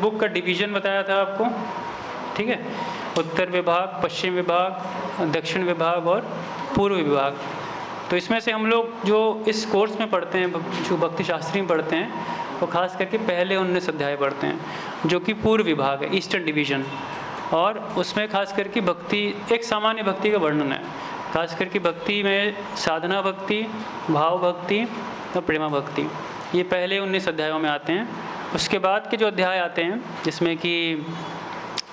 Book का division बताया था आपको, ठीक है, उत्तर विभाग, पश्चिम विभाग, दक्षिण विभाग और पूर्व विभाग। तो इसमें से हम लोग जो इस कोर्स में पढ़ते हैं, जो भक्ति शास्त्री में पढ़ते हैं, वो खास करके पहले 19 अध्याय पढ़ते हैं, जो कि पूर्व विभाग है, ईस्टर्न डिवीज़न। और उसमें खास करके भक्ति, एक सामान्य भक्ति का वर्णन है। खास करके भक्ति में साधना भक्ति, भाव भक्ति और प्रेमा भक्ति, ये पहले 19 अध्यायों में आते हैं। उसके बाद के जो अध्याय आते हैं, जिसमें कि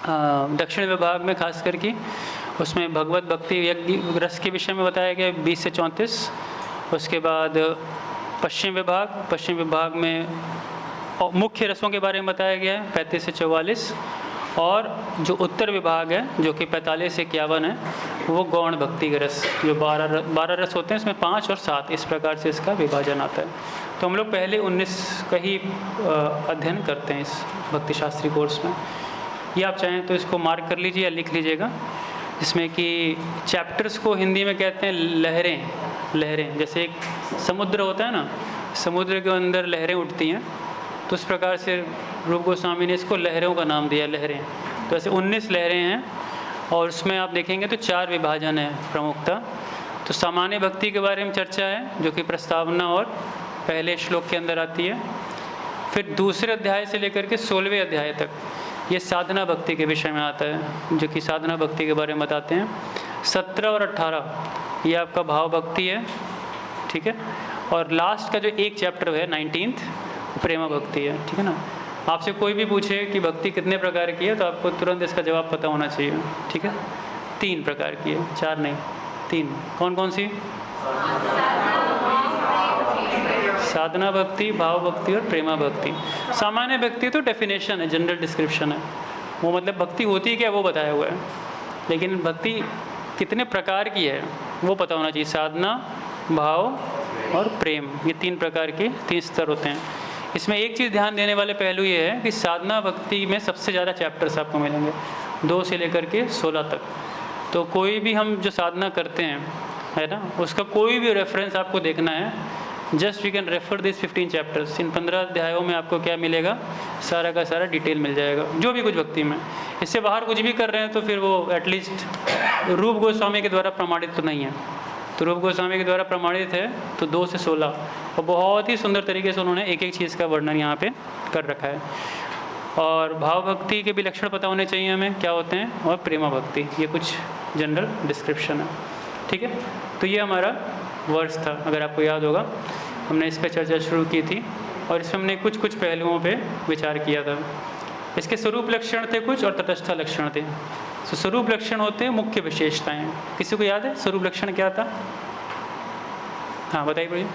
दक्षिण विभाग में खास करके उसमें भगवत भक्ति यज्ञ रस के विषय में बताया गया 20 से 34। उसके बाद पश्चिम विभाग में मुख्य रसों के बारे में बताया गया है 35 से 44। और जो उत्तर विभाग है, जो कि 45 से 51 है, वो गौण भक्ति के रस, जो 12 रस होते हैं, इसमें 5 और 7 इस प्रकार से इसका विभाजन आता है। तो हम लोग पहले 19 का ही अध्ययन करते हैं इस भक्ति शास्त्री कोर्स में। ये आप चाहें तो इसको मार्क कर लीजिए या लिख लीजिएगा, जिसमें कि चैप्टर्स को हिंदी में कहते हैं लहरें। जैसे एक समुद्र होता है ना, समुद्र के अंदर लहरें उठती हैं, तो उस प्रकार से रूप गोस्वामी ने इसको लहरों का नाम दिया, लहरें। तो ऐसे 19 लहरें हैं, और उसमें आप देखेंगे तो 4 विभाजन है प्रमुखता। तो सामान्य भक्ति के बारे में चर्चा है, जो कि प्रस्तावना और पहले श्लोक के अंदर आती है। फिर दूसरे अध्याय से लेकर के 16वें अध्याय तक ये साधना भक्ति के विषय में आता है, जो कि साधना भक्ति के बारे में बताते हैं। 17 और 18 ये आपका भाव भक्ति है, ठीक है। और लास्ट का जो एक चैप्टर है 19th, प्रेमा भक्ति है, ठीक है ना। आपसे कोई भी पूछे कि भक्ति कितने प्रकार की है, तो आपको तुरंत इसका जवाब पता होना चाहिए, ठीक है। 3 प्रकार की है, 4 नहीं, 3। कौन कौन सी? साधना भक्ति, भाव भक्ति और प्रेमा भक्ति। सामान्य भक्ति तो डेफिनेशन है, जनरल डिस्क्रिप्शन है, वो मतलब भक्ति होती क्या वो बताया हुआ है। लेकिन भक्ति कितने प्रकार की है वो पता होना चाहिए। साधना, भाव और प्रेम, ये 3 प्रकार के 3 स्तर होते हैं। इसमें एक चीज़ ध्यान देने वाले पहलू ये है कि साधना भक्ति में सबसे ज़्यादा चैप्टर्स आपको मिलेंगे, 2 से लेकर के 16 तक। तो कोई भी हम जो साधना करते हैं, है ना, उसका कोई भी रेफरेंस आपको देखना है, just you can refer this 15 chapters. इन 15 अध्यायों में आपको क्या मिलेगा, सारा का सारा डिटेल मिल जाएगा, जो भी कुछ भक्ति में। इससे बाहर कुछ भी कर रहे हैं तो फिर वो एटलीस्ट रूप गोस्वामी के द्वारा प्रमाणित तो नहीं है। तो रूप गोस्वामी के द्वारा प्रमाणित है तो 2 से 16, और बहुत ही सुंदर तरीके से उन्होंने एक एक चीज़ का वर्णन यहाँ पे कर रखा है। और भाव भक्ति के भी लक्षण पता होने चाहिए हमें क्या होते हैं, और प्रेमा भक्ति, ये कुछ जनरल डिस्क्रिप्शन है, ठीक है। तो ये हमारा वर्ष था, अगर आपको याद होगा हमने इस पर चर्चा शुरू की थी, और इसमें हमने कुछ पहलुओं पे विचार किया था। इसके स्वरूप लक्षण थे कुछ, और तटस्थ लक्षण थे। तो स्वरूप लक्षण होते हैं मुख्य विशेषताएं। किसी को याद है स्वरूप लक्षण क्या था? हाँ बताइए भैया।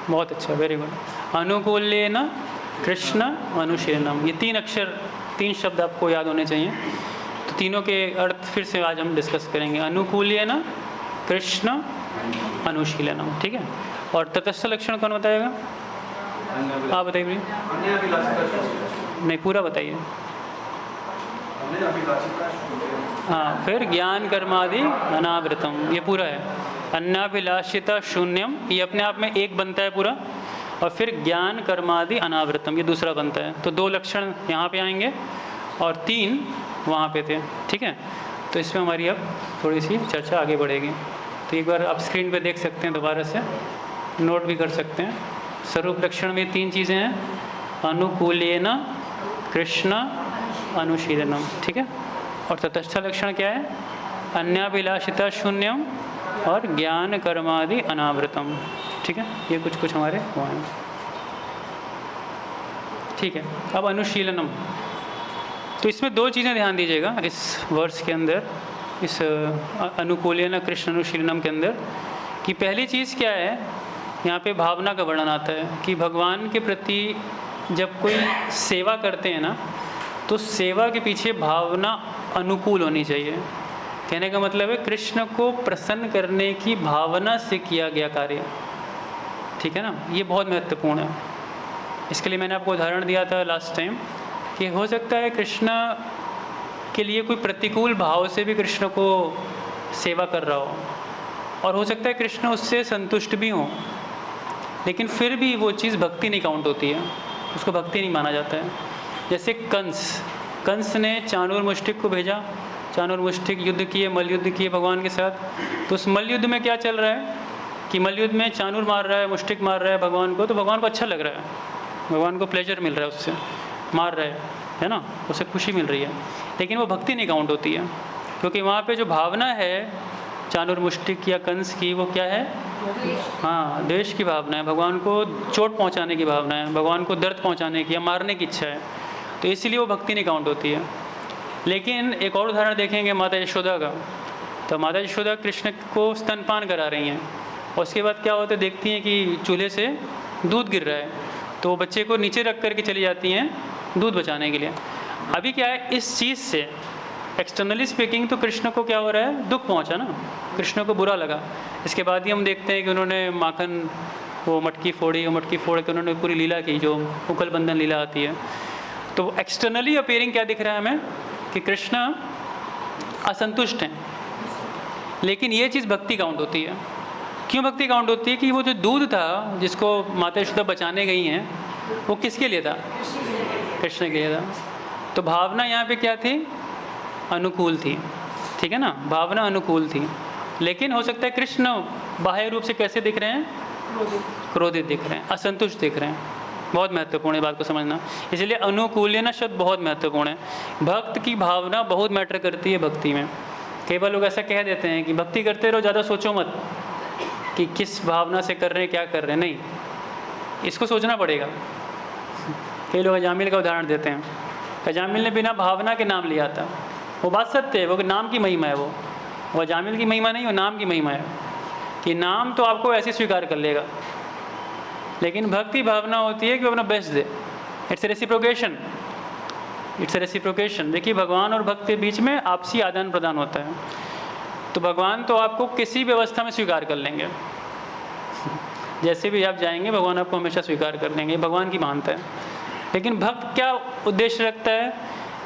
बहुत अच्छा, वेरी गुड। अनुकूल्येन कृष्ण अनुशीलनम, ये 3 अक्षर, 3 शब्द आपको याद होने चाहिए। तो तीनों के अर्थ फिर से आज हम डिस्कस करेंगे। अनुकूल्येन कृष्ण अनुशीलनम, ठीक है। और तटस्थ लक्षण कौन बताएगा? आप बताइए भैया। नहीं, पूरा बताइए। हाँ, फिर ज्ञान कर्मादि अनावृतम, ये पूरा है। अन्नाभिलाषिता शून्यम, ये अपने आप में एक बनता है पूरा, और फिर ज्ञान कर्मादि अनावृतम, ये दूसरा बनता है। तो 2 लक्षण यहाँ पे आएंगे और 3 वहाँ पे थे, ठीक है। तो इसमें हमारी अब थोड़ी सी चर्चा आगे बढ़ेगी। तो एक बार आप स्क्रीन पे देख सकते हैं, दोबारा से नोट भी कर सकते हैं। स्वरूप लक्षण में 3 चीज़ें हैं, अनुकूल्येन कृष्ण अनुशीलनम, ठीक है। और तटस्थ लक्षण क्या है? अन्याभिलाषिता शून्यम और ज्ञान कर्मादि अनावृतम, ठीक है। ये कुछ हमारे वहाँ हैं, ठीक है। अब अनुशीलनम, तो इसमें 2 चीज़ें ध्यान दीजिएगा इस वर्ष के अंदर, इस अनुकूल्येन कृष्ण अनुशीलनम के अंदर, कि पहली चीज़ क्या है, यहाँ पे भावना का वर्णन आता है कि भगवान के प्रति जब कोई सेवा करते हैं ना, तो सेवा के पीछे भावना अनुकूल होनी चाहिए। कहने का मतलब है कृष्ण को प्रसन्न करने की भावना से किया गया कार्य, ठीक है ना। ये बहुत महत्वपूर्ण है। इसके लिए मैंने आपको उदाहरण दिया था लास्ट टाइम कि हो सकता है कृष्ण के लिए कोई प्रतिकूल भाव से भी कृष्ण को सेवा कर रहा हो, और हो सकता है कृष्ण उससे संतुष्ट भी हों, लेकिन फिर भी वो चीज़ भक्ति नहीं काउंट होती है। उसको भक्ति नहीं माना जाता है। जैसे कंस ने चाणूर मुष्टिक को भेजा, चाणूर मुष्टिक युद्ध किए, मल्ल युद्ध किए भगवान के साथ। तो उस मल्ल युद्ध में क्या चल रहा है कि मल्ल युद्ध में चाणूर मार रहा है, मुष्टिक मार रहा है भगवान को, तो भगवान को अच्छा लग रहा है, भगवान को प्लेजर मिल रहा है, उससे मार रहा है ना, उसे खुशी मिल रही है। लेकिन वो भक्ति नहीं काउंट होती है, क्योंकि वहाँ पे जो भावना है चाणूर मुष्टिक या कंस की, वो क्या है? हाँ, द्वेष की भावना है, भगवान को चोट पहुँचाने की भावना है, भगवान को दर्द पहुँचाने की या मारने की इच्छा है, तो इसलिए वो भक्ति नहीं काउंट होती है। लेकिन एक और उदाहरण देखेंगे माता यशोदा का। तो माता यशोदा कृष्ण को स्तनपान करा रही हैं, और उसके बाद क्या होता है, देखती हैं कि चूल्हे से दूध गिर रहा है, तो वो बच्चे को नीचे रख करके चली जाती हैं दूध बचाने के लिए। अभी क्या है, इस चीज़ से एक्सटर्नली स्पीकिंग तो कृष्ण को क्या हो रहा है, दुख पहुंचा ना, कृष्ण को बुरा लगा। इसके बाद ही हम देखते हैं कि उन्होंने माखन वो मटकी फोड़ी, और मटकी फोड़ के उन्होंने पूरी लीला की, जो उकल बंधन लीला आती है। तो एक्सटर्नली अपेयरिंग क्या दिख रहा है हमें कि कृष्ण असंतुष्ट हैं, लेकिन ये चीज़ भक्ति काउंट होती है। क्यों भक्ति काउंट होती है कि वो जो दूध था जिसको माता यशोदा बचाने गई हैं, वो किसके लिए था? कृष्ण के लिए था। तो भावना यहाँ पे क्या थी? अनुकूल थी, ठीक है ना, भावना अनुकूल थी। लेकिन हो सकता है कृष्ण बाह्य रूप से कैसे दिख रहे हैं? क्रोधित दिख रहे हैं, असंतुष्ट दिख रहे हैं। बहुत महत्वपूर्ण है बात को समझना, इसलिए अनुकूल्यना शब्द बहुत महत्वपूर्ण है। भक्त की भावना बहुत मैटर करती है भक्ति में। कई बार लोग ऐसा कह देते हैं कि भक्ति करते रहो, ज़्यादा सोचो मत कि किस भावना से कर रहे हैं, क्या कर रहे हैं, नहीं, इसको सोचना पड़ेगा। कई लोग अजामिल का उदाहरण देते हैं, अजामिल ने बिना भावना के नाम लिया था। वो बात सत्य है, वो नाम की महिमा है, वो अजामिल की महिमा नहीं, वो नाम की महिमा है कि नाम तो आपको ऐसे स्वीकार कर लेगा, लेकिन भक्ति भावना होती है कि वो अपना best they. It's a reciprocation, it's a reciprocation. देखिए, भगवान और भक्त के बीच में आपसी आदान प्रदान होता है। तो भगवान तो आपको किसी व्यवस्था में स्वीकार कर लेंगे, जैसे भी आप जाएंगे भगवान आपको हमेशा स्वीकार कर लेंगे, भगवान की मानता है। लेकिन भक्त क्या उद्देश्य रखता है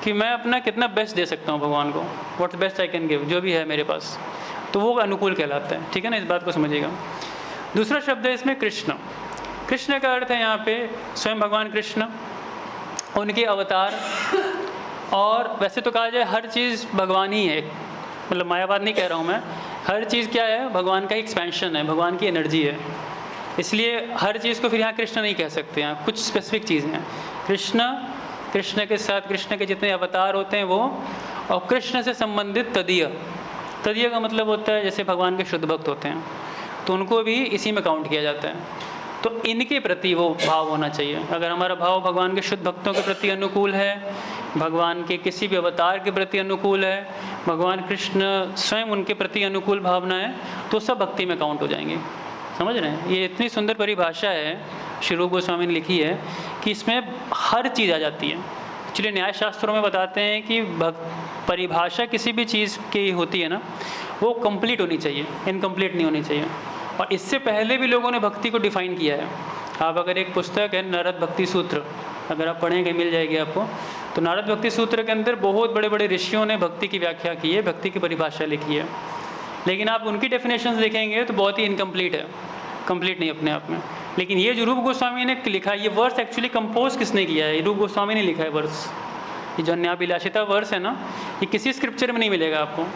कि मैं अपना कितना बेस्ट दे सकता हूँ भगवान को, what's best I can give, जो भी है मेरे पास, तो वो अनुकूल कहलाता है, ठीक है ना, इस बात को समझिएगा। दूसरा शब्द है इसमें कृष्ण। कृष्ण का अर्थ है यहाँ पे स्वयं भगवान कृष्ण, उनके अवतार। और वैसे तो कहा जाए हर चीज़ भगवान ही है, मतलब मायावाद नहीं कह रहा हूँ मैं, हर चीज़ क्या है, भगवान का एक्सपेंशन है, भगवान की एनर्जी है। इसलिए हर चीज़ को फिर यहाँ कृष्ण नहीं कह सकते हैं, कुछ स्पेसिफिक चीज़ें हैं। कृष्ण के साथ कृष्ण के जितने अवतार होते हैं वो, और कृष्ण से संबंधित तदीय का मतलब होता है जैसे भगवान के शुद्ध भक्त होते हैं, तो उनको भी इसी में काउंट किया जाता है। तो इनके प्रति वो भाव होना चाहिए। अगर हमारा भाव भगवान के शुद्ध भक्तों के प्रति अनुकूल है, भगवान के किसी भी अवतार के प्रति अनुकूल है, भगवान कृष्ण स्वयं उनके प्रति अनुकूल भावना है, तो सब भक्ति में काउंट हो जाएंगे। समझ रहे हैं? ये इतनी सुंदर परिभाषा है श्री रूप गोस्वामी ने लिखी है कि इसमें हर चीज़ आ जाती है। एक्चुअली न्याय शास्त्रों में बताते हैं कि परिभाषा किसी भी चीज़ की होती है ना, वो कंप्लीट होनी चाहिए, इनकम्प्लीट नहीं होनी चाहिए। और इससे पहले भी लोगों ने भक्ति को डिफ़ाइन किया है। आप अगर एक पुस्तक है नारद भक्ति सूत्र, अगर आप पढ़ेंगे मिल जाएगी आपको, तो नारद भक्ति सूत्र के अंदर बहुत बड़े बड़े ऋषियों ने भक्ति की व्याख्या की है, भक्ति की परिभाषा लिखी है। लेकिन आप उनकी डेफिनेशंस देखेंगे तो बहुत ही इनकम्प्लीट है, कंप्लीट नहीं अपने आप में। लेकिन ये जो रूप गोस्वामी ने लिखा है, ये वर्स एक्चुअली कंपोज किसने किया है? रूप गोस्वामी ने लिखा है वर्स। ये जो न्यायभिलाषिता वर्स है ना, ये किसी स्क्रिप्चर में नहीं मिलेगा आपको,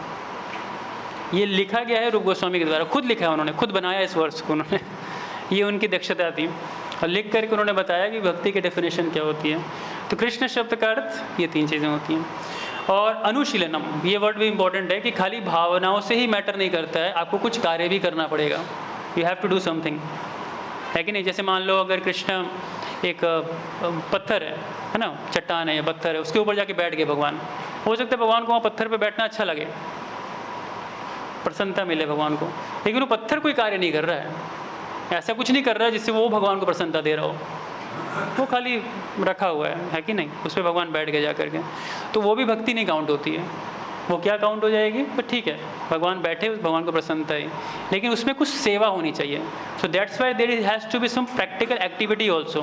ये लिखा गया है रूप गोस्वामी के द्वारा, खुद लिखा है उन्होंने, खुद बनाया इस वर्स को उन्होंने। ये उनकी दक्षता थी, और लिख करके उन्होंने बताया कि भक्ति की डेफिनेशन क्या होती है। तो कृष्ण शब्द का अर्थ ये तीन चीज़ें होती हैं। और अनुशीलनम, ये वर्ड भी इम्पॉर्टेंट है कि खाली भावनाओं से ही मैटर नहीं करता है, आपको कुछ कार्य भी करना पड़ेगा। You have to do something, है कि नहीं? जैसे मान लो अगर कृष्ण एक पत्थर है ना, चट्टान है या पत्थर है, उसके ऊपर जाके बैठ गए भगवान, हो सकता है भगवान को वहाँ पत्थर पे बैठना अच्छा लगे, प्रसन्नता मिले भगवान को, लेकिन वो पत्थर कोई कार्य नहीं कर रहा है, ऐसा कुछ नहीं कर रहा है जिससे वो भगवान को प्रसन्नता दे रहा हो, वो खाली रखा हुआ है कि नहीं, उस पर भगवान बैठ गए जा करके, तो वो भी भक्ति नहीं काउंट होती है। वो क्या काउंट हो जाएगी? पर ठीक है, भगवान बैठे, उस भगवान को प्रसन्नता है, लेकिन उसमें कुछ सेवा होनी चाहिए। So that's why there has to be some practical activity also,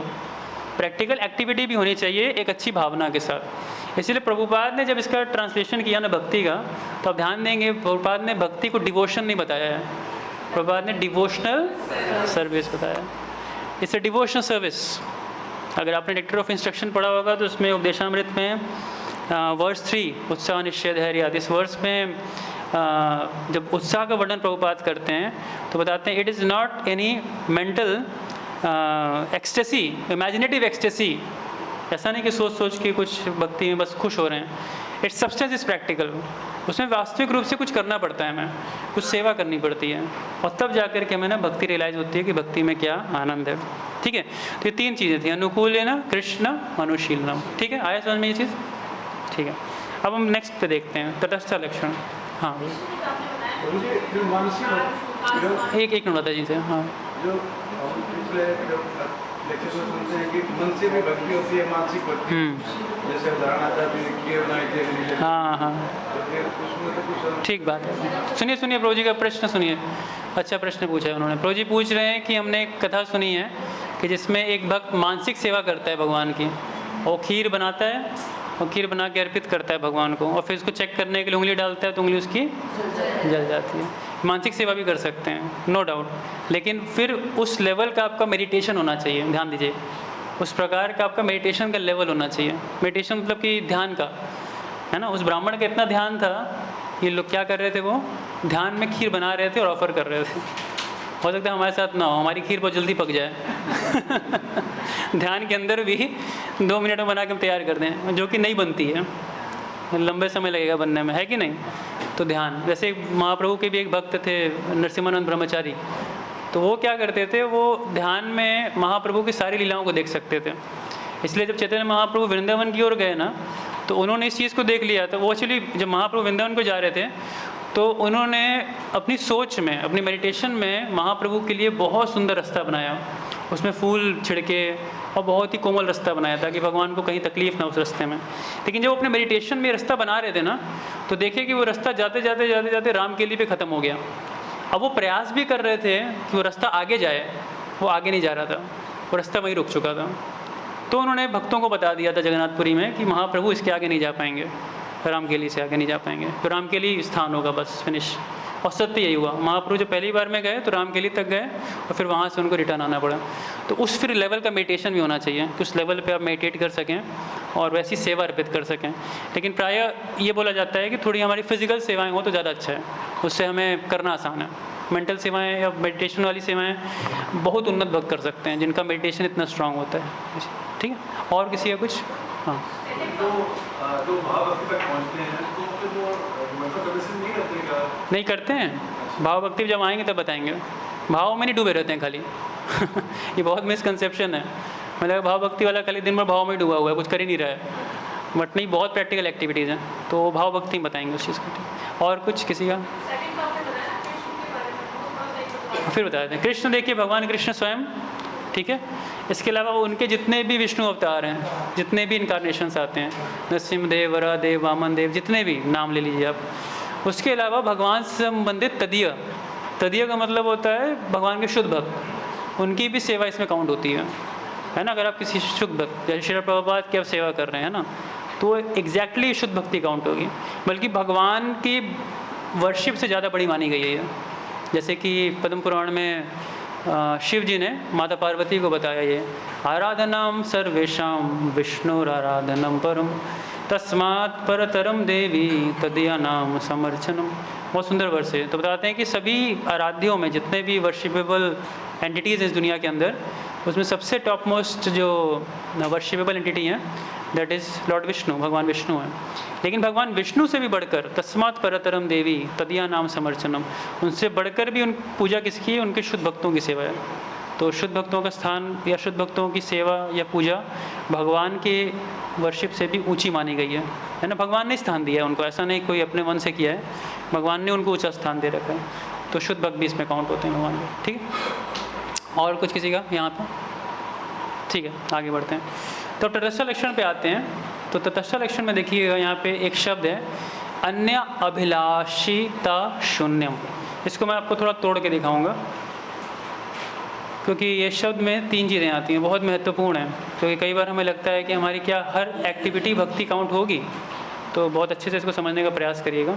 practical activity भी होनी चाहिए एक अच्छी भावना के साथ। इसलिए प्रभुपाद ने जब इसका ट्रांसलेशन किया ना भक्ति का, तो आप ध्यान देंगे प्रभुपाद ने भक्ति को डिवोशन नहीं बताया है, प्रभुपाद ने डिवोशनल सर्विस बताया। इट्स ए डिवोशनल सर्विस, अगर आपने नेक्टर ऑफ इंस्ट्रक्शन पढ़ा होगा तो उसमें उपदेशामृत में वर्स 3 उत्साह निश्चय धैर्य, इस वर्स में जब उत्साह का वर्णन प्रभुपाद करते हैं तो बताते हैं it is not any mental ecstasy, imaginative ecstasy. ऐसा नहीं कि सोच सोच के कुछ भक्ति में बस खुश हो रहे हैं। इट्स सब्सटेंस इज़ प्रैक्टिकल, उसमें वास्तविक रूप से कुछ करना पड़ता है, हमें कुछ सेवा करनी पड़ती है, और तब जा कर के हमें ना भक्ति रियलाइज़ होती है कि भक्ति में क्या आनंद है। ठीक है, तो ये 3 चीज़ें थी, अनुकूल है ना, कृष्ण, अनुशीलनम। ठीक है, आया समझ में ये चीज़? ठीक है, अब हम नेक्स्ट पे देखते हैं तटस्थ लक्षण। हाँ एक मिनट बताइए जी से। हाँ जो पिछले लेक्चर में सुनते हैं कि मन से भी भक्ति होती है, मानसिक भक्ति, जैसे उदाहरण आता है। हाँ, ठीक बात है। सुनिए प्रभु जी का प्रश्न सुनिए, अच्छा प्रश्न पूछा है उन्होंने। प्रभु जी पूछ रहे हैं कि हमने एक कथा सुनी है कि जिसमें एक भक्त मानसिक सेवा करता है भगवान की, और खीर बनाता है और खीर बना के अर्पित करता है भगवान को, और फिर उसको चेक करने के लिए उंगली डालता है तो उंगली उसकी जल जाती है। मानसिक सेवा भी कर सकते हैं, नो डाउट, लेकिन फिर उस लेवल का आपका मेडिटेशन होना चाहिए। ध्यान दीजिए, उस प्रकार का आपका मेडिटेशन का लेवल होना चाहिए। मेडिटेशन मतलब कि ध्यान का, है ना। उस ब्राह्मण का इतना ध्यान था, ये लोग क्या कर रहे थे, वो ध्यान में खीर बना रहे थे और ऑफर कर रहे थे। हो सकता है हमारे साथ ना हो, हमारी खीर बहुत जल्दी पक जाए ध्यान के अंदर भी 2 मिनट में बना के हम तैयार कर दें, जो कि नहीं बनती है, लंबे समय लगेगा बनने में, है कि नहीं। तो ध्यान, जैसे महाप्रभु के भी एक भक्त थे नरसिम्हानंद ब्रह्मचारी, तो वो क्या करते थे, वो ध्यान में महाप्रभु की सारी लीलाओं को देख सकते थे। इसलिए जब चैतन्य महाप्रभु वृंदावन की ओर गए ना, तो उन्होंने इस चीज़ को देख लिया था। वो एक्चुअली जब महाप्रभु वृंदावन को जा रहे थे तो उन्होंने अपनी सोच में, अपनी मेडिटेशन में महाप्रभु के लिए बहुत सुंदर रास्ता बनाया, उसमें फूल छिड़के और बहुत ही कोमल रास्ता बनाया ताकि भगवान को कहीं तकलीफ ना उस रास्ते में। लेकिन जब अपने मेडिटेशन में रास्ता बना रहे थे ना, तो देखिए कि वो रास्ता जाते जाते राम के लिए पे ख़त्म हो गया। अब वो प्रयास भी कर रहे थे कि वो रास्ता आगे जाए, वो आगे नहीं जा रहा था, वो रास्ता वहीं रुक चुका था। तो उन्होंने भक्तों को बता दिया था जगन्नाथपुरी में कि महाप्रभु इसके आगे नहीं जा पाएंगे, रामकेली से आगे नहीं जा पाएंगे, तो रामकेली स्थान होगा, बस फिनिश। और सत्य यही हुआ, महाप्रभु जब पहली बार में गए तो रामकेली तक गए और फिर वहाँ से उनको रिटर्न आना पड़ा। तो उस फिर लेवल का मेडिटेशन भी होना चाहिए कि उस लेवल पे आप मेडिटेट कर सकें और वैसी सेवा अर्पित कर सकें। लेकिन प्रायः ये बोला जाता है कि थोड़ी हमारी फिजिकल सेवाएँ हो तो ज़्यादा अच्छा है, उससे हमें करना आसान है। मेंटल सेवाएँ या मेडिटेशन वाली सेवाएँ बहुत उन्नत भक्त कर सकते हैं जिनका मेडिटेशन इतना स्ट्रांग होता है। ठीक है, और किसी का कुछ? हाँ, तो भाव भक्ति तक पहुंचते हैं तो फिर वो मतलब प्रदर्शन नहीं करते क्या? नहीं करते हैं। भाव भक्ति जब आएंगे तब बताएंगे, भाव में नहीं डूबे रहते हैं खाली ये बहुत मिसकंसेप्शन है। मतलब भाव भक्ति वाला खाली दिन भर भाव में डूबा हुआ है, कुछ कर ही नहीं रहा है, बट नहीं, बहुत प्रैक्टिकल एक्टिविटीज़ हैं। तो भाव भक्ति बताएंगे उस चीज़ को। और कुछ किसी का? फिर बता देते हैं। कृष्ण, देखिए भगवान कृष्ण स्वयं, ठीक है। इसके अलावा उनके जितने भी विष्णु अवतार हैं, जितने भी इनकारनेशंस आते हैं, नरसिंहदेव, वरादेव, वामन देव, जितने भी नाम ले लीजिए आप, उसके अलावा भगवान से संबंधित तदीय का मतलब होता है भगवान के शुद्ध भक्त, उनकी भी सेवा इसमें काउंट होती है ना। अगर आप किसी शुद्ध भक्त, जैसे श्रील प्रभुपाद की आप सेवा कर रहे हैं ना, तो एग्जैक्टली शुद्ध भक्ति काउंट होगी, बल्कि भगवान की वर्शिप से ज़्यादा बड़ी मानी गई है ये। जैसे कि पद्म पुराण में शिव जी ने माता पार्वती को बताया, ये आराधनाम सर्वेशाम विष्णुराराधनम परम तस्मात् परतरम देवी तदीया नाम समर्चनम। बहुत सुंदर वर्ष है। तो बताते हैं कि सभी आराध्यों में जितने भी वर्शिपेबल एंटिटीज़ हैं इस दुनिया के अंदर, उसमें सबसे टॉप मोस्ट जो वर्शिपेबल एंटिटी हैं दैट इज़ लॉर्ड विष्णु, भगवान विष्णु हैं। लेकिन भगवान विष्णु से भी बढ़कर तस्मात् परतरम देवी तदीया नाम समर्चनम, उनसे बढ़कर भी उन पूजा किसकी है? उनके शुद्ध भक्तों की सेवा है। तो शुद्ध भक्तों का स्थान या शुद्ध भक्तों की सेवा या पूजा भगवान के वर्शिप से भी ऊंची मानी गई है ना। भगवान ने स्थान दिया है उनको, ऐसा नहीं कोई अपने मन से किया है, भगवान ने उनको ऊंचा स्थान दे रखा है। तो शुद्ध भक्त भी इसमें काउंट होते हैं भगवान के। ठीक है, और कुछ किसी का यहाँ पर? ठीक है, आगे बढ़ते हैं। तो तटस्थ लक्षण पे आते हैं। तो तटस्थ लक्षण में देखिएगा यहाँ पे एक शब्द है अन्य अभिलाषिता शून्यम। इसको मैं आपको थोड़ा तोड़ के दिखाऊंगा, क्योंकि ये शब्द में 3 चीज़ें आती हैं, बहुत महत्वपूर्ण है। क्योंकि कई बार हमें लगता है कि हमारी क्या हर एक्टिविटी भक्ति काउंट होगी, तो बहुत अच्छे से इसको समझने का प्रयास करिएगा।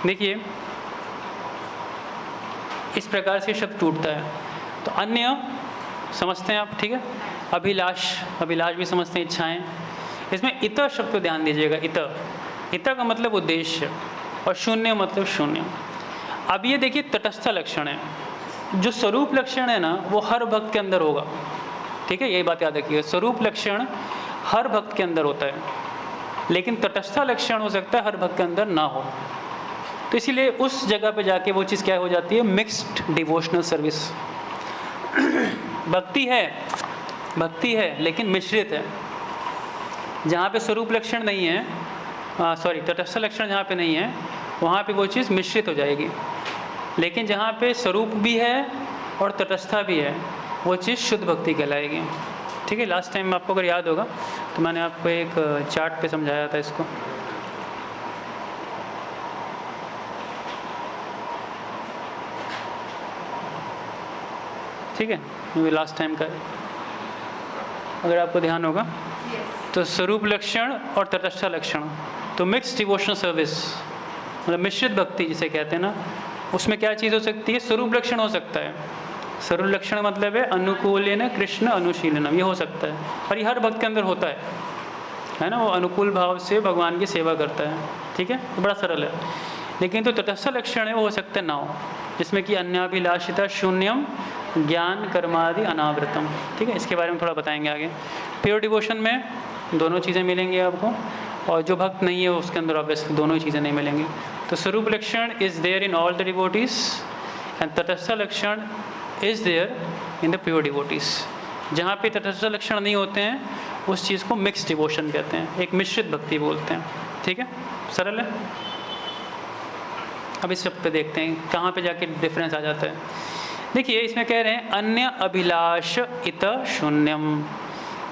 देखिए, इस प्रकार से शब्द टूटता है। तो अन्य समझते हैं आप, ठीक है। अभिलाष, अभिलाष भी समझते हैं, इच्छाएं। इसमें इत शब्द पे ध्यान दीजिएगा। इत का मतलब उद्देश्य और शून्य मतलब शून्य। अब ये देखिए तटस्थ लक्षण है, जो स्वरूप लक्षण है ना वो हर भक्त के अंदर होगा, ठीक है। यही बात याद रखिएगा, स्वरूप लक्षण हर भक्त के अंदर होता है, लेकिन तटस्थ लक्षण हो सकता है हर भक्त के अंदर ना हो। तो इसीलिए उस जगह पे जाके वो चीज़ क्या हो जाती है, मिक्स्ड डिवोशनल सर्विस। भक्ति है लेकिन मिश्रित है। जहाँ पे स्वरूप लक्षण नहीं है, तटस्थ लक्षण जहाँ पे नहीं है, वहाँ पे वो चीज़ मिश्रित हो जाएगी। लेकिन जहाँ पे स्वरूप भी है और तटस्था भी है, वो चीज़ शुद्ध भक्ति कहलाएगी, ठीक है। लास्ट टाइम आपको अगर याद होगा तो मैंने आपको एक चार्ट पे समझाया था इसको। ठीक है, ये लास्ट टाइम का है, अगर आपको ध्यान होगा। तो स्वरूप लक्षण और तटस्थ लक्षण, तो मिक्स डिवोशनल सर्विस मतलब मिश्रित भक्ति जिसे कहते हैं ना, उसमें क्या चीज़ हो सकती है, स्वरूप लक्षण हो सकता है। स्वरूप लक्षण मतलब है अनुकूलेन कृष्ण अनुशीलनम, ये हो सकता है, और ये हर भक्त के अंदर होता है ना। वो अनुकूल भाव से भगवान की सेवा करता है, ठीक है, तो बड़ा सरल है। लेकिन तो तटस्थ लक्षण है वो हो सकता है ना हो, जिसमें कि अन्याभिलाषिता शून्यम ज्ञान कर्मादि अनावृतम, ठीक है। इसके बारे में थोड़ा बताएंगे आगे। प्योर डिवोशन में दोनों चीज़ें मिलेंगी आपको, और जो भक्त नहीं है उसके अंदर ऑब्वियसली दोनों ही चीज़ें नहीं मिलेंगी। तो स्वरूप लक्षण is there in all the devotees and तटस्थ लक्षण is there in the pure devotees. जहाँ पे तटस्थ लक्षण नहीं होते हैं उस चीज़ को मिक्स डिवोशन कहते हैं, एक मिश्रित भक्ति बोलते हैं, ठीक है, सरल है। अब इस शब्द पे देखते हैं कहाँ पे जाके डिफरेंस आ जाता है। देखिए इसमें कह रहे हैं अन्य अभिलाष इत शून्यम,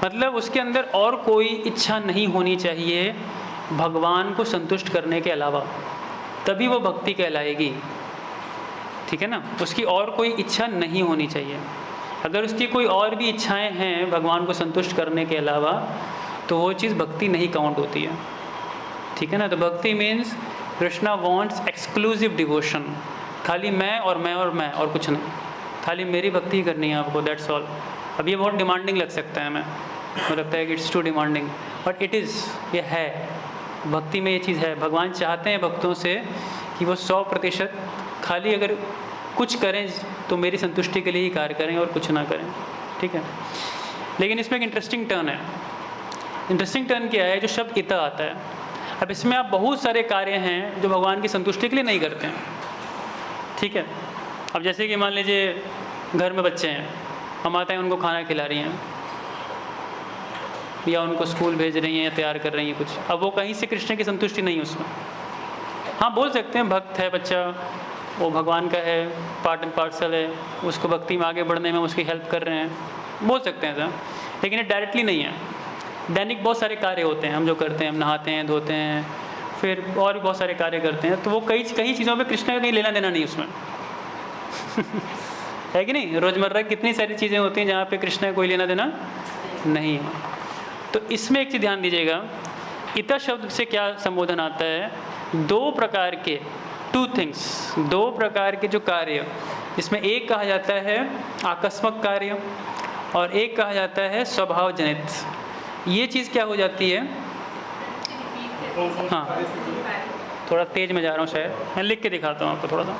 मतलब उसके अंदर और कोई इच्छा नहीं होनी चाहिए भगवान को संतुष्ट करने के अलावा, तभी वो भक्ति कहलाएगी, ठीक है ना। उसकी और कोई इच्छा नहीं होनी चाहिए। अगर उसकी कोई और भी इच्छाएं हैं भगवान को संतुष्ट करने के अलावा, तो वो चीज़ भक्ति नहीं काउंट होती है, ठीक है ना। तो भक्ति means Krishna wants exclusive devotion, खाली मैं और मैं और मैं और कुछ नहीं, खाली मेरी भक्ति करनी है आपको, दैट्स ऑल। अब ये बहुत डिमांडिंग लग सकता है, मुझे लगता है कि it's too demanding, but it is, ये है, भक्ति में ये चीज़ है। भगवान चाहते हैं भक्तों से कि वो 100% खाली अगर कुछ करें तो मेरी संतुष्टि के लिए ही कार्य करें और कुछ ना करें, ठीक है। लेकिन इसमें एक इंटरेस्टिंग टर्न है। इंटरेस्टिंग टर्न क्या है, जो शब्द इत आता है, अब इसमें आप बहुत सारे कार्य हैं जो भगवान की संतुष्टि के लिए नहीं करते हैं, ठीक है। अब जैसे कि मान लीजिए घर में बच्चे हैं, हम माताएं उनको खाना खिला रही हैं या उनको स्कूल भेज रही हैं या तैयार कर रही हैं कुछ, अब वो कहीं से कृष्ण की संतुष्टि नहीं उसमें। हाँ बोल सकते हैं भक्त है बच्चा, वो भगवान का है, पार्ट एंड पार्सल है, उसको भक्ति में आगे बढ़ने में उसकी हेल्प कर रहे हैं, बोल सकते हैं सर, लेकिन ये डायरेक्टली नहीं है। दैनिक बहुत सारे कार्य होते हैं हम जो करते हैं, हम नहाते हैं, धोते हैं, फिर और भी बहुत सारे कार्य करते हैं, तो वो कई चीज़ों पे कृष्ण का कहीं लेना देना नहीं उसमें है कि नहीं। रोज़मर्रा कितनी सारी चीज़ें होती हैं जहाँ पे कृष्ण का कोई लेना देना नहीं है। तो इसमें एक चीज़ ध्यान दीजिएगा, इत शब्द से क्या संबोधन आता है, दो प्रकार के, टू थिंग्स, दो प्रकार के जो कार्य, इसमें एक कहा जाता है आकस्मिक कार्य और एक कहा जाता है स्वभाव जनित। ये चीज़ क्या हो जाती है, हाँ थोड़ा तेज में जा रहा हूँ शायद, मैं लिख के दिखाता हूँ आपको थोड़ा सा।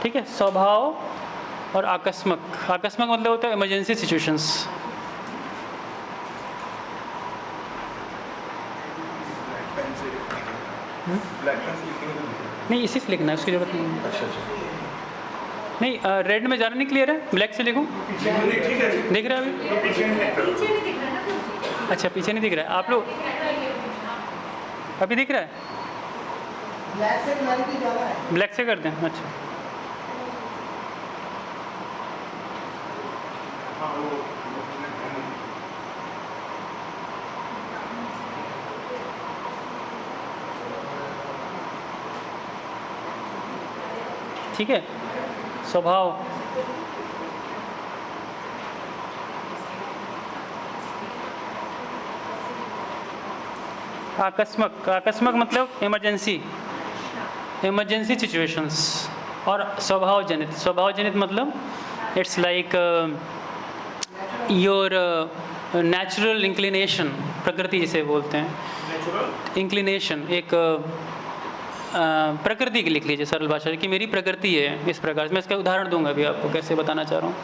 ठीक है, स्वभाव और आकस्मिक। आकस्मिक मतलब होता है इमरजेंसी सिचुएशंस। नहीं इसी से लिखना है, उसकी जरूरत नहीं है। अच्छा। नहीं रेड में ज़्यादा नहीं क्लियर है, ब्लैक से लिखूँ? ठीक है, दिख रहा है अभी? पीछे नहीं दिख रहा ना। अच्छा पीछे नहीं दिख रहा है, आप लोग अभी दिख रहा है? ब्लैक से क्लैरिटी ज़्यादा है। ब्लैक से कर दें, अच्छा। ठीक है, स्वभाव। आकस्मक, आकस्मक मतलब इमरजेंसी, इमरजेंसी सिचुएशंस। और स्वभाव जनित, स्वभाव जनित मतलब it's like your natural inclination, प्रकृति जिसे बोलते हैं। इंक्लिनेशन एक प्रकृति की लिख लीजिए सरल भाषा में कि मेरी प्रकृति है इस प्रकार से। मैं इसका उदाहरण दूंगा अभी आपको कैसे बताना चाह रहा हूँ।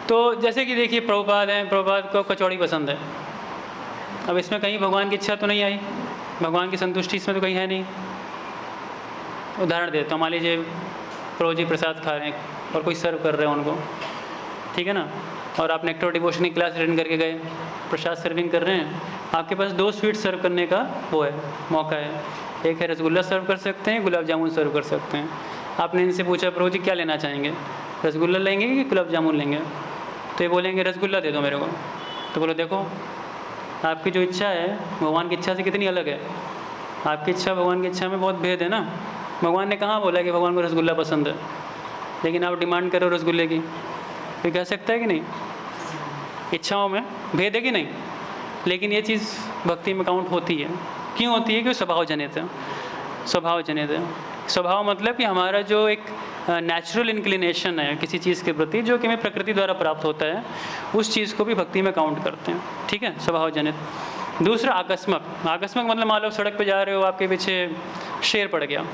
तो जैसे कि देखिए प्रभुपाद हैं, प्रभुपाद को कचौड़ी पसंद है। अब इसमें कहीं भगवान की इच्छा तो नहीं आई, भगवान की संतुष्टि इसमें तो कहीं है नहीं। उदाहरण देता हूँ, मान लीजिए प्रभु जी प्रसाद खा रहे हैं और कोई सर्व कर रहे हैं उनको, ठीक है ना, और आप नेक्टर डिवोशन की क्लास अटेंड करके गए, प्रसाद सर्विंग कर रहे हैं, आपके पास 2 स्वीट सर्व करने का वो है, मौका है। एक है रसगुल्ला सर्व कर सकते हैं, गुलाब जामुन सर्व कर सकते हैं। आपने इनसे पूछा प्रभु जी क्या लेना चाहेंगे, रसगुल्ला लेंगे कि गुलाब जामुन लेंगे? तो ये बोलेंगे रसगुल्ला दे दो मेरे को। तो बोलो देखो आपकी जो इच्छा है भगवान की इच्छा से कितनी अलग है। आपकी इच्छा भगवान की इच्छा में बहुत भेद है ना। भगवान ने कहाँ बोला कि भगवान को रसगुल्ला पसंद है, लेकिन आप डिमांड करो रसगुल्ले की, कोई कह सकता है कि नहीं? इच्छाओं में भेद है कि नहीं? लेकिन ये चीज़ भक्ति में काउंट होती है। क्यों होती है? कि स्वभाव जनित है, स्वभाव जनित है। स्वभाव मतलब कि हमारा जो एक नेचुरल इंक्लिनेशन है किसी चीज़ के प्रति, जो कि हमें प्रकृति द्वारा प्राप्त होता है, उस चीज़ को भी भक्ति में काउंट करते हैं, ठीक है, स्वभाव जनित। दूसरा आकस्मक, आकस्मक मतलब मान लो सड़क पे जा रहे हो, आपके पीछे शेर पड़ गया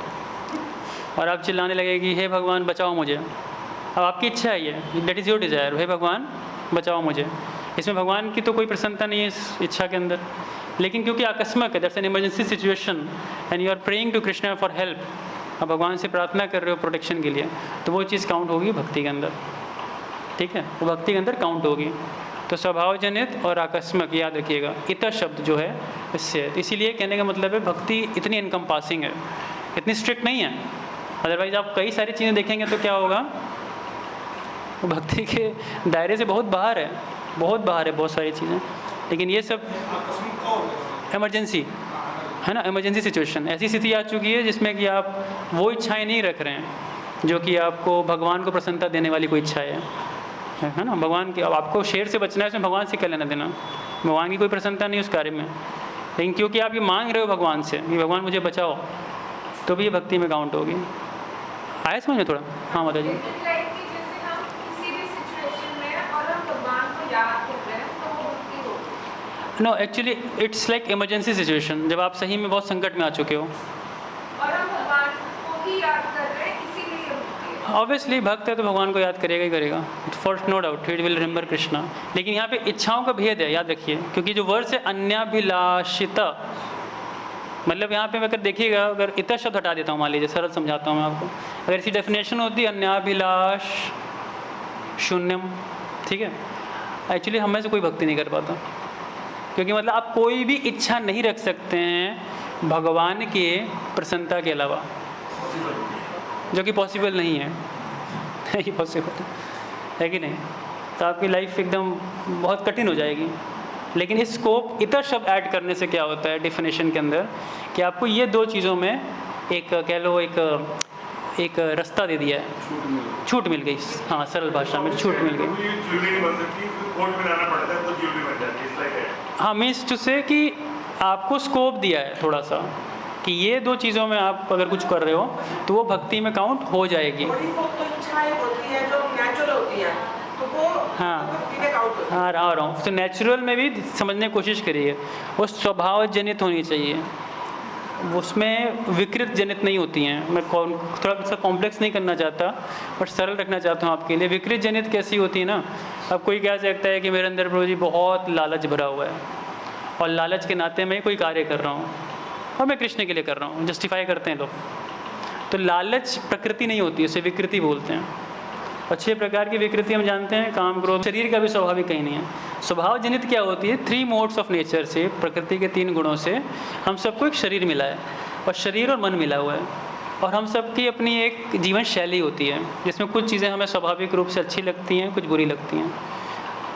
और आप चिल्लाने लगे कि हे भगवान बचाओ मुझे। अब आपकी इच्छा है ये, दैट इज़ योर डिज़ायर, हे भगवान बचाओ मुझे। इसमें भगवान की तो कोई प्रसन्नता नहीं है इस इच्छा के अंदर, लेकिन क्योंकि आकस्मक है, that's an emergency situation and you are praying to Krishna for help, आप भगवान से प्रार्थना कर रहे हो प्रोटेक्शन के लिए, तो वो चीज़ काउंट होगी भक्ति के अंदर, ठीक है, वो भक्ति के अंदर काउंट होगी। तो स्वभाव जनित और आकस्मक याद रखिएगा, इतर शब्द जो है इससे है। तो इसीलिए कहने का मतलब है भक्ति इतनी इनकम्पासिंग है, इतनी स्ट्रिक्ट नहीं है। अदरवाइज आप कई सारी चीज़ें देखेंगे तो क्या होगा, वो भक्ति के दायरे से बहुत बाहर है, बहुत बाहर है बहुत सारी चीज़ें। लेकिन ये सब इमरजेंसी है ना, इमरजेंसी सिचुएशन, ऐसी स्थिति आ चुकी है जिसमें कि आप वो इच्छाएं नहीं रख रहे हैं जो कि आपको भगवान को प्रसन्नता देने वाली कोई इच्छा है ना। भगवान की, अब आपको शेर से बचना है, इसमें भगवान से क्या लेना देना, भगवान की कोई प्रसन्नता नहीं उस कार्य में। लेकिन क्योंकि आप ये मांग रहे हो भगवान से कि भगवान मुझे बचाओ, तो भी ये भक्ति में काउंट होगी। आया समझ में थोड़ा? हाँ माता जी। No actually it's like emergency situation, जब आप सही में बहुत संकट में आ चुके हो और हम भगवान को ही याद कर रहे हैं, इसीलिए भक्ति है। ऑब्वियसली भक्त है तो भगवान को याद करेगा ही करेगा, for no doubt it will remember Krishna. लेकिन यहाँ पे इच्छाओं का भेद है, याद रखिए, क्योंकि जो वर्ड है अन्याभिलाषिता, मतलब यहाँ पे अगर देखिएगा, अगर इतना शब्द हटा देता हूँ, मान लीजिए सरल समझाता हूँ मैं आपको, अगर इसकी डेफिनेशन होती है अन्याभिलाष शून्यम, ठीक है, एक्चुअली हम में से कोई भक्ति नहीं कर पाता, क्योंकि मतलब आप कोई भी इच्छा नहीं रख सकते हैं भगवान के प्रसन्नता के अलावा, जो कि पॉसिबल नहीं है, नहीं पॉसिबल है कि नहीं। तो आपकी लाइफ एकदम बहुत कठिन हो जाएगी। लेकिन इस स्कोप इतर शब्द ऐड करने से क्या होता है डेफिनेशन के अंदर, कि आपको ये 2 चीज़ों में एक कह लो एक रास्ता दे दिया है, छूट मिल गई। हाँ सरल भाषा में छूट मिल गई। हाँ मीन्स टू से कि आपको स्कोप दिया है थोड़ा सा, कि ये 2 चीज़ों में आप अगर कुछ कर रहे हो तो वो भक्ति में काउंट हो जाएगी। थोड़ी बहुत तो इच्छाएं होती है जो नेचुरल होती है, तो वो हाँ भक्ति में काउंट होती है। हाँ आ रहा हूँ। तो नेचुरल में भी समझने की कोशिश करिए, वो स्वभाव जनित होनी चाहिए, उसमें विकृत जनित नहीं होती हैं। मैं थोड़ा सा कॉम्प्लेक्स नहीं करना चाहता, बट सरल रखना चाहता हूँ आपके लिए। विकृत जनित कैसी होती है ना, अब कोई कह सकता है कि मेरे अंदर प्रभु जी बहुत लालच भरा हुआ है, और लालच के नाते मैं कोई कार्य कर रहा हूँ और मैं कृष्ण के लिए कर रहा हूँ, जस्टिफाई करते हैं लोग। तो लालच प्रकृति नहीं होती, उसे विकृति बोलते हैं। और 6 प्रकार की विकृति हम जानते हैं, काम, क्रोध। शरीर का भी स्वाभाविक कहीं नहीं है। स्वभाव जनित क्या होती है? 3 मोड्स ऑफ नेचर से, प्रकृति के 3 गुणों से हम सबको एक शरीर मिला है, और शरीर और मन मिला हुआ है। और हम सबकी अपनी एक जीवन शैली होती है, जिसमें कुछ चीज़ें हमें स्वाभाविक रूप से अच्छी लगती हैं, कुछ बुरी लगती हैं।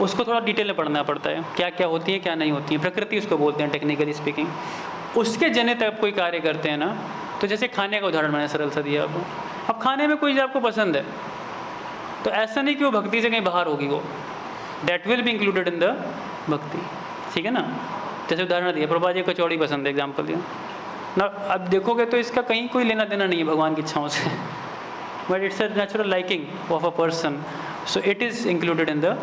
उसको थोड़ा डिटेल में पढ़ना पड़ता है, क्या क्या होती है, क्या नहीं होती है। प्रकृति उसको बोलते हैं टेक्निकली स्पीकिंग। उसके जनित आप कोई कार्य करते हैं ना, तो जैसे खाने का उदाहरण मैंने सरल सा दिया आपको। अब खाने में कोई चीज़ आपको पसंद है, तो ऐसा नहीं कि वो भक्ति से कहीं बाहर होगी, वो that will be included in the भक्ति, ठीक है ना। जैसे उदाहरण दिया, प्रभुपाद जी कचौड़ी पसंद है, एग्जाम्पल दिया ना। अब देखोगे तो इसका कहीं कोई लेना देना नहीं है भगवान की इच्छाओं से, but it's a natural liking of a person, so it is included in the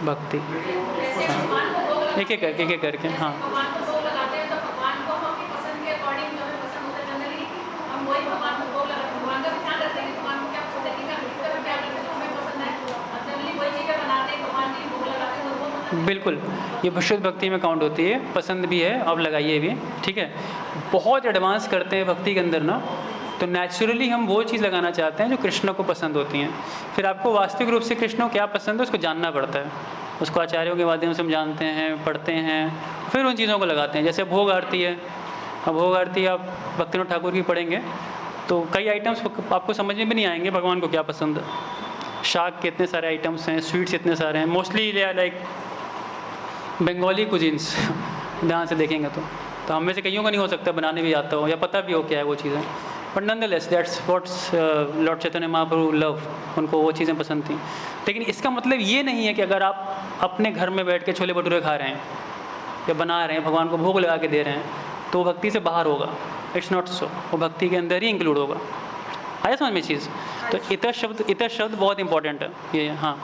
भक्ति। जैसे भगवान को भोग लगाते एक एक करके, हाँ। भगवान को भोग लगाते हैं, तो भगवान को हम अपनी पसंद के अकॉर्डिंग जो हमें पसंद होता है, जनरली हम वही भगवान को भोग लगाते हैं। भगवान का भी ध्यान रखते हैं कि भगवान को क्या पसंद है, कि क्या हमें पसंद है, जनरली वही चीज़ें बनाते हैं, भगवान की भोग लगाते हैं, और वो बिल्कुल, ये शुद्ध भक्ति में काउंट होती है। पसंद भी है, अब लगाइए भी, ठीक है। बहुत एडवांस करते हैं भक्ति के अंदर ना, तो नेचुरली हम वो चीज़ लगाना चाहते हैं जो कृष्ण को पसंद होती हैं। फिर आपको वास्तविक रूप से कृष्ण को क्या पसंद है उसको जानना पड़ता है, उसको आचार्यों के माध्यम से हम जानते हैं, पढ़ते हैं, फिर उन चीज़ों को लगाते हैं। जैसे भोग आरती है, अब भोग आरती आप भक्तिनाथ ठाकुर की पढ़ेंगे तो कई आइटम्स आपको समझ में भी नहीं आएंगे भगवान को क्या पसंद है। शाक के इतने सारे आइटम्स हैं, स्वीट्स इतने सारे हैं, मोस्टली लाइक बंगाली कुजीन्स ध्यान से देखेंगे तो हम में से कईयों को नहीं हो सकता बनाने भी आता हो या पता भी हो क्या है वो चीज़ें, but nonetheless that's what's Lord Chaitanya Mahaprabhu love, उनको वो चीज़ें पसंद थी। लेकिन इसका मतलब ये नहीं है कि अगर आप अपने घर में बैठ के छोले भटूरे खा रहे हैं या बना रहे हैं, भगवान को भोग लगा के दे रहे हैं, तो भक्ति से बाहर होगा। इट्स नॉट सो, वो भक्ति के अंदर ही इंक्लूड होगा। आया समझ में चीज़? तो इतर शब्द बहुत इंपॉर्टेंट है ये। हाँ,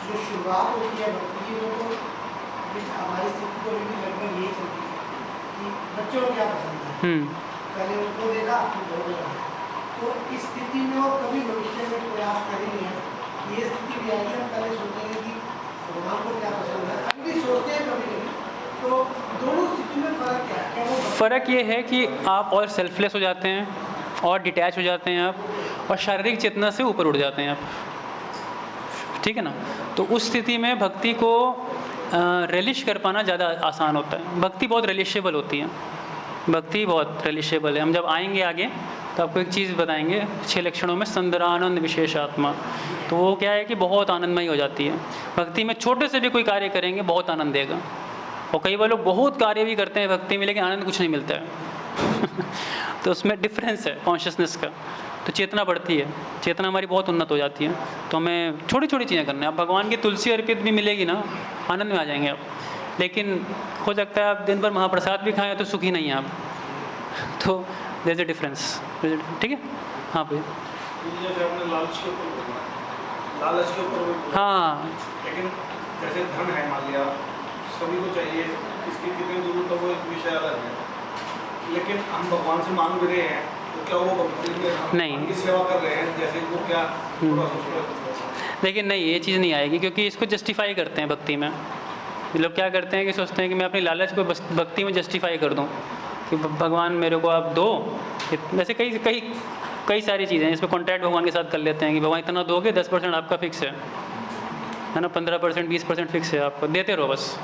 जो शुरुआत होती है भक्ति की, वो तो हमारी स्थिति को भी लगभग यही चलती है कि बच्चों को क्या पसंद है, पहले उनको देखा फिर भोग लगाया। तो इस स्थिति में वो कभी भविष्य में प्रयास कर ही नहीं है कि ये स्थिति भी आएगी, हम पहले सोचेंगे कि भगवान को क्या पसंद है, अभी भी सोचते हैं कभी कभी। तो दोनों स्थिति में फ़र्क क्या है? क्या वो फ़र्क ये है कि आप और सेल्फलेस हो जाते हैं और डिटैच हो जाते हैं आप, और शारीरिक चेतना से ऊपर उठ जाते हैं आप, ठीक है ना। तो उस स्थिति में भक्ति को रिलिश कर पाना ज़्यादा आसान होता है। भक्ति बहुत रिलिशेबल होती है, भक्ति बहुत रिलिशेबल है। हम जब आएंगे आगे तो आपको एक चीज़ बताएंगे 6 लक्षणों में, संदरानंद विशेष आत्मा। तो वो क्या है कि बहुत आनंदमयी हो जाती है भक्ति में। छोटे से भी कोई कार्य करेंगे बहुत आनंद देगा। और कई बार लोग बहुत कार्य भी करते हैं भक्ति में, लेकिन आनंद कुछ नहीं मिलता है तो उसमें डिफरेंस है कॉन्शियसनेस का। तो चेतना बढ़ती है, चेतना हमारी बहुत उन्नत हो जाती है। तो हमें छोटी छोटी चीज़ें करनी है। अब भगवान की तुलसी अर्पित भी मिलेगी ना, आनंद में आ जाएंगे आप। लेकिन हो सकता है आप दिन भर महाप्रसाद भी खाएं तो सुखी नहीं हैं आप। तो देयर इज अ डिफरेंस, ठीक है। हाँ भैया, जैसे आपने लालच के ऊपर बोला, लालच के ऊपर भी बोला। हाँ, लेकिन जैसे धन है, मान लिया सभी को चाहिए, इसकी कितनी जरूरत है वो एक विषय अलग है। लेकिन हम भगवान से मांग भी रहे हैं, तो क्या वो भक्ति में हम नहीं। उनकी सेवा कर रहे हैं? जैसे वो क्या थोड़ा सा लेकिन नहीं, ये चीज़ नहीं आएगी, क्योंकि इसको जस्टिफाई करते हैं भक्ति में। लोग क्या करते हैं कि सोचते हैं कि मैं अपनी लालच को भक्ति में जस्टिफाई कर दूं कि भगवान मेरे को आप दो। वैसे कई सारी चीज़ें हैं, इसमें कॉन्ट्रैक्ट भगवान के साथ कर लेते हैं कि भगवान इतना दोगे, 10% आपका फिक्स है ना, 15% 20% फिक्स है, आपको देते रहो बस,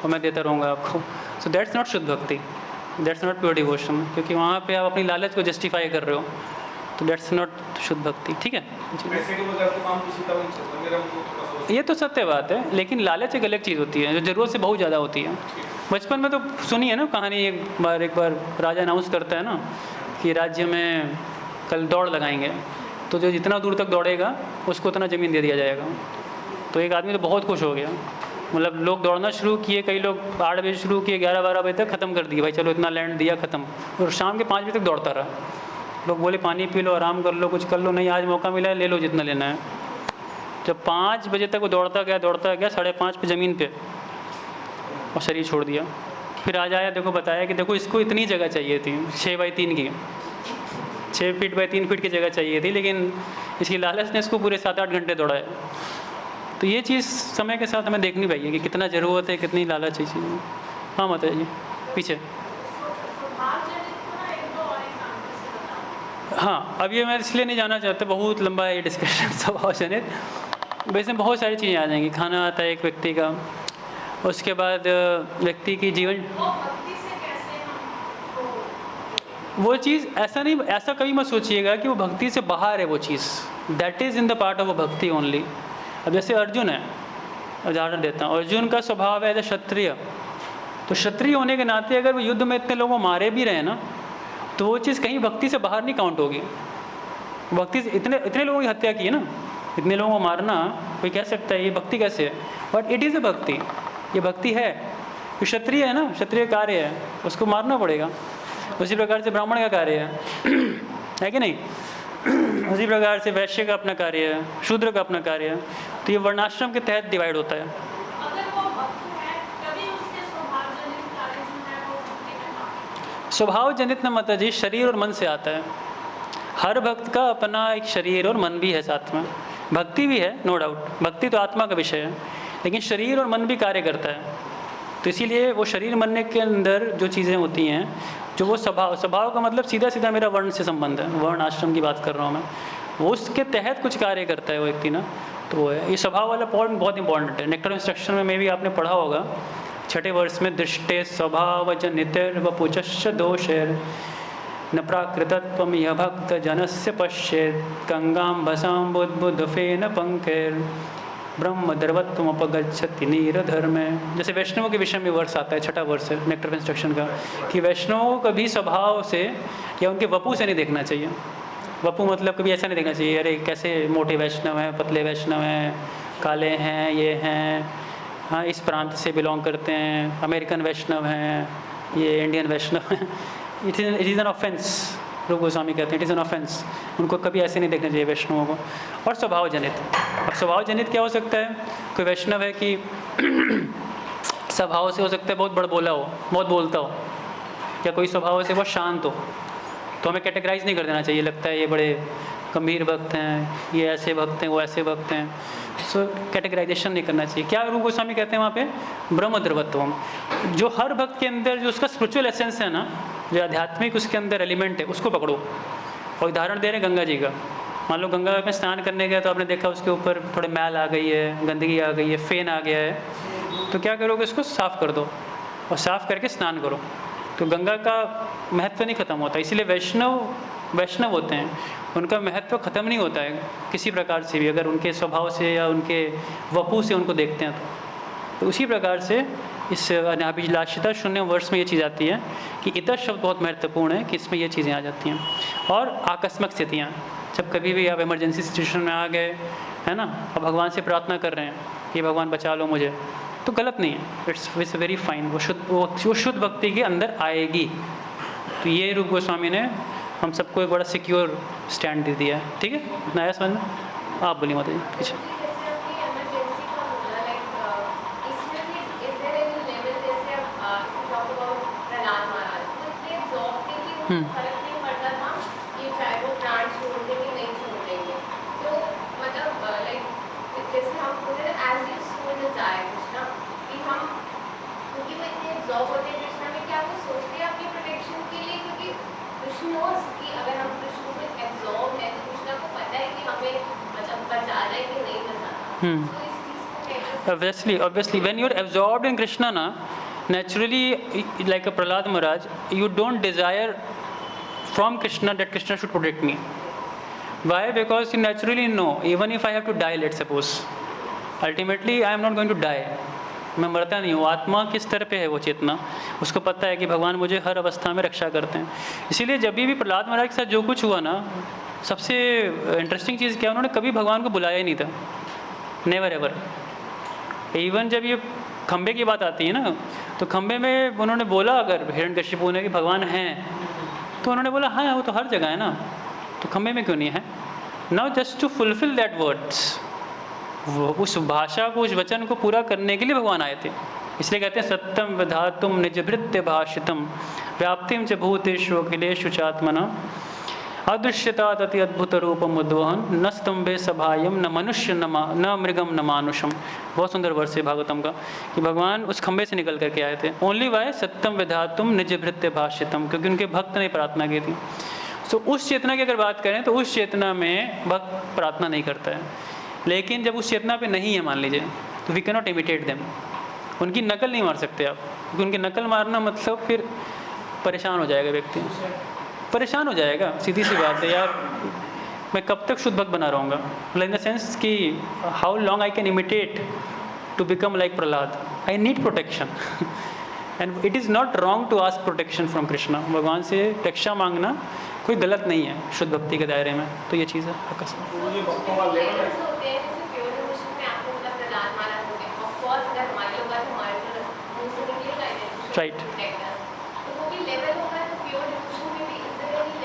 और मैं देता रहूँगा आपको। सो दैट्स नॉट शुद्ध भक्ति, दैट्स नॉट प्योर डिवोशन, क्योंकि वहाँ पे आप अपनी लालच को जस्टिफाई कर रहे हो। तो दैट्स नॉट शुद्ध भक्ति, ठीक है। पैसे के बगैर तो काम किसी का नहीं चलता, मेरा वो थोड़ा सा ये तो सत्य बात है, लेकिन लालच एक अलग चीज़ होती है जो ज़रूरत से बहुत ज़्यादा होती है। बचपन में तो सुनी है ना कहानी, एक बार राजा अनाउंस करता है ना कि राज्य में कल दौड़ लगाएंगे, तो जो जितना दूर तक दौड़ेगा उसको उतना ज़मीन दे दिया जाएगा। तो एक आदमी तो बहुत खुश हो गया, मतलब लोग दौड़ना शुरू किए, कई लोग 8 बजे शुरू किए, 11-12 बजे तक ख़त्म कर दिए, भाई चलो इतना लैंड दिया ख़त्म। और शाम के 5 बजे तक दौड़ता रहा। लोग बोले पानी पी लो, आराम कर लो, कुछ कर लो, नहीं आज मौका मिला है ले लो जितना लेना है। जब 5 बजे तक वो दौड़ता गया 5:30 पे ज़मीन पे, और शरीर छोड़ दिया। फिर आज आया, देखो बताया कि देखो इसको इतनी जगह चाहिए थी, 6x3 की, 6 फीट बाई 3 फीट की जगह चाहिए थी, लेकिन इसकी लालच ने इसको पूरे 7-8 घंटे दौड़ाया। तो ये चीज़ समय के साथ हमें देखनी चाहिए कि कितना ज़रूरत है, कितनी लालच है चीज़ में। हाँ बताइए पीछे। हाँ, अब ये मैं इसलिए नहीं जाना चाहता, बहुत लंबा है ये डिस्कशन स्वभाव जनित। वैसे बहुत सारी चीज़ें आ जाएंगी। खाना आता है एक व्यक्ति का, उसके बाद व्यक्ति की जीवन, वो भक्ति से कैसे हम वो चीज़ ऐसा नहीं, ऐसा कभी मत सोचिएगा कि वो भक्ति से बाहर है वो चीज़। That is in the part of a bhakti only. अब जैसे अर्जुन है, उदाहरण देता हूँ, अर्जुन का स्वभाव है एज ए क्षत्रिय, तो क्षत्रिय होने के नाते अगर वो युद्ध में इतने लोगों को मारे भी रहे ना, तो वो चीज़ कहीं भक्ति से बाहर नहीं काउंट होगी। भक्ति से इतने लोगों की हत्या की है ना, इतने लोगों को मारना, कोई कह सकता है ये भक्ति कैसे है, बट इट इज़ अ भक्ति, ये भक्ति है। तो क्षत्रिय है ना, क्षत्रिय कार्य है, उसको मारना पड़ेगा। उसी प्रकार से ब्राह्मण का कार्य है कि नहीं? उसी प्रकार से वैश्य का अपना कार्य है, शूद्र का अपना कार्य है। तो ये वर्णाश्रम के तहत डिवाइड होता है। अगर वो भक्त है तभी उसके स्वभाव जनित कार्य जो है वो भक्ति में आता स्वभाव जनित न माता जी शरीर और मन से आता है। हर भक्त का अपना एक शरीर और मन भी है साथ में। भक्ति भी है, नो डाउट, भक्ति तो आत्मा का विषय है, लेकिन शरीर और मन भी कार्य करता है। तो इसीलिए वो शरीर मन के अंदर जो चीज़ें होती हैं, जो वो स्वभाव का मतलब सीधा सीधा मेरा वर्ण से संबंध है, वर्ण आश्रम की बात कर रहा हूँ मैं, वो उसके तहत कुछ कार्य करता है वो व्यक्ति ना। तो वो है, ये स्वभाव वाला पॉइंट बहुत इंपॉर्टेंट है। नेक्टर इंस्ट्रक्शन में भी आपने पढ़ा होगा, 6ठे वर्ष में, दृष्टे स्वभाव जनितिर वपुचश्च दोषैर न प्राकृतत्वम यह भक्त जनस्य पश्येत् गंगाम भसाम बुद्बुदफेन पंकैर ब्रह्म द्रवत्वम अपगच्छति नीरधर्मे। जैसे वैष्णवों के विषय में वर्ष आता है, 6ठा वर्ष है नेक्टर इंस्ट्रक्शन का, कि वैष्णवों को भी स्वभाव से या उनके वपु से नहीं देखना चाहिए। वपु मतलब कभी ऐसा नहीं देखना चाहिए, अरे कैसे मोटे वैष्णव हैं, पतले वैष्णव हैं, काले हैं, ये हैं, हाँ इस प्रांत से बिलोंग करते हैं, अमेरिकन वैष्णव हैं, ये इंडियन वैष्णव हैं। इट इज़ एन ऑफेंस, रूप गोस्वामी कहते हैं, इट इज़ एन ऑफेंस। उनको कभी ऐसे नहीं देखना चाहिए वैष्णवों को। और स्वभाव जनित, अब स्वभाव जनित क्या हो सकता है? कोई वैष्णव है कि स्वभाव से हो सकता है बहुत बड़बोला हो, बहुत बोलता हो, या कोई स्वभाव से बहुत शांत हो, तो हमें कैटेगराइज नहीं कर देना चाहिए, लगता है ये बड़े गंभीर भक्त हैं, ये ऐसे भक्त हैं, वो ऐसे भक्त हैं। सो कैटेगराइजेशन नहीं करना चाहिए। क्या रूप गोस्वामी कहते हैं वहाँ पे? ब्रह्म द्रवत्वम। जो हर भक्त के अंदर जो उसका स्पिरिचुअल एसेंस है ना, जो आध्यात्मिक उसके अंदर एलिमेंट है, उसको पकड़ो। और उदाहरण दे रहे हैं गंगा जी का। मान लो गंगा में स्नान करने गए तो आपने देखा उसके ऊपर थोड़े मैल आ गई है, गंदगी आ गई है, फेन आ गया है, तो क्या करोगे? उसको साफ़ कर दो और साफ़ करके स्नान करो। तो गंगा का महत्व नहीं खत्म होता। इसीलिए वैष्णव होते हैं, उनका महत्व खत्म नहीं होता है किसी प्रकार से भी, अगर उनके स्वभाव से या उनके वपु से उनको देखते हैं तो उसी प्रकार से इस अनाभिलाषिता शून्य वर्ष में ये चीज़ आती है कि इतर शब्द बहुत महत्वपूर्ण है, कि इसमें ये चीज़ें आ जाती हैं। और आकस्मिक स्थितियाँ, जब कभी भी आप इमरजेंसी सिचुएशन में आ गए, है ना, और भगवान से प्रार्थना कर रहे हैं कि भगवान बचा लो मुझे, तो गलत नहीं है, इट्स वेरी फाइन। वो शुद्ध भक्ति के अंदर आएगी। तो ये रूप गोस्वामी ने हम सबको एक बड़ा सिक्योर स्टैंड दे दिया है। ठीक है, इतना आया समझ में? आप बोलिए माता जी पीछे। Obviously, when you're absorbed in Krishna, na, naturally, like a Prahlad Maharaj, you don't desire from Krishna that Krishna should protect me. Why? Because you naturally know, even if I have to die, let's suppose, ultimately I am not going to die. मैं मरता नहीं हूँ। आत्मा किस तरह पे है वो चेतना, उसको पता है कि भगवान मुझे हर अवस्था में रक्षा करते हैं। इसीलिए जब भी प्रहलाद महाराज के साथ जो कुछ हुआ ना, सबसे इंटरेस्टिंग चीज़ क्या, उन्होंने कभी भगवान को बुलाया ही नहीं था, नेवर एवर। इवन जब ये खम्बे की बात आती है ना, तो खम्बे में उन्होंने बोला, अगर हिरण्यकशिपु ने कि भगवान हैं, तो उन्होंने बोला हाँ वो तो हर जगह है ना, तो खम्बे में क्यों नहीं है? Now just to fulfill that words, वो उस भाषा को, उस वचन को पूरा करने के लिए भगवान आए थे। इसलिए कहते हैं सत्यम विधातुम निजभृत्य भाषितम व्याप्तिम च भूतेषु अखिलेषु चात्मना अदृश्यता तति अद्भुत रूपम उद्वहन न स्तंभे सभायम न मनुष्य न मृगम न मानुषम। बहुत सुंदर वर्ष है भागवतम का, कि भगवान उस खंबे से निकल करके आए थे। ओनली वाय सत्यम विधातुम निज भृत्य भाषितम, क्योंकि उनके भक्त ने प्रार्थना की थी। सो उस चेतना की अगर बात करें तो उस चेतना में भक्त प्रार्थना नहीं करता है। लेकिन जब उस चेतना पे नहीं है मान लीजिए, तो we can not imitate them, उनकी नकल नहीं मार सकते आप, क्योंकि उनकी नकल मारना मतलब फिर परेशान हो जाएगा व्यक्ति, परेशान हो जाएगा, सीधी सी बात है यार। मैं कब तक शुद्ध भक्त बना रहूँगा, इन द सेंस कि how long I can imitate to become like Prahlad, I need protection and it is not wrong to ask protection from Krishna. भगवान से रक्षा मांगना कोई गलत नहीं है शुद्ध भक्ति के दायरे में, तो ये चीज़ है आकाश। तो ये भक्तों का लेवल है। राइट,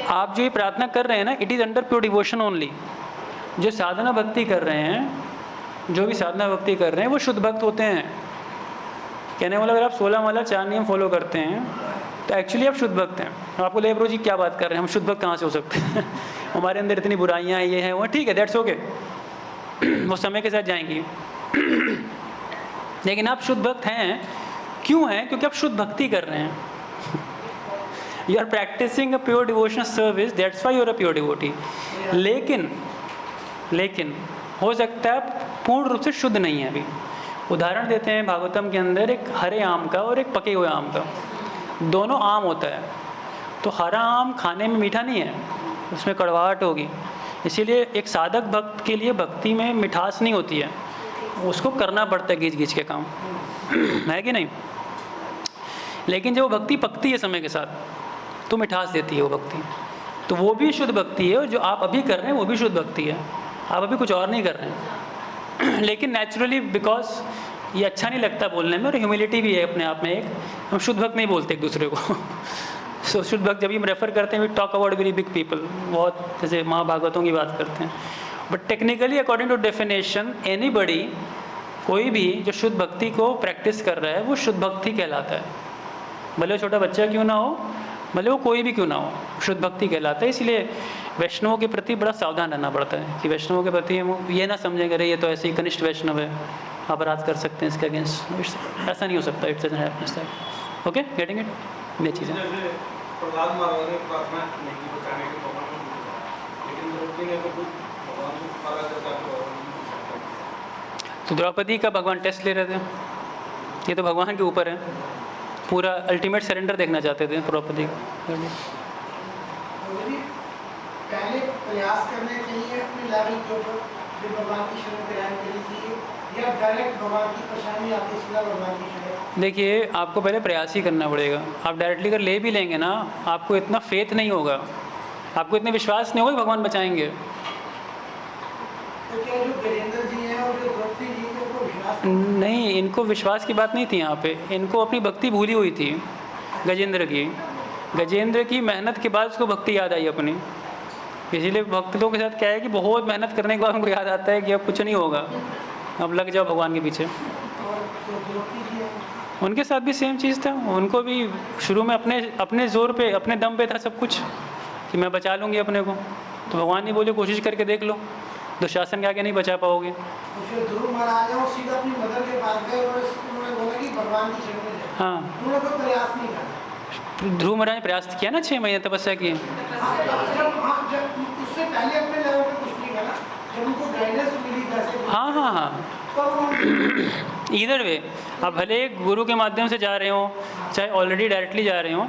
आप जो ये प्रार्थना कर रहे हैं ना, it is under pure devotion only. जो साधना भक्ति कर रहे हैं, जो भी साधना भक्ति कर रहे हैं वो शुद्ध भक्त होते हैं। कहने वाला अगर आप 16 माला 4 नियम फॉलो करते हैं तो एक्चुअली आप शुद्ध भक्त हैं। हम आपको ले ब्रो जी क्या बात कर रहे हैं, हम शुद्ध भक्त कहाँ से हो सकते हैं हमारे अंदर इतनी बुराइयाँ हैं, ये हैं वो, ठीक है, दैट्स ओके वो समय के साथ जाएंगी लेकिन आप शुद्ध भक्त हैं, क्यों हैं? क्योंकि आप शुद्ध भक्ति कर रहे हैं। You are practising a pure devotional service, that's why you are a pure devotee. लेकिन हो सकता है आप पूर्ण रूप से शुद्ध नहीं है अभी। उदाहरण देते हैं भागवतम के अंदर एक हरे आम का और एक पके हुए आम का, दोनों आम होता है, तो हरा आम खाने में मीठा नहीं है, उसमें कड़वाहट होगी। इसीलिए एक साधक भक्त के लिए भक्ति में मिठास नहीं होती है, उसको करना पड़ता है घींच घींच के काम है कि नहीं। लेकिन जब वो भक्ति पकती है समय के साथ तो मिठास देती है वो भक्ति, तो वो भी शुद्ध भक्ति है। और जो आप अभी कर रहे हैं वो भी शुद्ध भक्ति है, आप अभी कुछ और नहीं कर रहे हैं लेकिन नेचुरली बिकॉज ये अच्छा नहीं लगता बोलने में और ह्यूमिलिटी भी है अपने आप में एक, हम शुद्ध भक्त नहीं बोलते एक दूसरे को सो शुद्ध भक्त जब हम रेफर करते हैं we talk about very big people, बहुत जैसे महाभागवतों की बात करते हैं। But technically according to definition anybody, कोई भी जो शुद्ध भक्ति को प्रैक्टिस कर रहा है वो शुद्ध भक्ति कहलाता है, भले वो छोटा बच्चा क्यों ना हो, भले वो कोई भी क्यों ना हो, शुद्ध भक्ति कहलाता है। इसलिए वैष्णवों के प्रति बड़ा सावधान रहना पड़ता है कि वैष्णवों के प्रति हम ये ना समझेंगे अरे ये तो ऐसे ही कनिष्ठ वैष्णव है, अपराध कर सकते हैं इसके अगेंस्ट, ऐसा नहीं हो सकता। इट्स ओके, गेटिंग इट, ये चीज़ें। जैसे प्रहलाद महाराज ने प्रार्थना नहीं की बचाने के भगवान को, लेकिन द्रौपदी ने तो खुद भगवान को पुकारा जब जाके भगवान ने पूछा। तो द्रौपदी का भगवान टेस्ट ले रहे थे, ये तो भगवान के ऊपर है, पूरा अल्टीमेट सरेंडर देखना चाहते थे द्रौपदी का। पहले प्रयास करने चाहिए अपने लेवल के ऊपर, फिर भगवान की शरण ग्रहण करनी चाहिए, या डायरेक्ट भगवान की परेशानी आती है सीधा भगवान की शरण? देखिए, आपको पहले प्रयास ही करना पड़ेगा। आप डायरेक्टली अगर ले भी लेंगे ना, आपको इतना फेथ नहीं होगा, आपको इतने विश्वास नहीं होगा भगवान बचाएंगे। तो क्या जो गजेंद्र जी हैं और जो द्रौपदी जी हैं उनको विश्वास नहीं, इनको विश्वास की बात नहीं थी यहाँ पे, इनको अपनी भक्ति भूली हुई थी गजेंद्र की मेहनत के बाद उसको भक्ति याद आई अपनी। इसीलिए भक्तों के साथ क्या है कि बहुत मेहनत करने के बाद उनको याद आता है कि अब कुछ नहीं होगा, अब लग जाओ भगवान के पीछे। उनके साथ भी सेम चीज़ था, उनको भी शुरू में अपने ज़ोर पे, अपने दम पे था सब कुछ कि मैं बचा लूँगी अपने को, तो भगवान ने बोले कोशिश करके देख लो, दुशासन के आगे नहीं बचा पाओगे। ध्रुव महाराज हैं, वो सीधा अपनी मदर के पास गए और उन्होंने बोला कि भगवान की शरण में जाओ। हाँ, उन्होंने कोई प्रयास नहीं करा। ध्रुव महाराज ने प्रयास किया ना, 6 महीने तपस्या की। जब उससे पहले अपने लेवल पे कुछ नहीं करा, जब उनको गाइडेंस मिली जैसे, हाँ, इधर वे आप भले गुरु के माध्यम से जा रहे हो, चाहे ऑलरेडी डायरेक्टली जा रहे हो,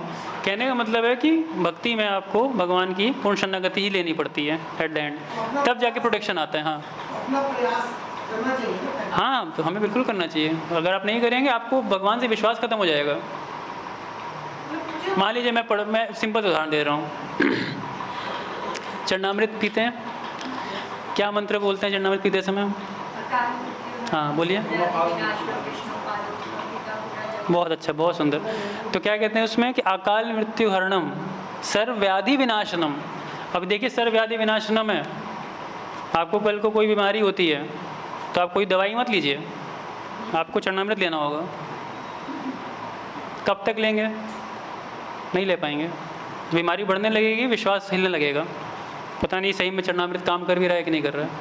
कहने का मतलब है कि भक्ति में आपको भगवान की पूर्ण शरणागति ही लेनी पड़ती है एट द एंड, तब जाके प्रोटेक्शन आता है। हाँ, अपना प्रयास करना चाहिए ना। हाँ, तो हमें बिल्कुल करना चाहिए। अगर आप नहीं करेंगे आपको भगवान से विश्वास खत्म हो जाएगा। मान लीजिए मैं सिंपल उदाहरण दे रहा हूँ चरणामृत पीते हैं, क्या मंत्र बोलते हैं चरणामृत पीते समय? हाँ बोलिए। बहुत अच्छा, बहुत सुंदर। तो क्या कहते हैं उसमें कि अकाल मृत्यु हरणम सर्व व्याधि विनाशनम। अब देखिए, सर्व व्याधि विनाशनम है, आपको कल को कोई बीमारी होती है तो आप कोई दवाई मत लीजिए, आपको चरणामृत लेना होगा। कब तक लेंगे? नहीं ले पाएंगे, बीमारी बढ़ने लगेगी, विश्वास हिलने लगेगा, पता नहीं सही में चरणामृत काम कर भी रहा है कि नहीं कर रहा है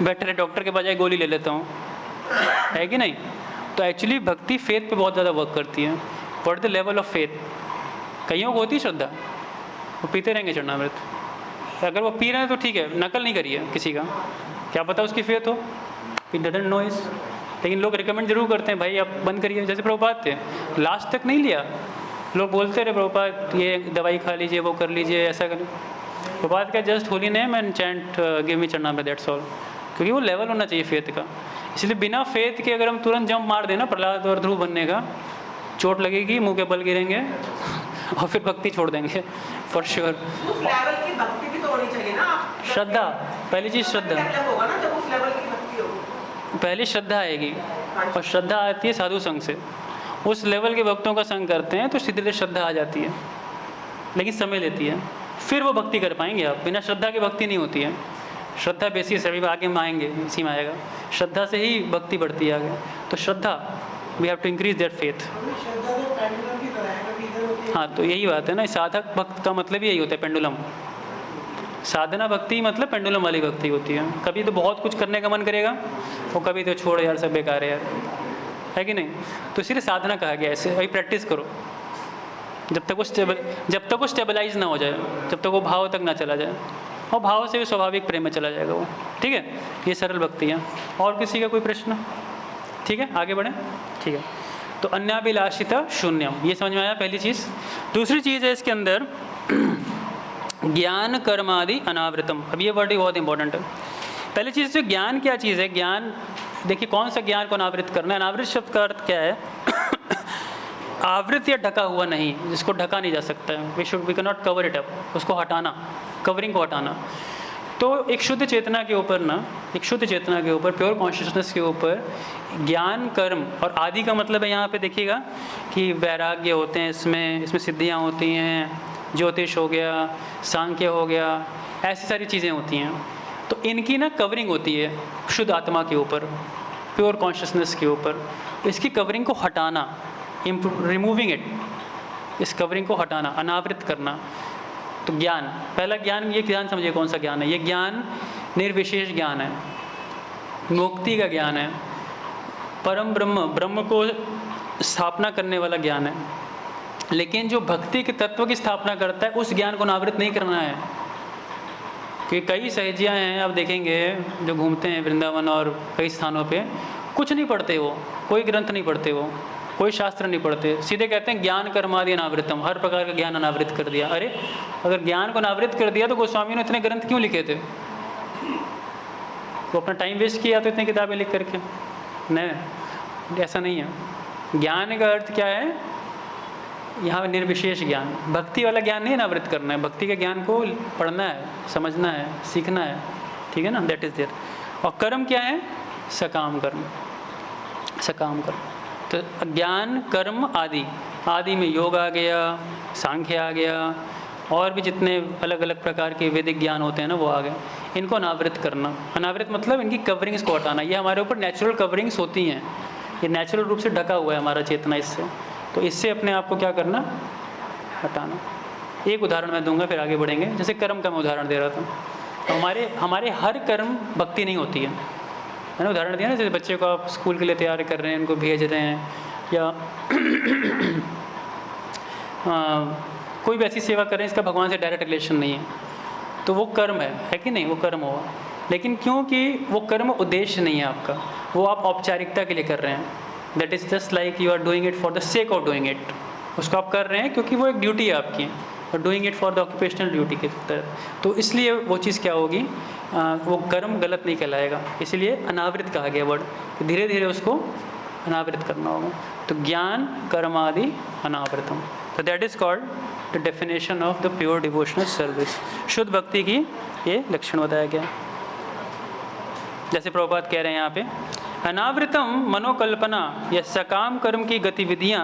बेटर है डॉक्टर के बजाय गोली ले लेता हूँ, है कि नहीं? तो एक्चुअली भक्ति फेथ पे बहुत ज़्यादा वर्क करती है। What the level of faith? कईयों को होती है श्रद्धा, वो पीते रहेंगे चरणामृत। अगर वो पी रहे हैं तो ठीक है, नकल नहीं करिए किसी का, क्या पता उसकी फेथ हो, इट डजंट नो इस। लेकिन लोग रिकमेंड जरूर करते हैं, भाई आप बंद करिए। जैसे प्रभुपाद थे, लास्ट तक नहीं लिया, लोग बोलते रहे प्रभुपाद ये दवाई खा लीजिए, वो कर लीजिए, ऐसा करें। प्रभुपाद का just holy name and chant give me charanamrit, that's all. क्योंकि वो लेवल होना चाहिए फेथ का। इसलिए बिना फेथ के अगर हम तुरंत जंप मार देना प्रहलाद और ध्रुव बनने का, चोट लगेगी, मुंह के बल गिरेंगे और फिर भक्ति छोड़ देंगे फॉर श्योर। उस लेवल की भक्ति भी तो होनी चाहिए ना। श्रद्धा, पहली चीज़ श्रद्धा। डेवलप होगा ना जब उस लेवल की भक्ति होगी। पहले श्रद्धा आएगी, और श्रद्धा आती है साधु संग से। उस लेवल के भक्तों का संग करते हैं तो सीधे सीधे श्रद्धा आ जाती है, लेकिन समय लेती है, फिर वो भक्ति कर पाएंगे आप। बिना श्रद्धा की भक्ति नहीं होती है। श्रद्धा बेसिस है, अभी आगे में आएंगे, इसी में आएगा। श्रद्धा से ही भक्ति बढ़ती है आगे। तो श्रद्धा, we have to increase that faith. श्रद्धा तो पेंडुलम की तरह है, कभी इधर होती है। हाँ, तो यही बात है ना, साधक भक्त का मतलब यही होता है, पेंडुलम। साधना भक्ति मतलब पेंडुलम वाली भक्ति होती है। कभी तो बहुत कुछ करने का मन करेगा, और कभी तो छोड़ यार, सब बेकार है यार, है कि नहीं। तो इसीलिए साधना कहा गया ऐसे। वही प्रैक्टिस करो जब तक वो स्टेबलाइज ना हो जाए, जब तक वो भाव तक ना चला जाए, और भाव से भी स्वाभाविक प्रेम में चला जाएगा वो। ठीक है, ये सरल भक्ति है। और किसी का कोई प्रश्न? ठीक है, आगे बढ़ें। ठीक है, तो अन्याभिलाषिता शून्यम, ये समझ में आया पहली चीज़। दूसरी चीज़ है इसके अंदर ज्ञान कर्मादि अनावृतम। अब ये वर्ड ही बहुत इंपॉर्टेंट है। पहली चीज़ जो ज्ञान क्या चीज़ है, ज्ञान देखिए कौन सा ज्ञान को अनावृत करना है। अनावृत शब्द का अर्थ क्या है? आवृत या ढका हुआ नहीं, जिसको ढका नहीं जा सकता है। We can not cover it up, उसको हटाना, कवरिंग को हटाना। तो एक शुद्ध चेतना के ऊपर ना, एक शुद्ध चेतना के ऊपर, प्योर कॉन्शियसनेस के ऊपर ज्ञान कर्म और आदि का मतलब है यहाँ पे देखिएगा कि वैराग्य होते हैं, इसमें सिद्धियाँ होती हैं, ज्योतिष हो गया, सांख्य हो गया, ऐसी सारी चीज़ें होती हैं। तो इनकी ना कवरिंग होती है शुद्ध आत्मा के ऊपर, प्योर कॉन्शियसनेस के ऊपर। इसकी कवरिंग को हटाना, रिमूविंग इट, इस कवरिंग को हटाना, अनावृत करना। तो ज्ञान, पहला ज्ञान, ये ज्ञान समझिए कौन सा ज्ञान है। ये ज्ञान निर्विशेष ज्ञान है, मुक्ति का ज्ञान है, परम ब्रह्म को स्थापना करने वाला ज्ञान है। लेकिन जो भक्ति के तत्व की स्थापना करता है, उस ज्ञान को अनावृत नहीं करना है। कि कई सहजियाँ हैं, आप देखेंगे जो घूमते हैं वृंदावन और कई स्थानों पे, कुछ नहीं पढ़ते वो, कोई ग्रंथ नहीं पढ़ते वो, कोई शास्त्र नहीं पढ़ते, सीधे कहते हैं ज्ञान कर्मादि अनावृतम, हर प्रकार का ज्ञान अनावृत कर दिया। अरे अगर ज्ञान को अनावृत कर दिया तो गोस्वामी ने इतने ग्रंथ क्यों लिखे थे? वो अपना टाइम वेस्ट किया तो इतनी किताबें लिख करके? नहीं, ऐसा नहीं है। ज्ञान का अर्थ क्या है? यहाँ निर्विशेष ज्ञान, भक्ति वाला ज्ञान नहीं अनावृत करना है। भक्ति के ज्ञान को पढ़ना है, समझना है, सीखना है। ठीक है ना, दैट इज़ देयर। और कर्म क्या है? सकाम कर्म, सकाम कर्म। तो ज्ञान कर्म आदि, आदि में योग आ गया, सांख्य आ गया, और भी जितने अलग अलग प्रकार के वैदिक ज्ञान होते हैं ना, वो आ गए। इनको अनावृत करना, अनावृत मतलब इनकी कवरिंग्स को हटाना। ये हमारे ऊपर नेचुरल कवरिंग्स होती हैं, ये नेचुरल रूप से ढका हुआ है हमारा चेतना इससे। तो इससे अपने आप को क्या करना? हटाना। एक उदाहरण मैं दूंगा, फिर आगे बढ़ेंगे। जैसे कर्म का मैं उदाहरण दे रहा था, तो हमारे हर कर्म भक्ति नहीं होती है। मैंने उदाहरण दिया ना, जैसे बच्चे को आप स्कूल के लिए तैयार कर रहे हैं, उनको भेज रहे हैं, या कोई भी ऐसी सेवा कर रहे हैं इसका भगवान से डायरेक्ट रिलेशन नहीं है, तो वो कर्म है कि नहीं? वो कर्म हुआ। लेकिन क्योंकि वो कर्म उद्देश्य नहीं है आपका, वो आप औपचारिकता के लिए कर रहे हैं। That is just like you are doing it for the sake of doing it. उसको आप कर रहे हैं क्योंकि वो एक ड्यूटी है आपकी, और doing it for the occupational duty के तरह। तो इसलिए वो चीज़ क्या होगी, वो कर्म गलत नहीं कहलाएगा। इसलिए अनावृत कहा गया वर्ड, तो धीरे धीरे उसको अनावृत करना होगा। तो ज्ञान कर्म आदि अनावृतम, तो that is called the definition of the pure devotional service. शुद्ध भक्ति की ये लक्षण बताया गया। जैसे प्रभुपाद कह रहे हैं यहाँ पे, अनावृतम मनोकल्पना या सकाम कर्म की गतिविधियाँ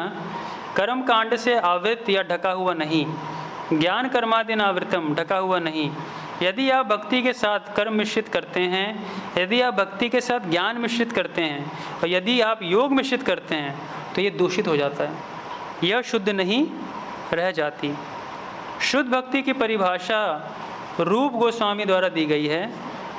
कर्म कांड से आवृत या ढका हुआ नहीं। ज्ञान कर्मादि अनावृतम, ढका हुआ नहीं। यदि आप भक्ति के साथ कर्म मिश्रित करते हैं, यदि आप भक्ति के साथ ज्ञान मिश्रित करते हैं, और यदि आप योग मिश्रित करते हैं, तो ये दूषित हो जाता है, यह शुद्ध नहीं रह जाती। शुद्ध भक्ति की परिभाषा रूप गोस्वामी द्वारा दी गई है,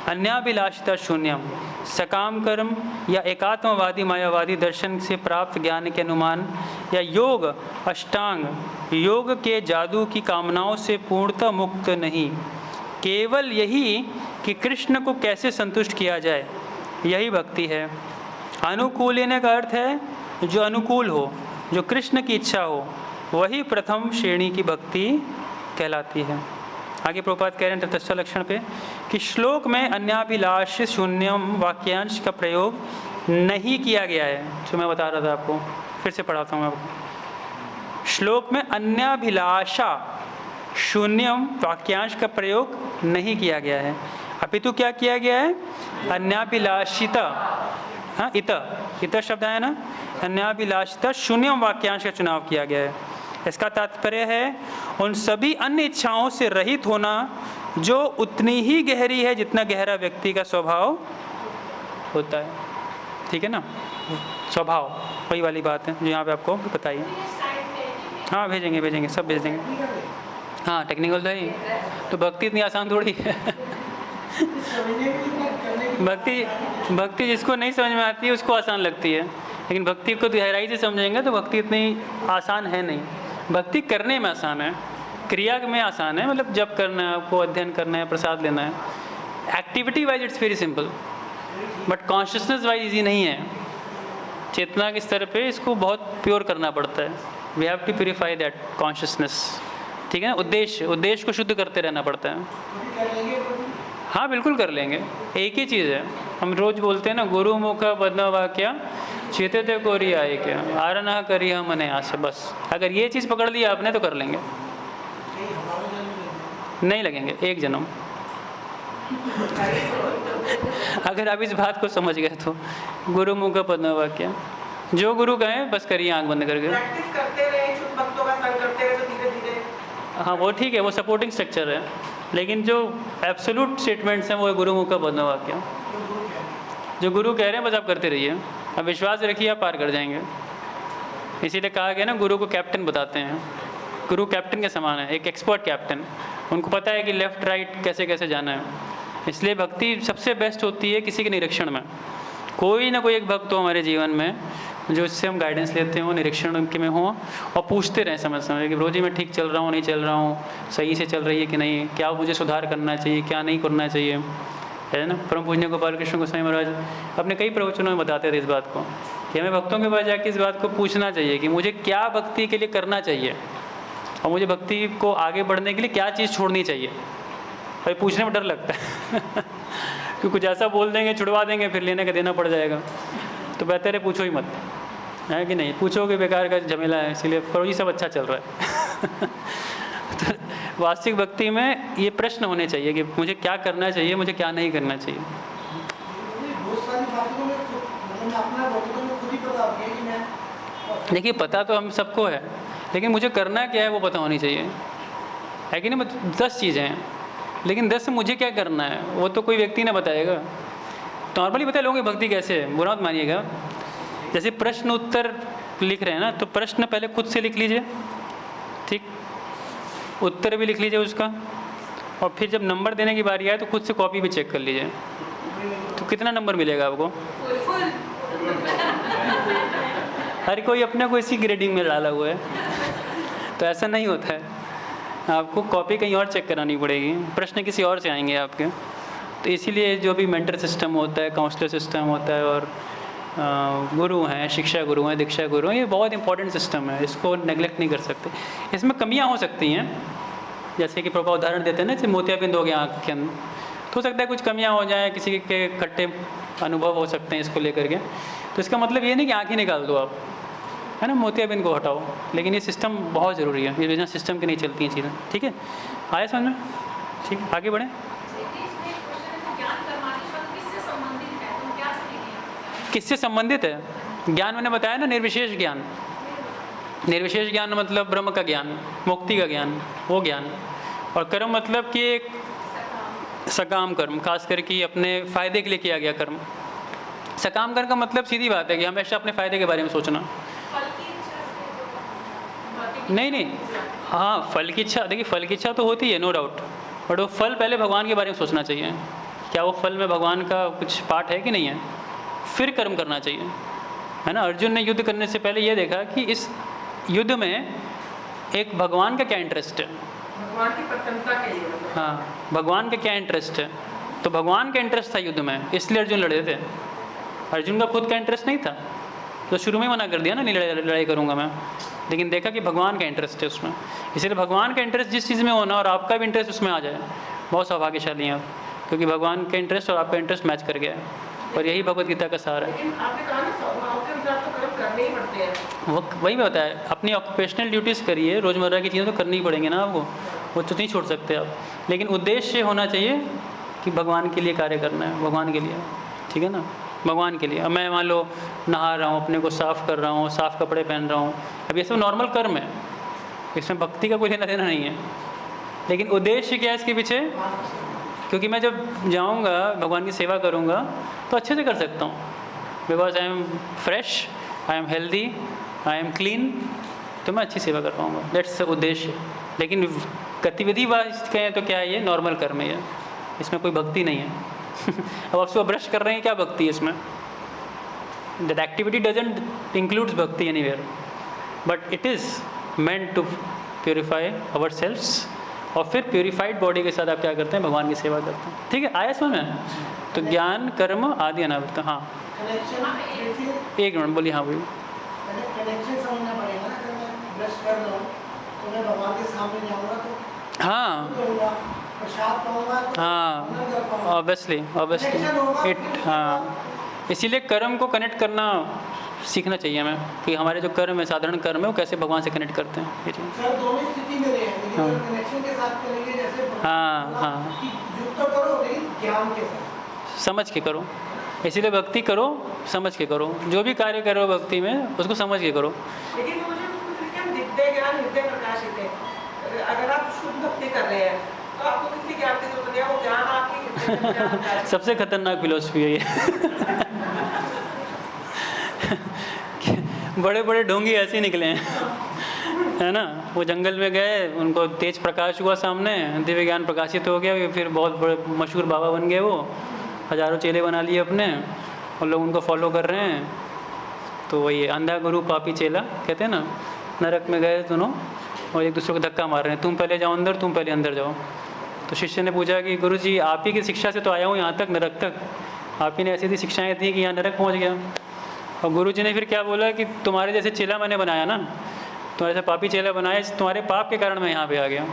अन्याभिलाषिता शून्यम। सकाम कर्म या एकात्मवादी मायावादी दर्शन से प्राप्त ज्ञान के अनुमान या योग अष्टांग योग के जादू की कामनाओं से पूर्णतः मुक्त नहीं। केवल यही कि कृष्ण को कैसे संतुष्ट किया जाए, यही भक्ति है। अनुकूल लेने का अर्थ है जो अनुकूल हो, जो कृष्ण की इच्छा हो, वही प्रथम श्रेणी की भक्ति कहलाती है। आगे प्रभुपाद कह रहे हैं तत्स्थ लक्षण पे कि श्लोक में अन्याभिलाष शून्यम वाक्यांश का प्रयोग नहीं किया गया है, जो मैं बता रहा था आपको, फिर से पढ़ाता हूँ आपको। श्लोक में अन्याभिलाषा शून्यम वाक्यांश का प्रयोग नहीं किया गया है, अपितु क्या किया गया है? अन्याभिलाषिता, हाँ इत शब्द है ना, अन्याभिलाषिता शून्यम वाक्यांश का चुनाव किया गया है। इसका तात्पर्य है उन सभी अन्य इच्छाओं से रहित होना जो उतनी ही गहरी है जितना गहरा व्यक्ति का स्वभाव होता है। ठीक है ना, स्वभाव वही वाली बात है जो यहाँ पे आपको बताइए। हाँ भेजेंगे सब भेज देंगे। हाँ टेक्निकल तो ही, तो भक्ति इतनी आसान थोड़ी है। भक्ति जिसको नहीं समझ में आती है उसको आसान लगती है, लेकिन भक्ति को गहराई से समझेंगे तो भक्ति इतनी आसान है नहीं। भक्ति करने में आसान है, क्रिया में आसान है, मतलब जप करना है आपको, अध्ययन करना है, प्रसाद लेना है। Activity wise it's very simple, but consciousness wise easy नहीं है। चेतना के स्तर पे इसको बहुत प्योर करना पड़ता है। We have to purify that consciousness. ठीक है ना, उद्देश्य को शुद्ध करते रहना पड़ता है। हाँ बिल्कुल कर लेंगे, एक ही चीज़ है। हम रोज बोलते हैं ना, गुरु मुख बदना वाक्या चेते कोरी आए क्या आरना करी हम मने यहाँ से। बस अगर ये चीज़ पकड़ लिया आपने तो कर लेंगे, नहीं लगेंगे एक जन्म। अगर आप इस बात को समझ गए तो गुरु मुख बदना वाक्या, जो गुरु कहें बस करिए आंख बंद करके। प्रैक्टिस करते रहे, शुद्ध भक्तों का संग करते रहे तो धीरे धीरे। हाँ वो ठीक है, वो सपोर्टिंग स्ट्रक्चर है, लेकिन जो एब्सोल्यूट स्टेटमेंट्स हैं वो है गुरु मुख का बदना वाक्य। जो गुरु कह रहे हैं बस आप करते रहिए, अब विश्वास रखिए आप पार कर जाएंगे। इसीलिए कहा गया ना, गुरु को कैप्टन बताते हैं। गुरु कैप्टन के समान है, एक एक्सपर्ट कैप्टन। उनको पता है कि लेफ़्ट राइट कैसे कैसे जाना है। इसलिए भक्ति सबसे बेस्ट होती है किसी के निरीक्षण में। कोई ना कोई एक भक्त हो हमारे जीवन में जो इससे हम गाइडेंस लेते हो, निरीक्षण के में हो, और पूछते रहें समय समय कि रोजी मैं ठीक चल रहा हूँ नहीं चल रहा हूँ, सही से चल रही है कि नहीं, क्या मुझे सुधार करना चाहिए, क्या नहीं करना चाहिए, है ना। परम पूज्य गोपाल कृष्ण गोस्वामी महाराज अपने कई प्रवचनों में बताते थे इस बात को कि हमें भक्तों के पास जाके इस बात को पूछना चाहिए कि मुझे क्या भक्ति के लिए करना चाहिए और मुझे भक्ति को आगे बढ़ने के लिए क्या चीज़ छोड़नी चाहिए। भाई पूछने में डर लगता है कि कुछ ऐसा बोल देंगे, छुड़वा देंगे, फिर लेने का देना पड़ जाएगा। तो बेहतर है पूछो ही मत, है कि नहीं। पूछोगे बेकार का झमेला है, इसीलिए करो ये सब अच्छा चल रहा है। तो वास्तविक भक्ति में ये प्रश्न होने चाहिए कि मुझे क्या करना चाहिए, मुझे क्या नहीं करना चाहिए। देखिए पता तो हम सबको है, लेकिन मुझे करना क्या है वो पता होनी चाहिए, है कि नहीं। 10 चीज़ें हैं, लेकिन 10 से मुझे क्या करना है वो तो कोई व्यक्ति ना बताएगा। नॉर्मली बता लोगे भक्ति कैसे है, बुरा मत मानिएगा। जैसे प्रश्न उत्तर लिख रहे हैं ना, तो प्रश्न पहले खुद से लिख लीजिए, ठीक, उत्तर भी लिख लीजिए उसका, और फिर जब नंबर देने की बारी आए तो खुद से कॉपी भी चेक कर लीजिए, तो कितना नंबर मिलेगा आपको। हर कोई अपने को इसी ग्रेडिंग में डाला हुआ है, तो ऐसा नहीं होता है। आपको कॉपी कहीं और चेक करानी पड़ेगी, प्रश्न किसी और से आएंगे आपके। तो इसीलिए जो भी मेंटर सिस्टम होता है, काउंसलर सिस्टम होता है, और गुरु हैं, शिक्षा गुरु हैं, दीक्षा गुरु हैं, ये बहुत इंपॉर्टेंट सिस्टम है, इसको नेगलेक्ट नहीं कर सकते। इसमें कमियां हो सकती हैं, जैसे कि प्रभा उदाहरण देते हैं ना, जैसे मोतियाबिंद हो गया आँख के अंदर, तो हो सकता है कुछ कमियां हो जाएं, किसी के खट्टे अनुभव हो सकते हैं इसको लेकर के। तो इसका मतलब ये नहीं कि आँख ही निकाल दो आप, है ना, मोतियाबिंद को हटाओ। लेकिन ये सिस्टम बहुत ज़रूरी है, ये बिना सिस्टम के नहीं चलती हैं चीज़ें। ठीक है, आया समझ में। ठीक है, आगे बढ़ें। किससे संबंधित है ज्ञान? मैंने बताया ना, निर्विशेष ज्ञान। निर्विशेष ज्ञान मतलब ब्रह्म का ज्ञान, मुक्ति का ज्ञान, वो ज्ञान। और कर्म मतलब कि एक सकाम कर्म, खास करके अपने फ़ायदे के लिए किया गया कर्म। सकाम कर्म का मतलब सीधी बात है कि हमेशा अपने फ़ायदे के बारे में सोचना। नहीं, हाँ फल की इच्छा, देखिए फल की इच्छा तो होती है, नो डाउट, बट वो फल पहले भगवान के बारे में सोचना चाहिए क्या वो फल में भगवान का कुछ पार्ट है कि नहीं है, फिर कर्म करना चाहिए, है ना। अर्जुन ने युद्ध करने से पहले ये देखा कि इस युद्ध में एक भगवान का क्या इंटरेस्ट है, भगवान की प्रसन्नता के लिए। हाँ, भगवान का क्या इंटरेस्ट है। तो भगवान का इंटरेस्ट था युद्ध में, इसलिए अर्जुन लड़े थे। अर्जुन का खुद का इंटरेस्ट नहीं था, तो शुरू में मना कर दिया ना, नहीं लड़ाई करूँगा मैं। लेकिन देखा कि भगवान का इंटरेस्ट है उसमें, इसलिए भगवान का इंटरेस्ट जिस चीज़ में होना और आपका भी इंटरेस्ट उसमें आ जाए, बहुत सौभाग्यशाली हैं आप, क्योंकि भगवान का इंटरेस्ट और आपका इंटरेस्ट मैच कर गया है। और यही भगवत गीता का सार है। लेकिन आपने कहा ना स्वभाव के अनुसार तो कर्म करने ही पड़ते हैं। वो वही मैं बताया, अपनी ऑक्यूपेशनल ड्यूटीज़ करिए, रोज़मर्रा की चीज़ें तो करनी ही पड़ेंगी ना आपको, वो तो नहीं छोड़ सकते आप। लेकिन उद्देश्य होना चाहिए कि भगवान के लिए कार्य करना है, भगवान के लिए, ठीक है ना, भगवान के लिए। अब मैं मान लो नहा रहा हूँ, अपने को साफ़ कर रहा हूँ, साफ़ कपड़े पहन रहा हूँ, अब ये सब नॉर्मल कर्म है, इसमें भक्ति का कोई लेना देना नहीं है। लेकिन उद्देश्य क्या है इसके पीछे, क्योंकि मैं जब जाऊँगा भगवान की सेवा करूँगा तो अच्छे से कर सकता हूँ, because I am fresh, I am healthy, I am clean, तो मैं अच्छी सेवा कर पाऊँगा, दैट्स उद्देश्य। लेकिन गतिविधि वाइज कहें तो क्या है, ये नॉर्मल कर्म है, इसमें कोई भक्ति नहीं है। अब आप सुबह ब्रश कर रहे हैं, क्या भक्ति है इसमें, दैट एक्टिविटी डजंट इंक्लूड्स भक्ति anywhere, but it is meant to purify our selfs, और फिर प्योरीफाइड बॉडी के साथ आप क्या करते हैं, भगवान की सेवा करते हैं। ठीक है, आया समझ में। तो ज्ञान कर्म आदि अनावृत्त। हाँ कनेक्शन, एक मिनट बोलिए। हाँ बोलिए। कनेक्शन समझना पड़ेगा ना, अगर मैं ब्रश कर रहा हूँ तो मैं भगवान के सामने जाऊँगा तो हाँ प्रसाद पाऊँगा तो हाँ, ऑब्वियसली इट, हाँ, इसीलिए कर्म को कनेक्ट करना सीखना चाहिए हमें, कि हमारे जो कर्म है, साधारण कर्म है, वो कैसे भगवान से कनेक्ट करते हैं। ये चीज़ सर दोनों स्थिति में रहे हैं, लेकिन हाँ। अगर कनेक्शन के साथ करेंगे, जैसे हाँ, हाँ। कि युक्त तो करो लेकिन ज्ञान के साथ, समझ के करो, इसीलिए भक्ति करो, समझ के करो, जो भी कार्य करो भक्ति में उसको समझ के करो। लेकिन मुझे क्या दिव्य ज्ञान हृदय प्रकाशित है, अगर आप शुद्ध भक्ति कर रहे हैं तो आपको किसी ज्ञान की जरूरत नहीं है, वो ज्ञान आपकी हृदय में प्रकाशित है। सबसे खतरनाक फिलोसफी है ये। बड़े बड़े ढोंगी ऐसे ही निकले हैं, है ना। वो जंगल में गए, उनको तेज प्रकाश हुआ सामने, दिव्य ज्ञान प्रकाशित हो गया, फिर बहुत बड़े मशहूर बाबा बन गए, वो हजारों चेले बना लिए अपने, और लोग उनको फॉलो कर रहे हैं। तो वही अंधा गुरु पापी चेला कहते हैं ना, नरक में गए दोनों और एक दूसरे को धक्का मार रहे हैं, तुम पहले जाओ अंदर, तुम पहले अंदर जाओ। तो शिष्य ने पूछा कि गुरु जी, आप ही की शिक्षा से तो आया हूँ यहाँ तक, नरक तक, आप ही ने ऐसी ऐसी शिक्षाएँ दी कि यहाँ नरक पहुँच गया। और गुरु जी ने फिर क्या बोला कि तुम्हारे जैसे चेला मैंने बनाया ना, तुम्हारे जैसे पापी चेला बनाया, तुम्हारे पाप के कारण मैं यहाँ पे आ गया।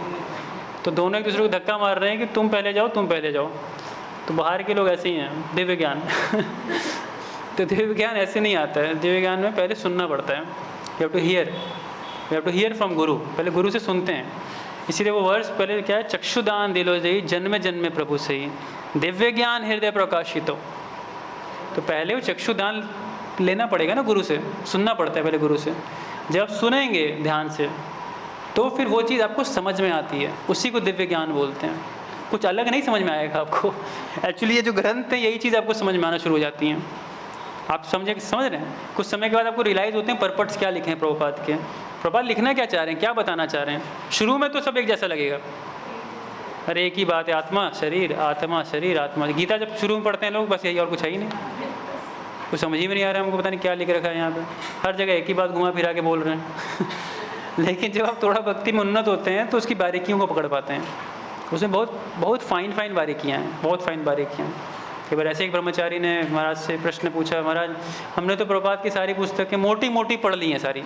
तो दोनों एक दूसरे को धक्का मार रहे हैं कि तुम पहले जाओ, तुम पहले जाओ। तो बाहर के लोग ऐसे ही हैं, दिव्य ज्ञान। तो दिव्य ज्ञान ऐसे नहीं आता है, दिव्य ज्ञान में पहले सुनना पड़ता है, you have to hear from guru, पहले गुरु से सुनते हैं। इसीलिए वो वर्ष पहले क्या है, चक्षुदान दिलो जई जन्म जन्म प्रभु से ही दिव्य ज्ञान हृदय प्रकाशितो। तो पहले वो चक्षुदान लेना पड़ेगा ना, गुरु से सुनना पड़ता है पहले गुरु से। जब सुनेंगे ध्यान से तो फिर वो चीज़ आपको समझ में आती है, उसी को दिव्य ज्ञान बोलते हैं। कुछ अलग नहीं समझ में आएगा आपको, एक्चुअली ये जो ग्रंथ है यही चीज़ आपको समझ में आना शुरू हो जाती हैं। आप समझ रहे हैं, कुछ समय के बाद आपको रियलाइज़ होते हैं पर्पट्स क्या लिखे हैं प्रभुपाद के, प्रभुपाद लिखना क्या चाह रहे हैं, क्या बताना चाह रहे हैं। शुरू में तो सब एक जैसा लगेगा, अरे एक ही बात है, आत्मा शरीर, आत्मा शरीर, आत्मा। गीता जब शुरू में पढ़ते हैं लोग, बस यही, और कुछ है ही नहीं, कुछ समझ ही में नहीं आ रहा है हमको, पता नहीं क्या लिख रखा है यहाँ पे, हर जगह एक ही बात घुमा फिरा के बोल रहे हैं। लेकिन जब आप थोड़ा भक्ति में उन्नत होते हैं तो उसकी बारीकियों को पकड़ पाते हैं, उसमें बहुत फाइन बारीकियाँ हैं, बहुत फाइन बारीकियाँ हैं। एक बार ऐसे एक ब्रह्मचारी ने महाराज से प्रश्न पूछा, महाराज हमने तो प्रभुपाद की सारी पुस्तकें मोटी मोटी पढ़ ली हैं, सारी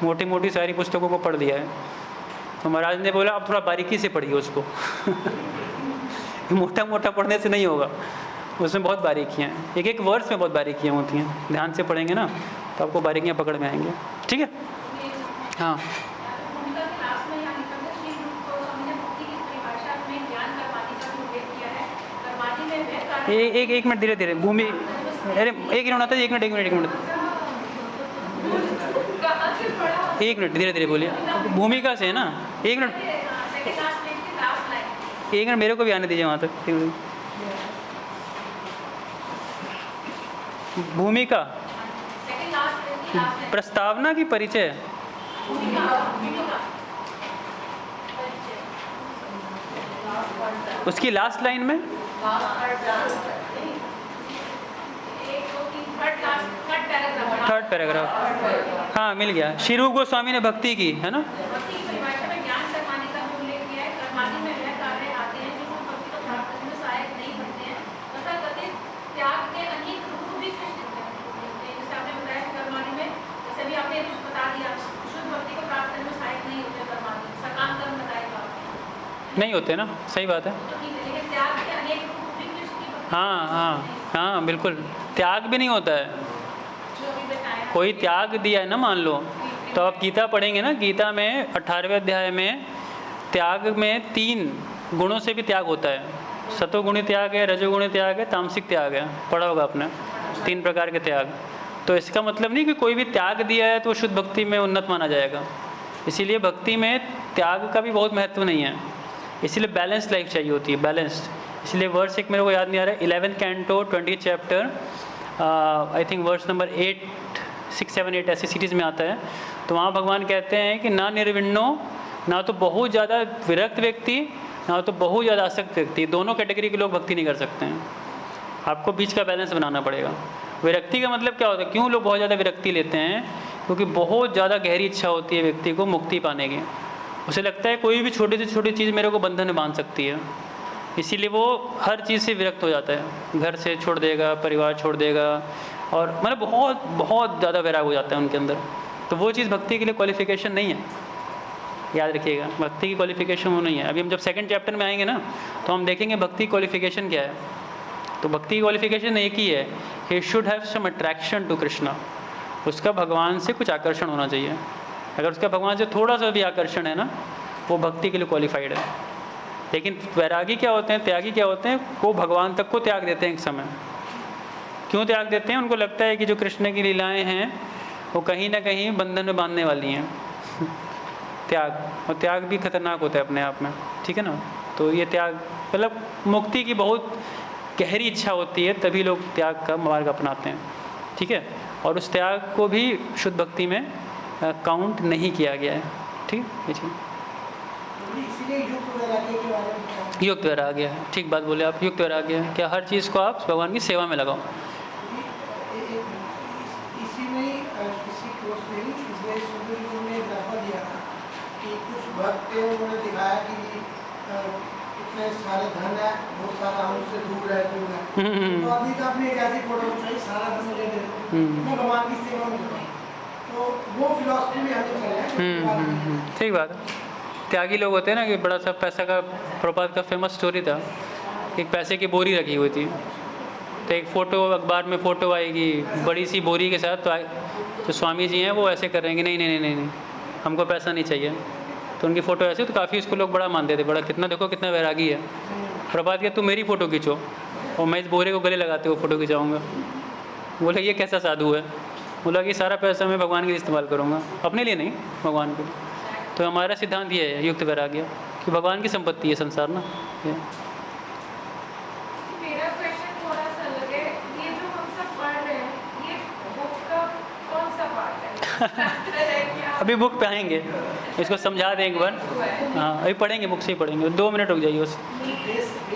मोटी मोटी सारी पुस्तकों को पढ़ लिया है। तो महाराज ने बोला अब थोड़ा बारीकी से पढ़िए उसको। मोटा मोटा पढ़ने से नहीं होगा, उसमें बहुत बारीकियाँ हैं, एक एक वर्ड्स में बहुत बारीकियाँ होती हैं। ध्यान से पढ़ेंगे ना तो आपको बारीकियाँ पकड़ में आएंगे। ठीक है, हाँ। एक मिनट, धीरे धीरे भूमि, अरे एक मिनट आता है, एक मिनट धीरे धीरे बोलिए। भूमिका से है ना, एक मिनट मेरे को भी आने दीजिए वहाँ तक। भूमिका प्रस्तावना की परिचय, उसकी लास्ट लाइन में थर्ड पैराग्राफ, हाँ मिल गया। श्री रूप गोस्वामी ने भक्ति की, है ना। भक्ति की परिभाषा में ज्ञान कर्मादि का उल्लेख किया है। कर्मादि में वह कार्य आते हैं जो भक्ति को प्राप्त करने में सहायक नहीं बनते हैं तथा कथित त्याग के अनेक रूप भी सृष्टि होते हैं। जैसे आपने बताया कि कर्मादि में, जैसे भी आपने कुछ बता दिया, शुद्ध भक्ति को प्राप्त करने में सहायक नहीं होते कर्मादि, सकाम कर्म बताएगा नहीं होते ना, सही बात है। तो ठीक है, लेकिन त्याग के अनेक रूप भी सृष्टि होते हैं। हाँ हाँ हाँ बिल्कुल, त्याग भी नहीं होता है। जो अभी बताया कोई त्याग दिया है ना, मान लो, तो आप गीता पढ़ेंगे ना, गीता में 18वें अध्याय में त्याग में 3 गुणों से भी त्याग होता है। सतोगुणी त्याग है, रजोगुणी त्याग है, तामसिक त्याग है, पढ़ा होगा आपने, 3 प्रकार के त्याग। तो इसका मतलब नहीं कि कोई भी त्याग दिया है तो शुद्ध भक्ति में उन्नत माना जाएगा। इसीलिए भक्ति में त्याग का भी बहुत महत्व नहीं है, इसीलिए बैलेंस लाइफ चाहिए होती है, बैलेंस्ड। इसलिए वर्स एक मेरे को याद नहीं आ रहा है, 11 canto 20 chapter, I think verse number 8, 6, 7, 8 ऐसी सीरीज़ में आता है। तो वहाँ भगवान कहते हैं कि ना निर्विण्णो, ना तो बहुत ज़्यादा विरक्त व्यक्ति, ना तो बहुत ज़्यादा आसक्त व्यक्ति, दोनों कैटेगरी के लोग भक्ति नहीं कर सकते हैं। आपको बीच का बैलेंस बनाना पड़ेगा। विरक्ति का मतलब क्या होता है, क्यों लोग बहुत ज़्यादा विरक्ति लेते हैं? क्योंकि बहुत ज़्यादा गहरी इच्छा होती है व्यक्ति को मुक्ति पाने की। उसे लगता है कोई भी छोटी से छोटी चीज़ मेरे को बंधन में बांध सकती है, इसीलिए वो हर चीज़ से विरक्त हो जाता है। घर से छोड़ देगा, परिवार छोड़ देगा, और मतलब बहुत बहुत ज़्यादा वैराग हो जाता है उनके अंदर। तो वो चीज़ भक्ति के लिए क्वालिफिकेशन नहीं है, याद रखिएगा। भक्ति की क्वालिफिकेशन वो नहीं है। अभी हम जब 2nd चैप्टर में आएंगे ना, तो हम देखेंगे भक्ति क्वालिफिकेशन क्या है। तो भक्ति की क्वालिफिकेशन एक ही है, he should have some attraction to Krishna. उसका भगवान से कुछ आकर्षण होना चाहिए। अगर उसका भगवान से थोड़ा सा भी आकर्षण है ना, वो भक्ति के लिए क्वालिफाइड है। लेकिन वैरागी क्या होते हैं, त्यागी क्या होते हैं, वो भगवान तक को त्याग देते हैं एक समय। क्यों त्याग देते हैं? उनको लगता है कि जो कृष्ण की लीलाएं हैं वो कहीं ना कहीं बंधन में बांधने वाली हैं। त्याग, और त्याग भी खतरनाक होता है अपने आप में, ठीक है ना। तो ये त्याग मतलब मुक्ति की बहुत गहरी इच्छा होती है, तभी लोग त्याग का मार्ग अपनाते हैं, ठीक है। और उस त्याग को भी शुद्ध भक्ति में काउंट नहीं किया गया है, ठीक है। इसीलिए युक्त वैराग्य के बारे में क्या है? युक्त वैराग्य है, ठीक बात बोले आप। युक्त वैराग्य है क्या, हर चीज़ को आप भगवान की सेवा में लगाओ। इसी में ही किसी कोर्स में ही इसमें सुंदर जी ने एग्जाम्पल दिया था कि कुछ भक्त थे, उन्होंने दिखाया कि इतने सारे धन है, बहुत सारा हमसे दूर है। तो आदमी का अपनी एक ऐसी फोटो उठाई, सारा धन मुझे दे दो, मैं भगवान की सेवा में लगाऊँ। तो वो फिलॉसफी में हमें चले हैं। ठीक बात है। त्यागी लोग होते हैं ना, कि बड़ा सा पैसा का, प्रभात का फेमस स्टोरी था, एक पैसे की बोरी रखी हुई थी, तो एक फ़ोटो अखबार में फ़ोटो आएगी बड़ी सी बोरी के साथ, तो स्वामी जी हैं वो ऐसे कर रहे हैं कि नहीं नहीं नहीं नहीं, हमको पैसा नहीं चाहिए। तो उनकी फ़ोटो ऐसे, तो काफ़ी उसको लोग बड़ा मानते थे, बड़ा कितना देखो कितना वैरागी है। प्रभात किया, तुम मेरी फ़ोटो खींचो और मैं इस बोरे को गले लगाते हुए फ़ोटो खिंचाऊँगा। बोला ये कैसा साधु है? बोला कि सारा पैसा मैं भगवान के लिए इस्तेमाल करूँगा, अपने लिए नहीं, भगवान के लिए। तो हमारा सिद्धांत ये है युक्त वैराग्य, कि भगवान की संपत्ति है संसार ना। मेरा क्वेश्चन थोड़ा सा अलग है। ये जो हम सब पढ़ रहे हैं, ये बुक का कौन सा पार्ट है? अभी बुक पे आएंगे, इसको समझा दें एक बार। हाँ अभी पढ़ेंगे, बुक से ही पढ़ेंगे, 2 मिनट रुक जाइए बस,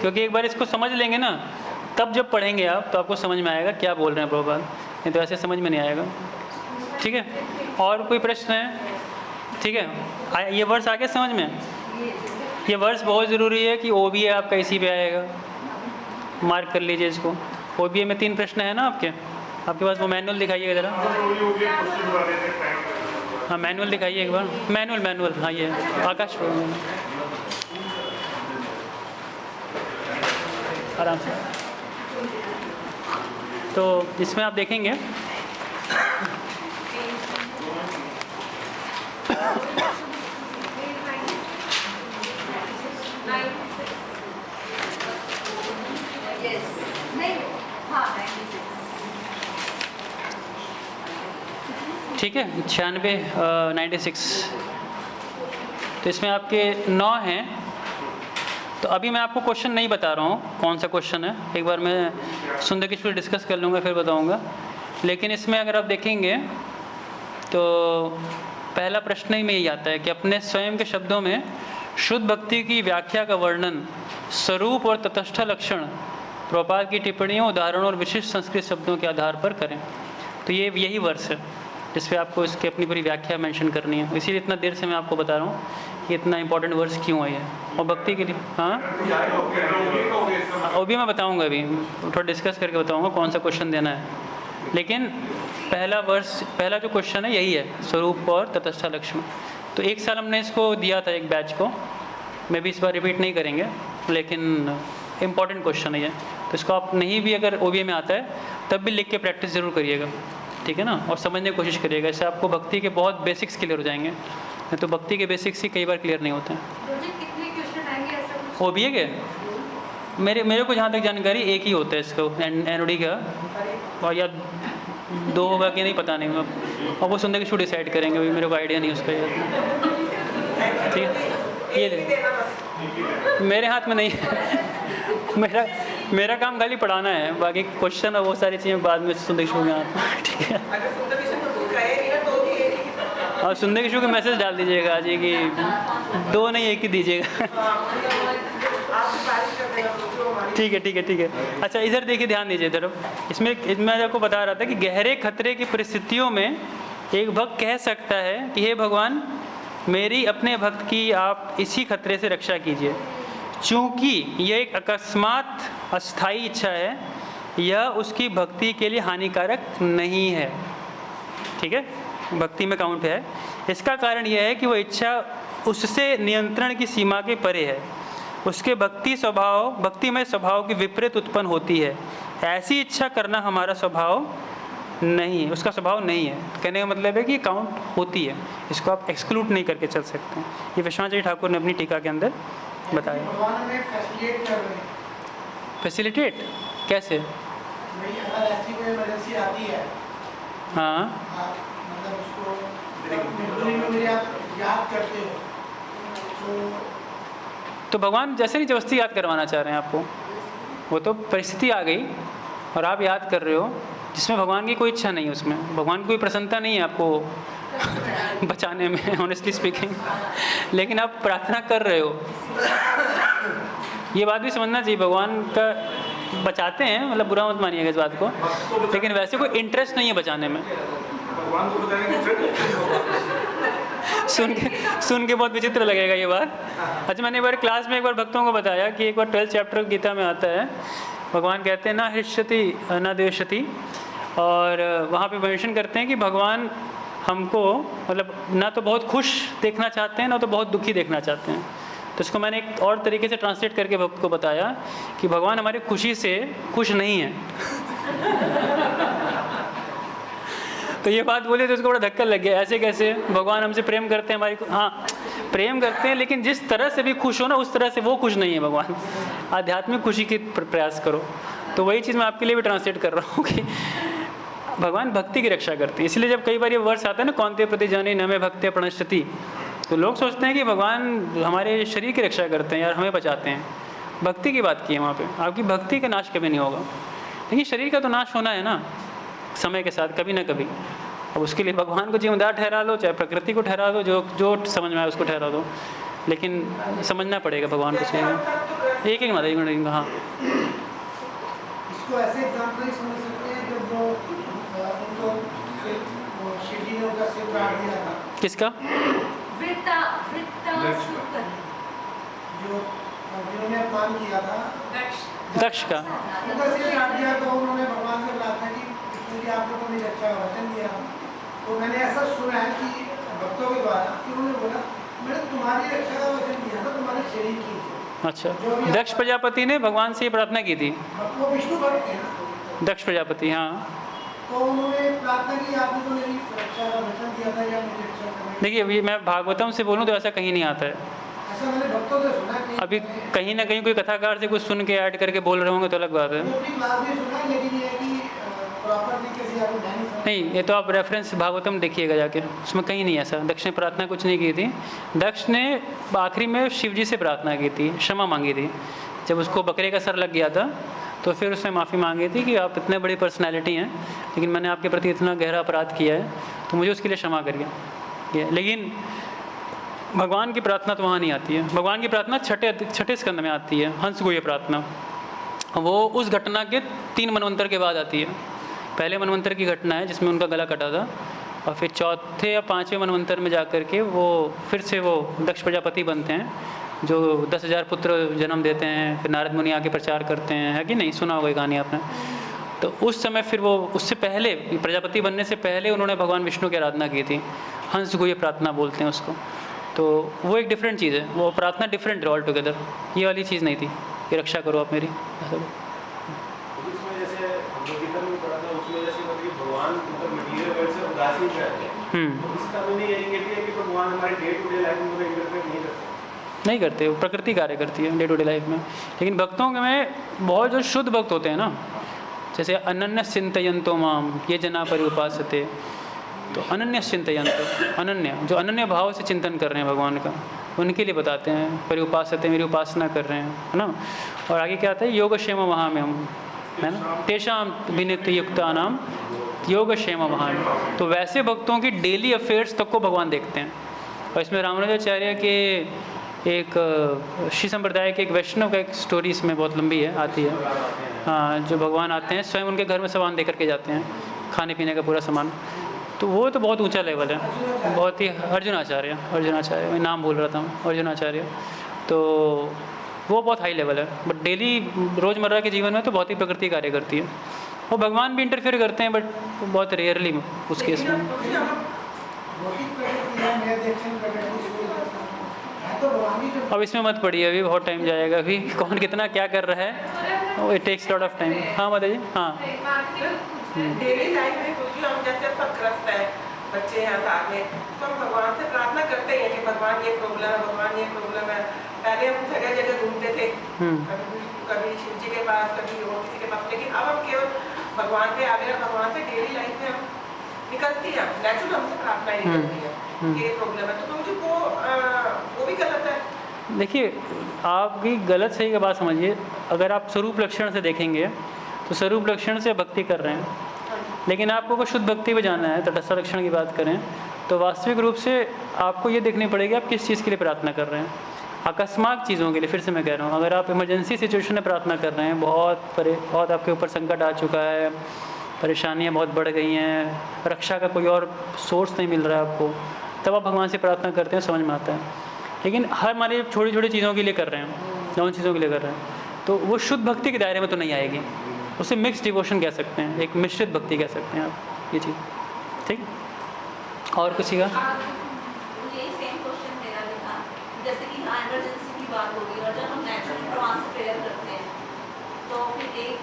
क्योंकि एक बार इसको समझ लेंगे ना, तब जब पढ़ेंगे आप तो आपको समझ में आएगा क्या बोल रहे हैं प्रभुपाद, नहीं तो ऐसे समझ में नहीं आएगा, ठीक है। और कोई प्रश्न है? ठीक है, ये वर्स आ गया समझ में? ये वर्स बहुत ज़रूरी है कि OBA आपका इसी पे आएगा, मार्क कर लीजिए इसको। OBA में 3 प्रश्न है ना आपके पास, वो मैनुअल दिखाइएगा ज़रा। हाँ मैनुअल दिखाइए एक बार, मैनुअल हाँ ये आकाश आराम से। तो इसमें आप देखेंगे ठीक है, 96 तो इसमें आपके 9 हैं। तो अभी मैं आपको क्वेश्चन नहीं बता रहा हूँ कौन सा क्वेश्चन है, एक बार मैं सुंदर किशोर डिस्कस कर लूँगा फिर बताऊँगा। लेकिन इसमें अगर आप देखेंगे तो पहला प्रश्न ही में यही आता है कि अपने स्वयं के शब्दों में शुद्ध भक्ति की व्याख्या का वर्णन, स्वरूप और तटस्थ लक्षण प्रभुपाद की टिप्पणियों, उदाहरणों और विशिष्ट संस्कृत शब्दों के आधार पर करें। तो ये यही वर्ष है जिस पे आपको इसकी अपनी पूरी व्याख्या मेंशन करनी है। इसीलिए इतना देर से मैं आपको बता रहा हूँ कि इतना इंपॉर्टेंट वर्ष क्यों है ये। और भक्ति के लिए हाँ वो भी मैं बताऊँगा, अभी थोड़ा डिस्कस करके बताऊँगा कौन सा क्वेश्चन देना है। लेकिन पहला जो क्वेश्चन है यही है, स्वरूप और तटस्थ लक्ष्य। तो एक साल हमने इसको दिया था एक बैच को, मैं भी इस बार रिपीट नहीं करेंगे, लेकिन इम्पॉर्टेंट क्वेश्चन है ये। तो इसको आप नहीं भी अगर OBA में आता है तब भी लिख के प्रैक्टिस ज़रूर करिएगा, ठीक है ना, और समझने की कोशिश करिएगा। इससे आपको भक्ति के बहुत बेसिक्स क्लियर हो जाएंगे, नहीं तो भक्ति के बेसिक्स ही कई बार क्लियर नहीं होते हैं। OBA के मेरे को जहाँ तक जानकारी एक ही होता है इसको, NOD का, और या 2 होगा कि नहीं पता नहीं, और वो सुनने के शो डिसाइड करेंगे, अभी मेरे को आइडिया नहीं उसका। ठीक है, ये देखो मेरे हाथ में नहीं है मेरा काम खाली पढ़ाना है, बाकी क्वेश्चन और वो सारी चीज़ें बाद में सुनने के शो में आता है। ठीक है, और सुनने के शो के मैसेज डाल दीजिएगा आज कि 2 नहीं 1 ही दीजिएगा। ठीक है। अच्छा, इधर देखिए, ध्यान दीजिए इधर। इसमें मैं आपको बता रहा था कि गहरे खतरे की परिस्थितियों में एक भक्त कह सकता है कि हे भगवान, मेरी अपने भक्त की आप इसी खतरे से रक्षा कीजिए, चूँकि यह एक अकस्मात अस्थायी इच्छा है, यह उसकी भक्ति के लिए हानिकारक नहीं है। ठीक है, भक्ति में काउंट है। इसका कारण यह है कि वह इच्छा उससे नियंत्रण की सीमा के परे है, उसके भक्तिमय स्वभाव की विपरीत उत्पन्न होती है। ऐसी इच्छा करना हमारा स्वभाव नहीं है, उसका स्वभाव नहीं है। तो कहने का मतलब है कि काउंट होती है, इसको आप एक्सक्लूड नहीं करके चल सकते हैं। ये विश्वनाथ ठाकुर ने अपनी टीका के अंदर बताया। भगवान हमें फैसिलिटेट कर रहे हैं। फैसिलिटेट कैसे? नहीं, अगर ऐसी कोई इमरजेंसी आती है, हाँ, आप मतलब उसको मेमोरी आप याद करते हो, तो भगवान जैसे नहीं जबरदस्ती याद करवाना चाह रहे हैं आपको, वो तो परिस्थिति आ गई और आप याद कर रहे हो, जिसमें भगवान की कोई इच्छा नहीं है, उसमें भगवान की कोई प्रसन्नता नहीं है आपको बचाने में, ऑनेस्टली स्पीकिंग, लेकिन आप प्रार्थना कर रहे हो। ये बात भी समझना चाहिए, भगवान का बचाते हैं, मतलब बुरा मत मानिएगा इस बात को, लेकिन वैसे कोई इंटरेस्ट नहीं है बचाने में। भगवान को बचाने सुन के बहुत विचित्र लगेगा ये बात। अच्छा, मैंने एक बार क्लास में एक बार भक्तों को बताया कि एक बार 12th चैप्टर गीता में आता है, भगवान कहते हैं ना हृष्यति न द्वेषति, और वहाँ पे मेंशन करते हैं कि भगवान हमको मतलब ना तो बहुत खुश देखना चाहते हैं, ना तो बहुत दुखी देखना चाहते हैं। तो इसको मैंने एक और तरीके से ट्रांसलेट करके भक्त को बताया कि भगवान हमारी खुशी से खुश नहीं है। तो ये बात बोली तो उसको बड़ा धक्का लग गया, ऐसे कैसे? भगवान हमसे प्रेम करते हैं, हमारी हाँ प्रेम करते हैं, लेकिन जिस तरह से भी खुश हो ना उस तरह से वो खुश नहीं है भगवान। आध्यात्मिक खुशी की प्रयास करो। तो वही चीज़ मैं आपके लिए भी ट्रांसलेट कर रहा हूँ कि भगवान भक्ति की रक्षा करते हैं। इसलिए जब कई बार ये वर्ष आता है ना, कौन्ते प्रति जाने न में भक्त्या प्रणश्यति, तो लोग सोचते हैं कि भगवान हमारे शरीर की रक्षा करते हैं यार, हमें बचाते हैं। भक्ति की बात की है वहाँ पे, आपकी भक्ति का नाश कभी नहीं होगा, लेकिन शरीर का तो नाश होना है ना समय के साथ, कभी ना कभी। अब उसके लिए भगवान को जिम्मेदार ठहरा लो, चाहे प्रकृति को ठहरा दो, जो समझ में आए उसको ठहरा दो, लेकिन समझना पड़ेगा भगवान को चाहिए। एक मिनट हाँ, इसको ऐसे एग्जाम्पल समझ सकते हैं जब उनको शिव जी ने उनका सिर काट दिया था। किसका? जो जिन्होंने अपमान किया था, दक्ष का। उनका सिर काट दिया तो उन्होंने भगवान से प्रार्थना की कि आपने तो मेरी रक्षा का वचन दिया। तो मैंने ऐसा सुना है कि भक्तों के द्वारा कि उन्होंने बोला मैंने तुम्हारी रक्षा का वचन दिया था, तुम्हारे शरीर की। अच्छा, दक्ष प्रजापति ने भगवान से ये प्रार्थना की थी। वो विष्णु भक्त है ना, दक्ष प्रजापति, हाँ। तो उन्होंने प्रार्थना की आपने तो मेरी रक्षा का वचन दिया था या मेरी रक्षा करने। देखिए, अभी मैं भागवतम से बोलूँ तो ऐसा कहीं नहीं आता है। ऐसा मैंने भक्तों से सुना कि अभी कहीं ना कहीं कोई कथाकार से कुछ सुन के ऐड करके बोल रहे होंगे तो अलग बात है। क्लास में सुना है, लेकिन ये है कि प्रॉपर तरीके से आपको नहीं, ये तो आप रेफरेंस भागवतम देखिएगा जाके, उसमें कहीं नहीं ऐसा। दक्ष ने प्रार्थना कुछ नहीं की थी। दक्ष ने आखिरी में शिव जी से प्रार्थना की थी, क्षमा मांगी थी। जब उसको बकरे का सर लग गया था तो फिर उसने माफ़ी मांगी थी कि आप इतने बड़ी पर्सनैलिटी हैं, लेकिन मैंने आपके प्रति इतना गहरा अपराध किया है, तो मुझे उसके लिए क्षमा करिए। लेकिन भगवान की प्रार्थना तो वहाँ नहीं आती है। भगवान की प्रार्थना छठे स्कंद में आती है, हंस गुह्य प्रार्थना। वो उस घटना के 3 मनवंतर के बाद आती है। पहले मनवंतर की घटना है जिसमें उनका गला कटा था, और फिर चौथे या 5वें मनवंतर में जा कर के वो फिर से वो दक्ष प्रजापति बनते हैं, जो 10,000 पुत्र जन्म देते हैं, फिर नारद मुनि आके प्रचार करते हैं, है कि नहीं, सुना होगा ये कहानी आपने। तो उस समय फिर वो उससे पहले प्रजापति बनने से पहले उन्होंने भगवान विष्णु की आराधना की थी, हंस गुह्य प्रार्थना बोलते हैं उसको। तो वो एक डिफरेंट चीज़ है, वो प्रार्थना डिफरेंट है ऑल टुगेदर, ये वाली चीज़ नहीं थी कि रक्षा करो आप मेरी, ऐसा। उसमें जैसे हम लोग गीता में पढ़ा था, उसमें जैसे मतलब भगवान मतलब मटीरियल वर्ल्ड से उदासीन रहते हैं, तो इसका मीनिंग ये है कि भगवान हमारे डे टू डे लाइफ में मतलब इंटरफेयर नहीं करते, वो प्रकृति कार्य करती है डे टू डे लाइफ में। लेकिन भक्तों में बहुत जो शुद्ध भक्त होते हैं ना, जैसे अनन्य चिंतयन्तो माम ये जना परिउपासते, तो अनन्य चिंतयन्तो, अनन्य जो अनन्य भाव से चिंतन कर रहे हैं भगवान का, उनके लिए बताते हैं परिउपासते, मेरी उपासना कर रहे हैं, है ना। और आगे क्या आता है, योगक्षेम महाम्यम, है ना, तेषाम विनित्य युक्तानाम योगक्षेम महाम्यम। तो वैसे भक्तों की डेली अफेयर्स तक को भगवान देखते हैं। और इसमें रामानुजाचार्य के एक श्री संप्रदाय के एक वैष्णव का एक स्टोरी इसमें बहुत लंबी है, आती है। हाँ, जो भगवान आते हैं स्वयं उनके घर में सामान दे करके जाते हैं, खाने पीने का पूरा सामान। तो वो तो बहुत ऊंचा लेवल है, बहुत ही। अर्जुनाचार्य, मैं नाम भूल रहा था, अर्जुनाचार्य। तो वो बहुत हाई लेवल है, बट डेली रोज़मर्रा के जीवन में तो बहुत ही प्रकृति कार्य करती है। और भगवान भी इंटरफेयर करते हैं, बट बहुत रेयरली उस केस में। अब इसमें मत पड़िए, अभी बहुत टाइम जाएगा, अभी कौन कितना क्या कर रहा है, it takes lot of time. हाँ माता जी। हाँ, डेली लाइफ में कुछ हम जैसे सब ग्रस्त है, बच्चे हैं साथ में, तो हम भगवान से प्रार्थना करते हैं कि भगवान ये प्रॉब्लम है, भगवान ये प्रॉब्लम है। पहले हम जगह जगह ढूंढते थे, कभी शिव जी के पास, कभी और किसी के पास, लेकिन अब हम केवल भगवान पे आ गए। भगवान से डेली लाइफ में हम निकलती है, नेचुरल हमसे प्रार्थना ही निकलती है कि ये प्रॉब्लम है। तो मुझे वो भी गलत है। देखिए, आपकी गलत सही का बात समझिए। अगर आप स्वरूप लक्षण से देखेंगे तो स्वरूप लक्षण से भक्ति कर रहे हैं, लेकिन आपको शुद्ध भक्ति में जाना है, तटस्थ लक्षण की बात करें तो वास्तविक रूप से आपको ये देखनी पड़ेगी आप किस चीज़ के लिए प्रार्थना कर रहे हैं। अकस्मात चीज़ों के लिए, फिर से मैं कह रहा हूँ, अगर आप इमरजेंसी सिचुएशन में प्रार्थना कर रहे हैं, बहुत आपके ऊपर संकट आ चुका है, परेशानियाँ बहुत बढ़ गई हैं, रक्षा का कोई और सोर्स नहीं मिल रहा है आपको, तब आप भगवान से प्रार्थना करते हैं, समझ में आता है। लेकिन हर हमारे छोटी छोटी चीज़ों के लिए कर रहे हैं, उन चीज़ों के लिए कर रहे हैं, तो वो शुद्ध भक्ति के दायरे में तो नहीं आएगी। उसे मिक्स डिवोशन कह सकते हैं, एक मिश्रित भक्ति कह सकते हैं आप, ये चीज़। ठीक, और किसी का? यही सेम क्वेश्चन मेरा भी था, जैसे कि हाँ इमरजेंसी की बात होगी, और जब हम नेचुरली भगवान से प्रेयर करते हैं तो फिर एक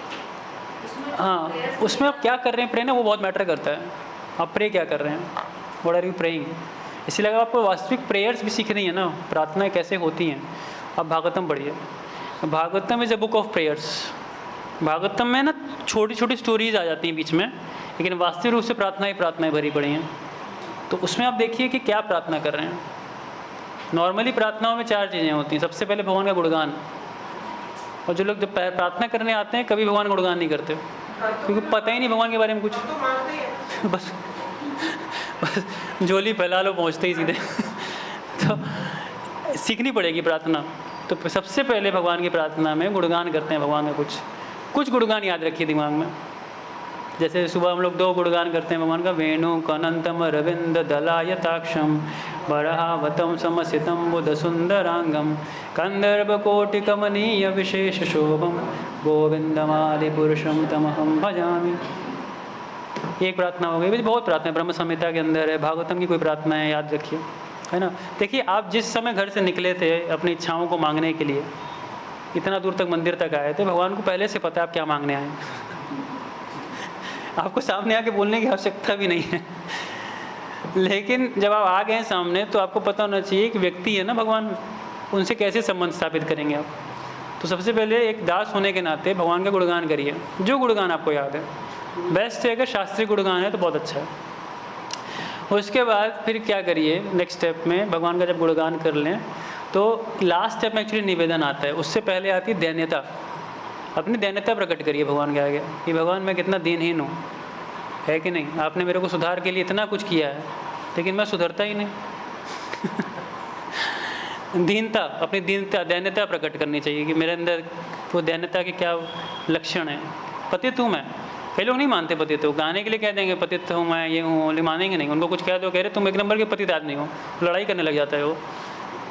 उसमें, हाँ, उसमें आप क्या कर रहे हैं प्रे ना, वो बहुत मैटर करता है। आप प्रे क्या कर रहे हैं, व्हाट आर यू प्रेइंग। इसीलिए अगर आपको वास्तविक प्रेयर्स भी सीखनी है ना, प्रार्थनाएं कैसे होती हैं, आप भागवतम पढ़िए। Bhagavatam is a book of prayers. Bhagavatam में ना छोटी छोटी स्टोरीज आ जाती हैं बीच में, लेकिन वास्तविक रूप से प्रार्थनाएं भरी पड़ी हैं। तो उसमें आप देखिए कि क्या प्रार्थना कर रहे हैं। नॉर्मली प्रार्थनाओं में 4 चीज़ें होती हैं। सबसे पहले भगवान का गुणगान, और जो लोग जब प्रार्थना करने आते हैं कभी भगवान का गुणगान नहीं करते, क्योंकि पता ही नहीं भगवान के बारे में कुछ। तो मानते हैं बस झोली फैला लो, पहुँचते ही सीधे। तो सीखनी पड़ेगी प्रार्थना। तो सबसे पहले भगवान की प्रार्थना में गुणगान करते हैं भगवान का। कुछ गुणगान याद रखिए दिमाग में। जैसे सुबह हम लोग 2 गुणगान करते हैं भगवान का, वेणु कनंतम रविंद दलायताक्षम बरहावतम समसितम बुध सुंदरांगम कंदर्भ कोटि कमनीय विशेष शोभम गोविंदमादि पुरुषम तमहम भजामि। एक प्रार्थना हो गई। बहुत प्रार्थना है, ब्रह्म संहिता के अंदर है, भागवतम की कोई प्रार्थना है, याद रखिए, है ना। देखिए, आप जिस समय घर से निकले थे अपनी इच्छाओं को मांगने के लिए, इतना दूर तक मंदिर तक आए थे, भगवान को पहले से पता है आप क्या मांगने आए। आपको सामने आके बोलने की आवश्यकता भी नहीं है। लेकिन जब आप आ गए सामने तो आपको पता होना चाहिए कि व्यक्ति है ना भगवान, उनसे कैसे संबंध स्थापित करेंगे आप। तो सबसे पहले एक दास होने के नाते भगवान का गुणगान करिए, जो गुणगान आपको याद है। बेस्ट है अगर शास्त्रीय गुणगान है तो बहुत अच्छा है। उसके बाद फिर क्या करिए, नेक्स्ट स्टेप में भगवान का जब गुणगान कर लें तो लास्ट स्टेप में एक्चुअली निवेदन आता है। उससे पहले आती है दैन्यता। अपनी दैन्यता प्रकट करिए भगवान के आगे कि भगवान मैं कितना दीनहीन हूँ, है कि नहीं। आपने मेरे को सुधार के लिए इतना कुछ किया है, लेकिन मैं सुधरता ही नहीं। दीनता, अपनी दीनता दैन्यता प्रकट करनी चाहिए कि मेरे अंदर वो दैन्यता के क्या लक्षण हैं। पतित हूँ मैं, कई लोग नहीं मानते पतित हो, गाने के लिए कह देंगे पतित हूँ मैं, ये हूँ, लेकिन मानेंगे नहीं। उनको कुछ कह दो, कह रहे तुम एक नंबर के पतित आदमी हो, लड़ाई करने लग जाता है वो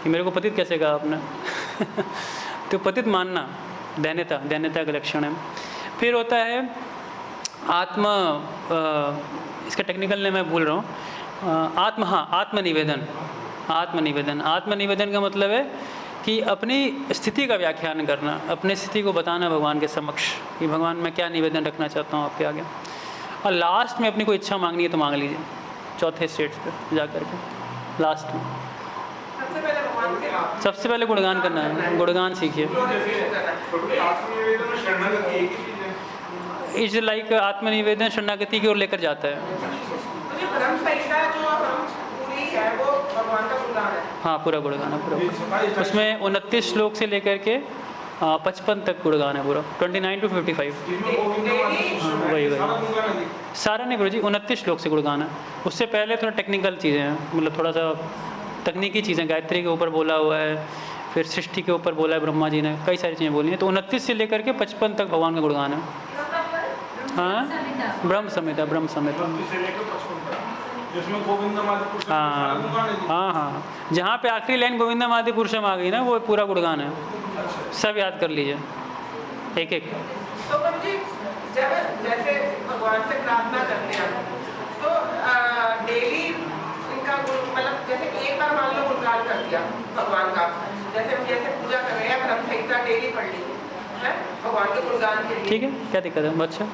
कि मेरे को पतित कैसे कहा आपने। तो पतित मानना दैन्यता का लक्षण है। फिर होता है इसका टेक्निकल नेम मैं भूल रहा हूँ, आत्मनिवेदन का मतलब है कि अपनी स्थिति का व्याख्यान करना, अपनी स्थिति को बताना भगवान के समक्ष कि भगवान मैं क्या निवेदन रखना चाहता हूँ आपके आगे। और लास्ट में अपनी कोई इच्छा मांगनी है तो मांग लीजिए, चौथे स्टेज पे जा करके लास्ट में। सबसे पहले गुणगान करना है, गुणगान सीखिए। इज लाइक आत्मनिवेदन शरणागति की ओर लेकर जाता है। हाँ, पूरा गुणगान है पूरा। उसमें 29 श्लोक से लेकर के 55 तक गुणगान है पूरा, 29 to 55। वही सारा नहीं गुरु जी, 29 श्लोक से गुणगान है। उससे पहले थोड़ा टेक्निकल चीज़ें हैं, मतलब थोड़ा सा तकनीकी चीज़ें, गायत्री के ऊपर बोला हुआ है, फिर सृष्टि के ऊपर बोला है ब्रह्मा जी ने, कई सारी चीज़ें बोली हैं। तो 29 से लेकर के 55 तक भगवान का गुणगान है। हाँ, ब्रह्म संहिता हाँ, जहाँ पे आखिरी लाइन गोविंदम पुरुषम आ गई ना, वो पूरा गुणगान है। सब याद कर लीजिए एक एक। तो जी जब जैसे भगवान से प्रार्थना करते हैं तो डेली इनका मतलब जैसे एक बार मान लो गुणगान कर दिया भगवान का, जैसे पूजा कर रहे हैं, ब्रह्म संहिता डेली पढ़ ली है भगवान के गुणगान के लिए, ठीक है, क्या दिक्कत है? अच्छा,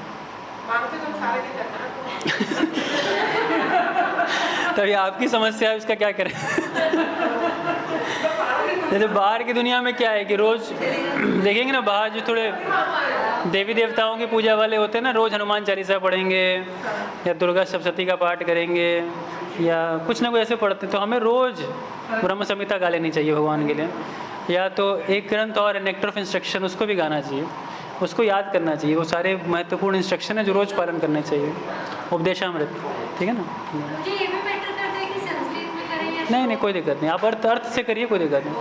मानते तुम सारे दिन करना। तभी आपकी समस्या है, उसका क्या करें। जैसे बाहर की दुनिया में क्या है कि रोज़ देखेंगे ना, बाहर जो थोड़े देवी देवताओं की पूजा वाले होते हैं ना, रोज़ हनुमान चालीसा पढ़ेंगे या दुर्गा सप्तशती का पाठ करेंगे या कुछ ना कुछ ऐसे पढ़ते हैं। तो हमें रोज़ ब्रह्म संहिता गा लेनी चाहिए भगवान के लिए, या तो एक ग्रंथ और नेक्टर ऑफ इंस्ट्रक्शन उसको भी गाना चाहिए, उसको याद करना चाहिए। वो सारे महत्वपूर्ण इंस्ट्रक्शन है जो रोज़ पालन करने चाहिए। उपदेशामृत, ठीक है ना। मुझे ये भी बेटर करता है कि संस्कृत में करें या नहीं, कोई दिक्कत नहीं, आप अर्थ से करिए, कोई दिक्कत नहीं।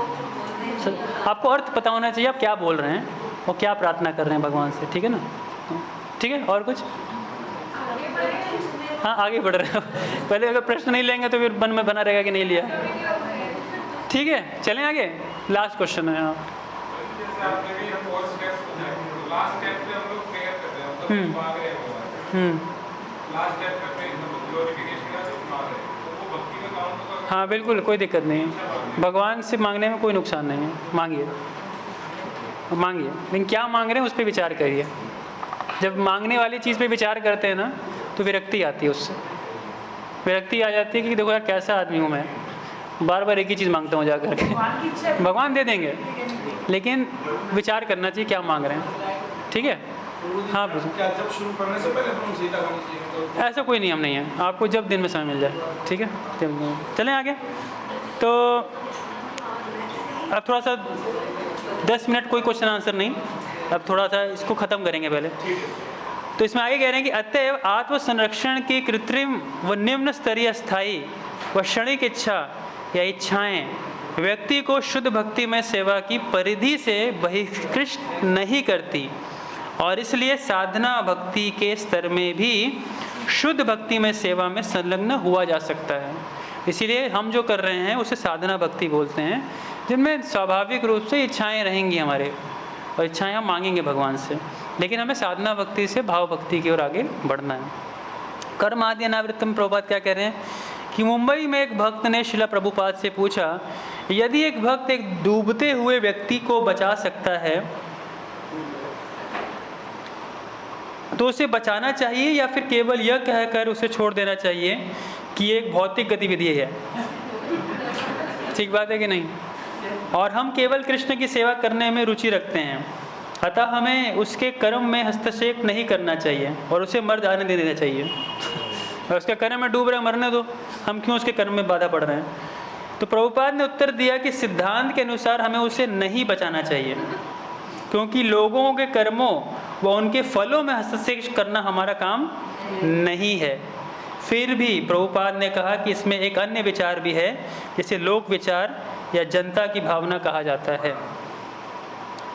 आपको अर्थ पता होना चाहिए, आप क्या बोल रहे हैं और क्या प्रार्थना कर रहे हैं भगवान से, ठीक है ना। ठीक है, और कुछ? हाँ, आगे बढ़ रहे हैं। पहले अगर प्रश्न नहीं लेंगे तो फिर मन में बना रहेगा कि नहीं लिया। ठीक है, चलें आगे। लास्ट क्वेश्चन है। हाँ, हाँ बिल्कुल, कोई दिक्कत नहीं है। भगवान से मांगने में कोई नुकसान नहीं है, मांगिए, लेकिन क्या मांग रहे हैं उस पर विचार करिए। जब मांगने वाली चीज़ पे विचार करते हैं ना तो विरक्ति आती है, उससे विरक्ति आ जाती है कि देखो यार कैसा आदमी हूँ मैं, बार बार एक ही चीज़ मांगता हूँ जा करके। भगवान दे देंगे, लेकिन विचार करना चाहिए क्या मांग रहे हैं, ठीक है। हाँ, क्या जब शुरू करने से पहले ब्रह्म संहिता गानी चाहिए? ऐसा कोई नियम नहीं है, आपको जब दिन में समय मिल जाए, ठीक है। चलें आगे। तो अब थोड़ा सा 10 मिनट कोई क्वेश्चन आंसर नहीं, अब थोड़ा सा इसको ख़त्म करेंगे पहले। तो इसमें आगे कह रहे हैं कि अतएव आत्म संरक्षण की कृत्रिम व निम्न स्तरीय स्थायी व क्षणिक इच्छा या इच्छाएं व्यक्ति को शुद्ध भक्ति में सेवा की परिधि से बहिष्कृत नहीं करती, और इसलिए साधना भक्ति के स्तर में भी शुद्ध भक्ति में सेवा में संलग्न हुआ जा सकता है। इसीलिए हम जो कर रहे हैं उसे साधना भक्ति बोलते हैं, जिनमें स्वाभाविक रूप से इच्छाएं रहेंगी हमारे, और इच्छाएं हम मांगेंगे भगवान से, लेकिन हमें साधना भक्ति से भाव भक्ति की ओर आगे बढ़ना है। कर्म आदि अनावृत्तम। प्रभुपाद क्या कह रहे हैं कि मुंबई में एक भक्त ने शिला प्रभुपाद से पूछा, यदि एक भक्त एक डूबते हुए व्यक्ति को बचा सकता है तो उसे बचाना चाहिए या फिर केवल यह कहकर उसे छोड़ देना चाहिए कि एक भौतिक गतिविधि है। ठीक बात है कि नहीं? और हम केवल कृष्ण की सेवा करने में रुचि रखते हैं, अतः हमें उसके कर्म में हस्तक्षेप नहीं करना चाहिए और उसे मर जाने दे देना चाहिए। और उसके कर्म में डूब रहे, मरने दो, हम क्यों उसके कर्म में बाधा पड़ रहे हैं। तो प्रभुपाद ने उत्तर दिया कि सिद्धांत के अनुसार हमें उसे नहीं बचाना चाहिए, क्योंकि लोगों के कर्मों व उनके फलों में हस्तक्षेप करना हमारा काम नहीं है। फिर भी प्रभुपाद ने कहा कि इसमें एक अन्य विचार भी है, जिसे लोक विचार या जनता की भावना कहा जाता है।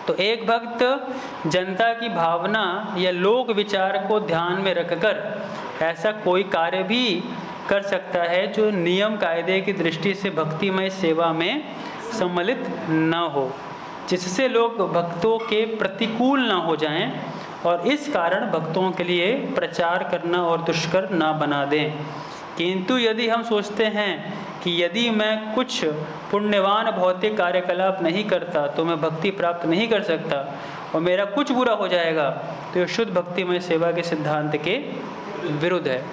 तो एक भक्त जनता की भावना या लोक विचार को ध्यान में रखकर ऐसा कोई कार्य भी कर सकता है जो नियम कायदे की दृष्टि से भक्तिमय सेवा में सम्मिलित न हो, जिससे लोग भक्तों के प्रतिकूल न हो जाएं और इस कारण भक्तों के लिए प्रचार करना और दुष्कर न बना दें। किंतु यदि हम सोचते हैं कि यदि मैं कुछ पुण्यवान भौतिक कार्यकलाप नहीं करता तो मैं भक्ति प्राप्त नहीं कर सकता और मेरा कुछ बुरा हो जाएगा, तो यह शुद्ध भक्तिमय सेवा के सिद्धांत के विरुद्ध है।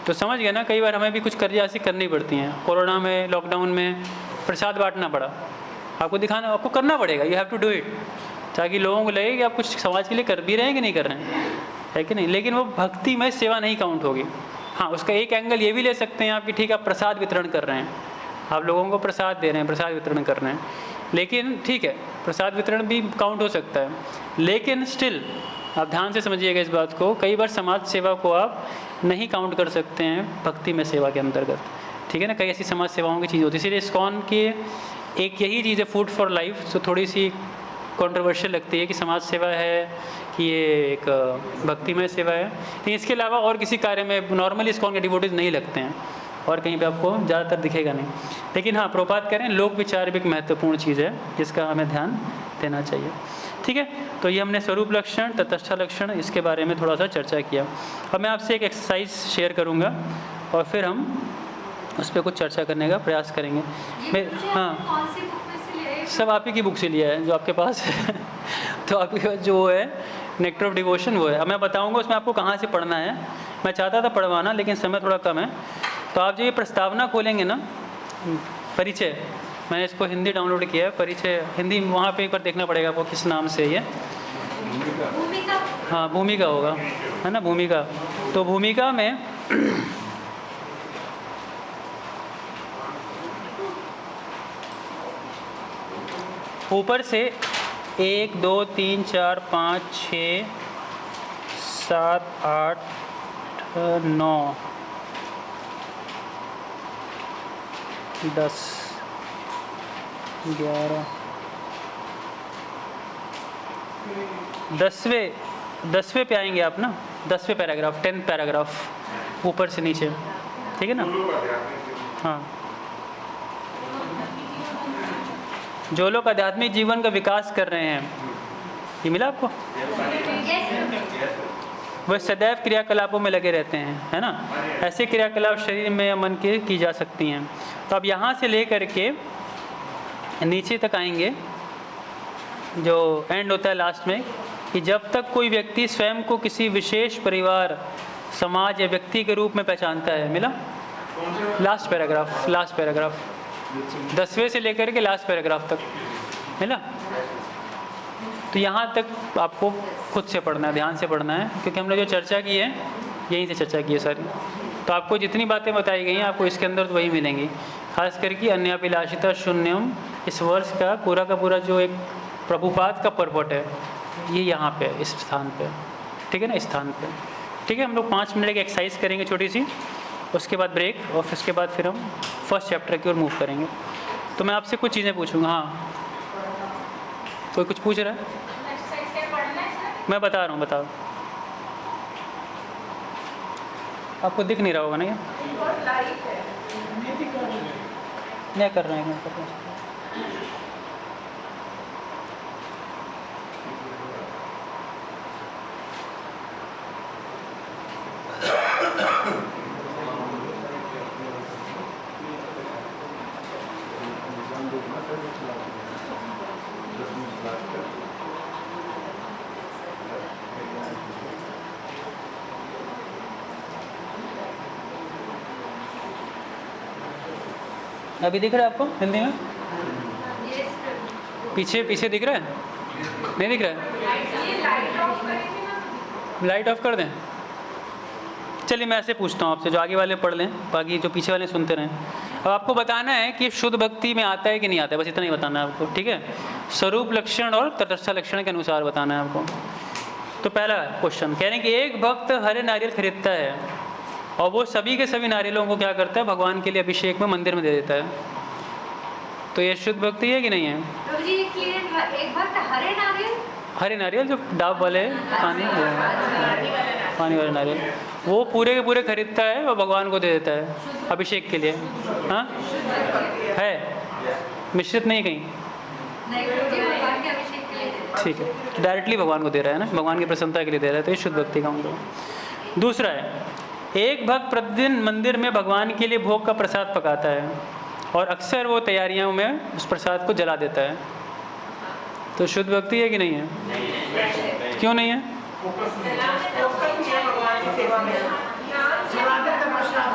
तो समझ गए ना, कई बार हमें भी कुछ ऐसी करनी पड़ती हैं। कोरोना में, लॉकडाउन में प्रसाद बांटना पड़ा, आपको दिखाना, आपको करना पड़ेगा, you have to do it, ताकि लोगों को लगे कि आप कुछ समाज के लिए कर भी रहे हैं कि नहीं कर रहे हैं, है कि नहीं। लेकिन वो भक्तिमय सेवा नहीं काउंट होगी। हाँ, उसका एक एंगल ये भी ले सकते हैं आप कि ठीक है, आप प्रसाद वितरण कर रहे हैं, आप लोगों को प्रसाद दे रहे हैं, प्रसाद वितरण कर रहे हैं, लेकिन ठीक है, प्रसाद वितरण भी काउंट हो सकता है। लेकिन स्टिल आप ध्यान से समझिएगा इस बात को, कई बार समाज सेवा को आप नहीं काउंट कर सकते हैं भक्ति में सेवा के अंतर्गत, ठीक है ना। कई ऐसी समाज सेवाओं की चीज़ होती है, इसीलिए इस्कॉन की एक यही चीज़ है, फूड फॉर लाइफ, जो थोड़ी सी कंट्रोवर्शियल लगती है कि समाज सेवा है कि ये एक भक्तिमय सेवा है। लेकिन इसके अलावा और किसी कार्य में नॉर्मली इस्कॉन के डिवोटीज नहीं लगते हैं, और कहीं पे आपको ज़्यादातर दिखेगा नहीं। लेकिन हाँ, प्रभुपाद कह रहे हैं लोक विचार भी एक महत्वपूर्ण चीज़ है जिसका हमें ध्यान देना चाहिए, ठीक है। तो ये हमने स्वरूप लक्षण, तटस्थ लक्षण, इसके बारे में थोड़ा सा चर्चा किया। अब मैं आपसे एक एक्सरसाइज शेयर करूँगा और फिर हम उस पर कुछ चर्चा करने का प्रयास करेंगे। मैं हाँ, सब आप ही की बुक से लिया है जो आपके पास है तो आपके पास जो है नेक्टर ऑफ डिवोशन वो है। अब मैं बताऊंगा उसमें आपको कहाँ से पढ़ना है। मैं चाहता था पढ़वाना, लेकिन समय थोड़ा कम है। तो आप जो ये प्रस्तावना खोलेंगे ना, परिचय, मैंने इसको हिंदी डाउनलोड किया है, परिचय हिंदी, वहाँ पे एक बार देखना पड़ेगा आपको किस नाम से ये, भूमिका, हाँ भूमिका होगा, है ना, भूमिका। तो भूमिका में ऊपर से 1 2 3 4 5 6 7 8 9 10 11 10वें पे आएंगे आप ना, 10वें पैराग्राफ, 10th पैराग्राफ ऊपर से नीचे, ठीक है ना। हाँ, जो लोग आध्यात्मिक जीवन का विकास कर रहे हैं, ये मिला आपको, वह सदैव क्रियाकलापों में लगे रहते हैं, है ना। ऐसे क्रियाकलाप शरीर में या मन के की जा सकती हैं। तो अब यहाँ से ले करके नीचे तक आएंगे, जो एंड होता है लास्ट में, कि जब तक कोई व्यक्ति स्वयं को किसी विशेष परिवार, समाज या व्यक्ति के रूप में पहचानता है। मिला लास्ट पैराग्राफ, लास्ट पैराग्राफ 10वें से लेकर के लास्ट पैराग्राफ तक मिला। तो यहाँ तक आपको खुद से पढ़ना है, ध्यान से पढ़ना है, क्योंकि हमने जो चर्चा की है यहीं से चर्चा की है सारी। तो आपको जितनी बातें बताई गई हैं आपको इसके अंदर तो वही मिलेंगी। खास करके अन्याभिलाषिता शून्यम, इस वर्ष का पूरा जो एक प्रभुपाद का पर्पट है, ये यहाँ पे इस स्थान पे, ठीक है ना, इस स्थान पे, ठीक है। हम लोग 5 मिनट की एक्सरसाइज करेंगे छोटी सी, उसके बाद ब्रेक, और उसके बाद फिर हम फर्स्ट चैप्टर की ओर मूव करेंगे। तो मैं आपसे कुछ चीज़ें पूछूंगा। हाँ, कोई कुछ पूछ रहा है? एक्सरसाइज क्या पढ़ना है सर? मैं बता रहा हूँ, बताओ। आपको दिख नहीं रहा होगा ना ये? नहीं कर रहे हैं, कर रहे हैं। अभी दिख रहा है आपको हिंदी में? पीछे दिख रहा है? नहीं दिख रहा है? लाइट ऑफ कर दें? चलिए मैं ऐसे पूछता हूँ आपसे, जो आगे वाले पढ़ लें, बाकी जो पीछे वाले सुनते रहें। अब आपको बताना है कि शुद्ध भक्ति में आता है कि नहीं आता है, बस इतना ही बताना है आपको, ठीक है। स्वरूप लक्षण और तटस्थ लक्षण के अनुसार बताना है आपको। तो पहला क्वेश्चन कह रहे हैं कि एक भक्त हरे नारियल खरीदता है और वो सभी के सभी नारियलों को क्या करता है, भगवान के लिए अभिषेक में मंदिर में दे देता है। तो ये शुद्ध भक्ति है कि नहीं है? प्रभु जी एक भक्त हरे नारियल, हरे नारियल जो डाब वाले पानी वाले नारियल, वो पूरे के पूरे खरीदता है और भगवान को दे देता है अभिषेक के लिए। हाँ है, मिश्रित नहीं कहीं। नहीं प्रभु जी भगवान के अभिषेक के लिए देते हैं। ठीक है, तो डायरेक्टली भगवान को दे रहा है ना, भगवान की प्रसन्नता के लिए दे रहा है, तो ये शुद्ध भक्ति का मतलब। दूसरा है, एक भक्त प्रतिदिन मंदिर में भगवान के लिए भोग का प्रसाद पकाता है और अक्सर वो तैयारियों में उस प्रसाद को जला देता है, तो शुद्ध भक्ति है कि नहीं है? क्यों नहीं है?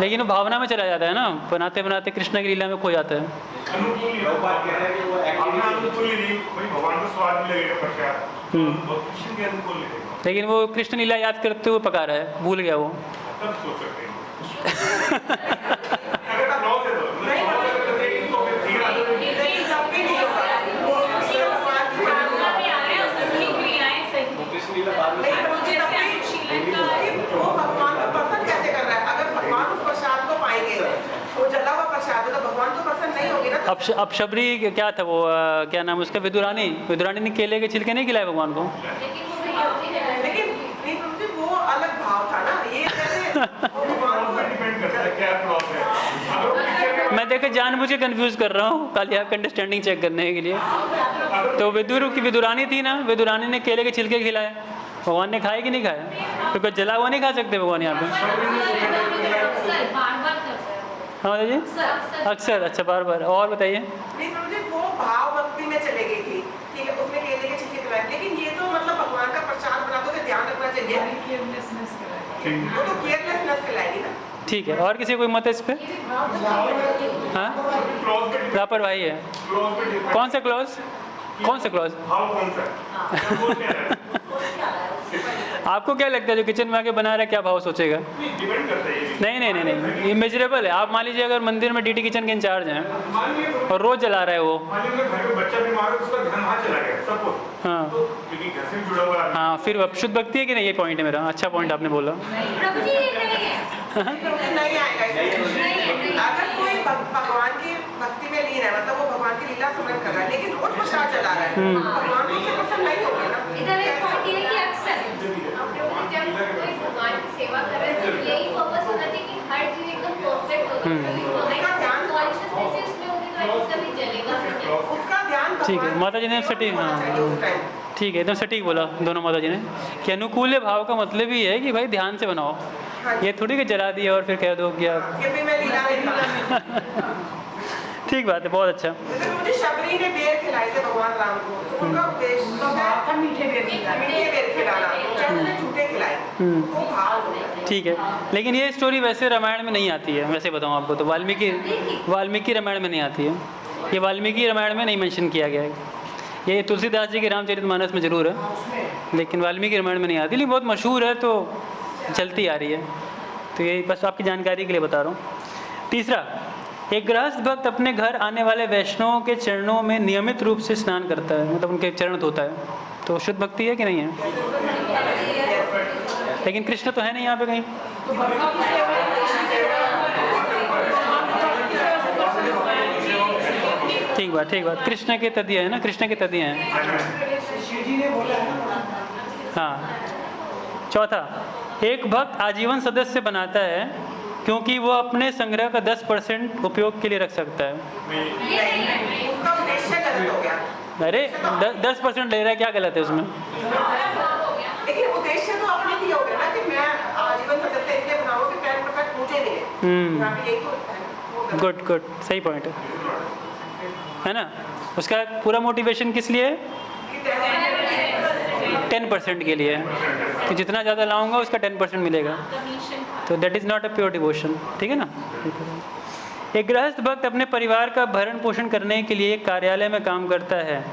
लेकिन वो भावना में चला जाता है ना, बनाते बनाते कृष्ण की लीला में खो जाता है। बात कह रहे हैं कि वो एक्टिविटी भगवान को स्वाद मिलेगा प्रसाद, कृष्ण के अनुकूल मिलेगा, लेकिन वो कृष्ण लीला याद करते हुए पका रहा है, भूल गया वो। तब सोच सकते हैं। अगर आप लॉ दे दो, नहीं तो फिर धीरे कृष्ण लीला बाद में वो भगवान को पसंद कैसे कर रहा है? अगर भगवान उस प्रसाद को पाएंगे, वो जला हुआ प्रसाद है, तो भगवान को पसंद नहीं होगी ना। अब शबरी क्या था वो, क्या नाम उसका, विदुरानी ने केले के छिलके नहीं खिलाए भगवान को। लेकिन नहीं प्रभु जी, वो अलग भाव था ना, ये कैसे डिपेंड करता है क्या प्रॉब्लम है। अगर मैं देखो जानबूझ के कंफ्यूज कर रहा हूँ खाली आपका अंडरस्टैंडिंग चेक करने के लिए। तो विदुरानी थी ना, विदुरानी ने केले के छिलके खिलाए, भगवान ने खाए कि नहीं खाए? क्योंकि जला हुआ नहीं खा सकते भगवान यहाँ पे। हाँ जी अक्सर, अच्छा बार बार। और बताइए। नहीं प्रभु जी, वो भाव भक्ति में चले गई थी, ठीक है, उसमें केले के छिलके खिलाए, लेकिन ये तो मतलब भगवान का प्रसाद बना तो ध्यान रखना चाहिए, वो तो केयरलेसनेस खिलाएगी ना। ठीक है, और किसी कोई मत है इस पे? हाँ लापरवाही है। कौन सा क्लॉज? कौन सा क्लॉज? भाव कौन सा? आपको क्या लगता है जो किचन में आके बना रहा है क्या भाव सोचेगा? डिपेंड करता है ये। नहीं नहीं नहीं नहीं, ये मेजरेबल है। आप मान लीजिए अगर मंदिर में डीटी किचन के इंचार्ज हैं मान लीजिए और रोज जला रहा है वो, मान लीजिए घर में बच्चा बीमार है, उसका ध्यान वहाँ चला गया सपोज, हाँ तो क्योंकि घर से जुड़ा हुआ है। हाँ, फिर अब शुद्ध भक्ति है कि नहीं? ये पॉइंट है मेरा, अच्छा पॉइंट आपने बोला। प्रभु जी ये नहीं है, नहीं आएगा इसमें। अगर कोई भगवान की भक्ति में लीन है, मतलब वो भगवान की लीला स्मरण कर रहा है, लेकिन रोज प्रसाद चला रहा है, भगवान को उससे पसंद नहीं होगा ना। इधर एक पॉइंट ये है कि अक्सर जब कोई भगवान की सेवा कर रहे हैं तो यही फोकस होना चाहिए कि हर चीज एकदम परफेक्ट हो जाए, कॉन्शियसनेस उसमें होगी तो एटलीस्ट कभी जलेगा नहीं। उसका ध्यान ठीक है, माता जी ने सटीक, हाँ ठीक है, एकदम सटीक बोला दोनों माता जी ने कि अनुकूल भाव का मतलब ही है कि भाई ध्यान से बनाओ, ये थोड़ी कि जला दिया और फिर कह दो कि आप ये भी मैं लीला नहीं था। ठीक बात है, बहुत अच्छा। जैसे मुझे शबरी ने बेर खिलाए थे भगवान राम को, तो उनका उद्देश्य मीठे बेर खिलाना, उन्होंने झूठे खिलाए, वो भाव होता है। ठीक है, लेकिन ये स्टोरी वैसे रामायण में नहीं आती है, वैसे बताऊँ आपको तो वाल्मीकि रामायण में नहीं आती है, ये वाल्मीकि रामायण में नहीं मेंशन किया गया है। ये तुलसीदास जी के रामचरितमानस में ज़रूर है, लेकिन वाल्मीकि रामायण में नहीं आती, लेकिन बहुत मशहूर है तो चलती आ रही है, तो ये बस आपकी जानकारी के लिए बता रहा हूँ। तीसरा, एक गृहस्थ भक्त अपने घर आने वाले वैष्णवों के चरणों में नियमित रूप से स्नान करता है, मतलब उनके चरण धोता है, तो शुद्ध भक्ति है कि नहीं है? लेकिन कृष्ण तो है नहीं यहाँ पे कहीं। ठीक बात, कृष्ण के तदीय है ना, कृष्ण के तदीय हैं। हाँ। चौथा, एक भक्त आजीवन सदस्य बनाता है क्योंकि वो अपने संग्रह का 10% उपयोग के लिए रख सकता है। उसका उद्देश्य गलत हो गया। अरे 10% ले रहा है, क्या गलत है उसमें? लेकिन उद्देश्य तो अपने लिए हो गया ना कि मैं आजीवन सदस्य इसलिए बनाऊं कि 10% मुझे मिले। यहाँ पे यही तो गुड, सही पॉइंट है ना। उसका पूरा मोटिवेशन किस लिए है? 10% के लिए है कि जितना ज़्यादा लाऊंगा उसका 10% मिलेगा, तो that is not a pure devotion. ठीक है ना। एक गृहस्थ भक्त अपने परिवार का भरण पोषण करने के लिए एक कार्यालय में काम करता है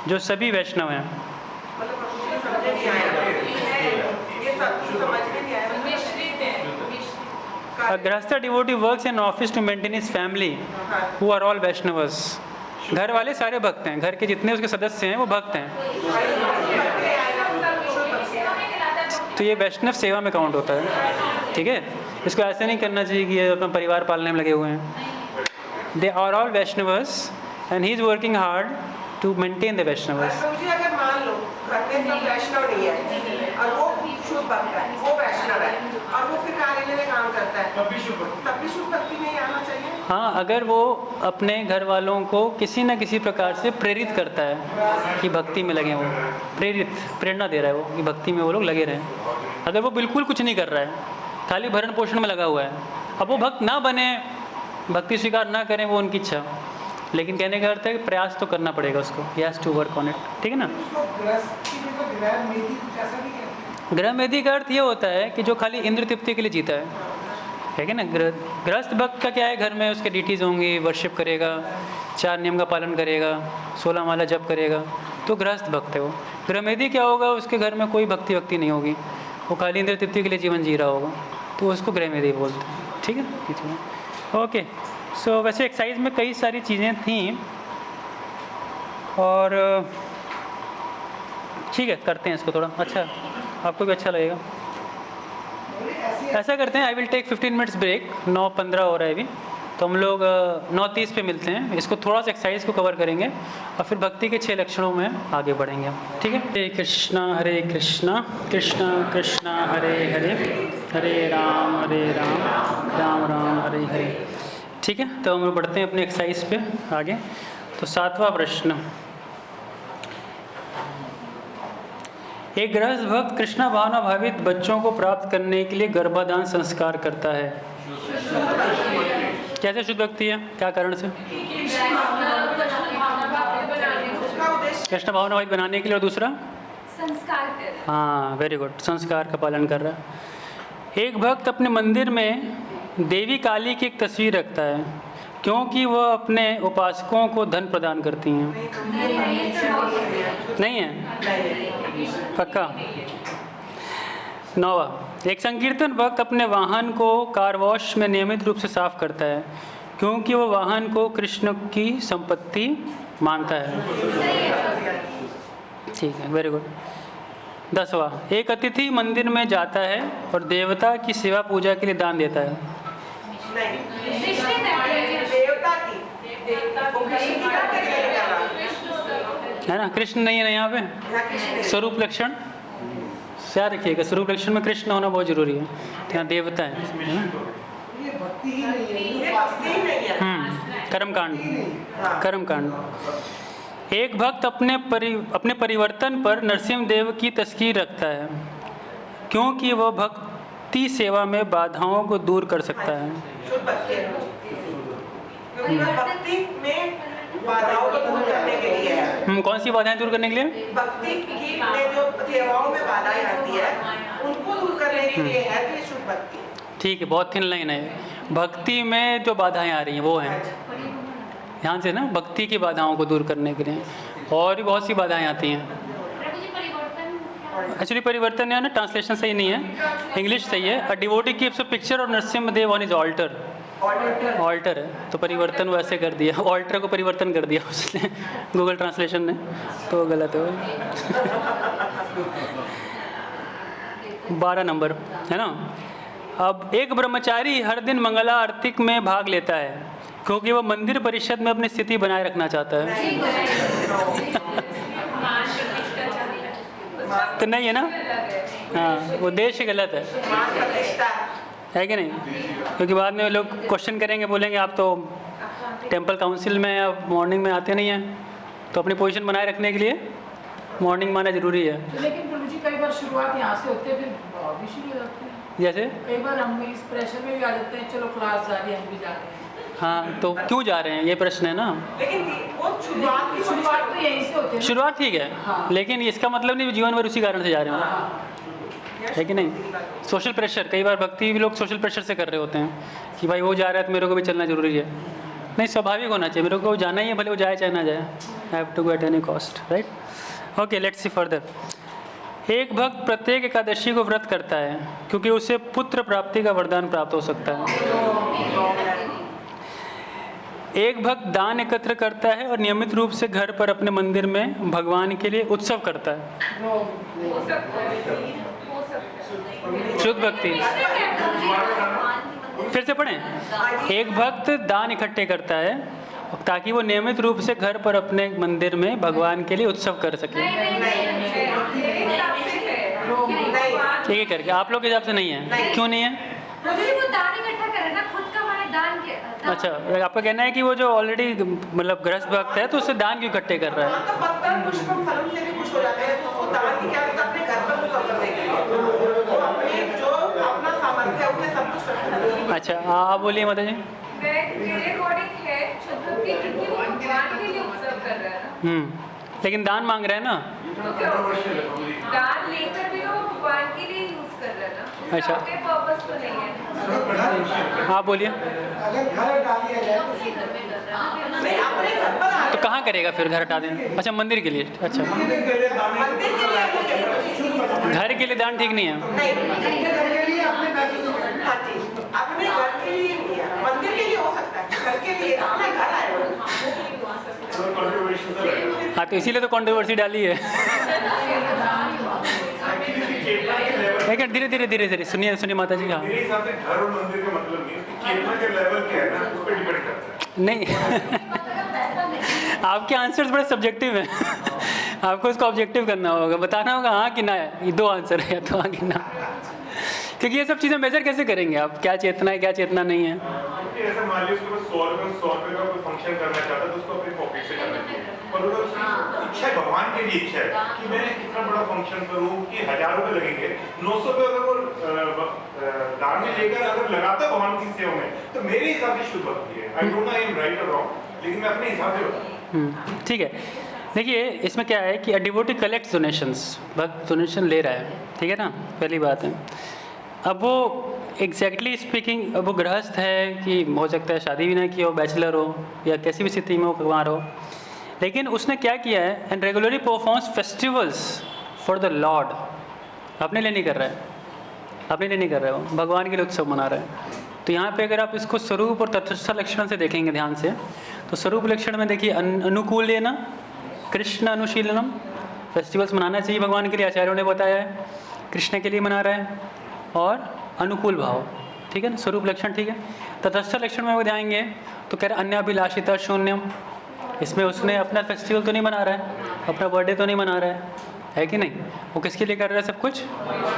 जो सभी वैष्णव हैं। A grahastha devotee works in office to maintain his family who are all Vaishnavas. घर वाले सारे भक्त हैं, घर के जितने उसके सदस्य हैं वो भक्त हैं, तो ये वैष्णव सेवा में काउंट होता है। ठीक है, इसको ऐसे नहीं करना चाहिए कि ये अपना परिवार पालने में लगे हुए हैं। They are all Vaishnavas and he is working hard to maintain the Vaishnavas. मुझे अगर मान लो घर में सब वैष्णव नहीं है और वो शुद्ध भक्त है, वो वैष्णव है और वो फिर कार्यालय में काम करता है, तब भी शुद्ध भक्ति में ही आना चाहिए। हाँ, अगर वो अपने घर वालों को किसी न किसी प्रकार से प्रेरित करता है कि भक्ति में लगे, वो प्रेरणा दे रहा है वो कि भक्ति में वो लोग लगे रहें। अगर वो बिल्कुल कुछ नहीं कर रहा है, खाली भरण पोषण में लगा हुआ है, अब वो भक्त ना बने, भक्ति स्वीकार ना करें, वो उनकी इच्छा, लेकिन कहने का अर्थ है कि प्रयास तो करना पड़ेगा उसको, he has to work on it, ठीक है ना। गृह मेधी का अर्थ ये होता है कि जो खाली इंद्र तृप्ति के लिए जीता है ना। गृहस्थ भक्त का क्या है, घर में उसके ड्यूटीज़ होंगी, वर्शिप करेगा, 4 नियम का पालन करेगा, 16 माला जप करेगा, तो गृहस्थ भक्त है वो। गृहमेधी क्या होगा, उसके घर में कोई भक्ति नहीं होगी, वो खाली इंद्र तृप्ति के लिए जीवन जी रहा होगा, तो उसको गृहमेधी बोलते हैं, ठीक है। ओके, सो वैसे एक्सरसाइज में कई सारी चीज़ें थी और ठीक है, करते हैं इसको थोड़ा अच्छा, आपको भी अच्छा लगेगा। ऐसा करते हैं, I will take 15 minutes break, 9:15 हो रहा है अभी, तो हम लोग 9:30 पे मिलते हैं। इसको थोड़ा सा एक्सरसाइज को कवर करेंगे और फिर भक्ति के 6 लक्षणों में आगे बढ़ेंगे हम, ठीक है। हरे कृष्णा कृष्णा कृष्णा हरे हरे, हरे राम राम राम हरे हरे, ठीक है। तो हम लोग बढ़ते हैं अपने एक्सरसाइज पे आगे। तो 7वां प्रश्न, एक गृहस्थ भक्त कृष्णा भावना भावित बच्चों को प्राप्त करने के लिए गर्भाधान संस्कार करता है, कैसे शुद्ध भक्ति है, क्या कारण से? कृष्ण भावना भावित बनाने के लिए, और दूसरा संस्कार कर, हाँ वेरी गुड, संस्कार का पालन कर रहा है। एक भक्त अपने मंदिर में देवी काली की एक तस्वीर रखता है क्योंकि वह अपने उपासकों को धन प्रदान करती हैं। नहीं है, पक्का। 9वां, एक संकीर्तन भक्त अपने वाहन को कार वॉश में नियमित रूप से साफ करता है क्योंकि वह वाहन को कृष्ण की संपत्ति मानता है। ठीक है, वेरी गुड। 10वां, एक अतिथि मंदिर में जाता है और देवता की सेवा पूजा के लिए दान देता है। है ना, कृष्ण नहीं है ना यहाँ पे। स्वरूप लक्षण क्या रखिएगा, स्वरूप लक्षण में कृष्ण होना बहुत जरूरी है, यहाँ देवता है ना। कर्मकांड। एक भक्त अपने परिवर्तन पर नरसिंह देव की तस्वीर रखता है क्योंकि वह भक्ति सेवा में बाधाओं को दूर कर सकता है। भक्ति में बाधाओं को दूर करने के लिए है। कौन सी बाधाएं दूर करने के लिए? भक्ति की में जो सेवाओं में बाधाएं आती है उनको दूर करने के लिए है, तो ये शुद्ध भक्ति। ठीक है, बहुत थिन लाइन है। भक्ति में जो बाधाएं आ रही हैं वो हैं, ध्यान से ना, भक्ति की बाधाओं को दूर करने के लिए। और भी बहुत सी बाधाएं आती हैं। एक्चुअली परिवर्तन है ना, ट्रांसलेशन सही नहीं है, इंग्लिश सही है। A devotee keeps a picture और Narsingh Dev on his alter. Alter है तो परिवर्तन वैसे कर दिया, ऑल्टर को परिवर्तन कर दिया उसने गूगल ट्रांसलेशन ने, तो गलत है। 12 नंबर है ना। अब एक ब्रह्मचारी हर दिन मंगला आरती में भाग लेता है क्योंकि वह मंदिर परिषद में अपनी स्थिति बनाए रखना चाहता है। तो नहीं है ना, हाँ, उद्देश्य गलत है कि नहीं? क्योंकि बाद में लोग क्वेश्चन करेंगे, बोलेंगे आप तो टेंपल काउंसिल में या मॉर्निंग में आते नहीं हैं, तो अपनी पोजीशन बनाए रखने के लिए मॉर्निंग में आना जरूरी है। लेकिन प्रभु जी कई बार शुरुआत यहाँ से होते हैं, फिर भी शुरू हो जाते हैं। जैसे कई बार हम इस प्रेशर में भी आ जाते हैं, चलो क्लास जा रही है, हम भी जा रहे हैं। हाँ, तो क्यों जा रहे हैं, ये प्रश्न है ना। लेकिन वो शुरुआत तो यहीं से होती है। शुरुआत ठीक है, हाँ। लेकिन इसका मतलब नहीं जीवन भर उसी कारण से जा रहे हो, है कि नहीं? सोशल प्रेशर, कई बार भक्ति भी लोग सोशल प्रेशर से कर रहे होते हैं कि भाई वो जा रहा है तो मेरे को भी चलना जरूरी है। नहीं, स्वाभाविक होना चाहिए, मेरे को जाना ही है, भले वो जाए चाहे ना जाए, I have to go at any cost, right. Okay, let's see further. एक भक्त प्रत्येक एकादशी को व्रत करता है क्योंकि उसे पुत्र प्राप्ति का वरदान प्राप्त हो सकता है। एक भक्त दान एकत्र करता है और नियमित रूप से घर पर अपने मंदिर में भगवान के लिए उत्सव करता है। शुद्ध भक्ति। फिर से पढ़ें। एक भक्त दान इकट्ठे करता है ताकि वो नियमित रूप से घर पर अपने मंदिर में भगवान के लिए उत्सव कर सके। ठीक है करके आप लोग के हिसाब से नहीं है, क्यों नहीं है? वो दान इकट्ठा करे ना, खुद का माने दान के दान। अच्छा, आपका कहना है कि वो जो ऑलरेडी मतलब गृहस्थ भक्त है तो उससे दान क्यों इकट्ठे कर रहा है? तो पत्थर पुष्पम फलम से भी खुश हो जाते हैं, तो वो दान की क्या करता है अपने घर पर मुकम्मल करने के लिए, वो अपने जो अपना सामर्थ्य है उसमें सब कुछ करते हैं। अच्छा, आप बोलिए माता जी। मेरे अकॉर्डिंग है शुद्ध भक्ति, क्योंकि वो भगवान के लिए उत्सव कर रहा है ना। लेकिन दान मांग रहे हैं ना। तो क्यों दान लेकर भी वो भगवान के लिए यूज कर रहा है ना, अच्छा। अपने पर्पस तो नहीं है। आप बोलिए। अगर घर डाल दिया जाए तो शुद्ध नहीं, अपने घर पर तो कहाँ करेगा फिर घर हटा देना? अच्छा, मंदिर के लिए। अच्छा, मंदिर के लिए घर के लिए दान ठीक नहीं है। नहीं, घर के लिए अपने पैसे से हाँ जी, अपने घर के लिए नहीं है, मंदिर के लिए हो सकता है, घर के लिए अपने घर आए हो। हाँ, तो इसीलिए तो कंट्रोवर्सी डाली है। लेकिन धीरे धीरे धीरे धीरे सुनिए सुनिए माता जी। हाँ, मेरे हिसाब से घर और मंदिर का मतलब नहीं है, चेतना के लेवल क्या है ना उस पर डिपेंड करता है। नहीं आपके आंसर्स बड़े सब्जेक्टिव हैं। आपको उसको ऑब्जेक्टिव करना होगा, बताना होगा हाँ कि ना है, ये दो आंसर है, या तो हाँ कि ना। क्योंकि ये सब चीज़ें मेजर कैसे करेंगे आप, क्या चेतना है क्या चेतना नहीं है? क्योंकि ऐसा मान लीजिए उसको 100 रुपये का कोई फंक्शन करना चाहता है तो उसको अपनी पॉकेट से करना चाहिए, पर अगर उसकी इच्छा है, भगवान की भी इच्छा है कि मैं इतना बड़ा फंक्शन करूँ कि 1000 रुपये लगेंगे, 900 रुपये अगर वो दान में लेकर अगर लगाता है भगवान की सेवा में, तो मेरे हिसाब से शुद्ध भक्ति है। I don't know I am right और रॉन्ग, लेकिन मैं अपने हिसाब से बताऊँ। ठीक है, देखिए इसमें क्या है कि डिवोटी कलेक्ट्स डोनेशंस, भक्त डोनेशन ले रहा है, ठीक है ना, पहली बात है। अब वो एग्जैक्टली स्पीकिंग, अब वो गृहस्थ है कि हो सकता है शादी भी ना की हो, बैचलर हो या किसी भी स्थिति में वो कुंवार हो, लेकिन उसने क्या किया है, and regularly performs festivals for the Lord. अपने लिए नहीं कर रहा है, अपने लिए नहीं कर रहा है, वो भगवान के लिए उत्सव मना रहा है। तो यहाँ पे अगर आप इसको स्वरूप और तटस्थ लक्षण से देखेंगे ध्यान से, तो स्वरूप लक्षण में देखिए अनुकूल है ना, कृष्ण अनुशीलनम, फेस्टिवल्स मनाना चाहिए भगवान के लिए, आचार्यों ने बताया है, कृष्ण के लिए मना रहा है, और अनुकूल भाव, ठीक है ना, स्वरूप लक्षण ठीक है। तटस्थ लक्षण में वो जाएंगे तो कह रहे अन्याभिलाषिता शून्यम, इसमें उसने अपना फेस्टिवल तो नहीं मना रहा है, अपना बर्थडे तो नहीं मना रहा है कि नहीं, वो किसके लिए कर रहा है सब कुछ,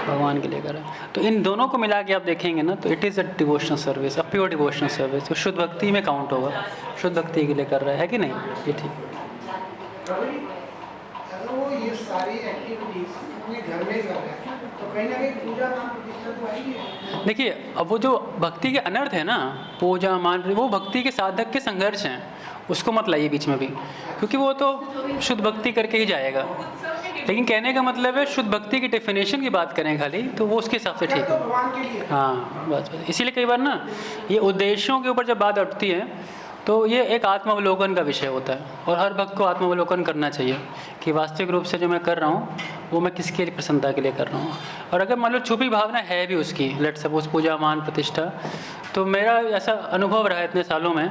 भगवान के लिए कर रहा है। तो इन दोनों को मिला के आप देखेंगे ना, तो it is a devotional service, a pure devotional service, तो शुद्ध भक्ति में काउंट होगा, शुद्ध भक्ति के लिए कर रहा है कि नहीं, ये ठीक। अगर वो ये सारी एक्टिविटीज अपने घर में कर रहे हैं तो कहीं ना कहीं पूजा मान प्रतिष्ठा तो आएगी। देखिए अब वो जो भक्ति के अनर्थ है ना, पूजा मान, वो भक्ति के साधक के संघर्ष हैं, उसको मत लाइए बीच में भी, क्योंकि वो तो शुद्ध भक्ति करके ही जाएगा। लेकिन कहने का मतलब है शुद्ध भक्ति की डेफिनेशन की बात करें खाली, तो वो उसके हिसाब से ठीक है। भगवान के लिए हाँ बस बस, इसीलिए कई बार ना ये उद्देश्यों के ऊपर जब बात उठती है तो ये एक आत्मावलोकन का विषय होता है, और हर भक्त को आत्मावलोकन करना चाहिए कि वास्तविक रूप से जो मैं कर रहा हूँ वो मैं किसके लिए, प्रसन्नता के लिए कर रहा हूँ। और अगर मान लो छुपी भावना है भी उसकी, लेट सपोज पूजा मान प्रतिष्ठा, तो मेरा ऐसा अनुभव रहा है इतने सालों में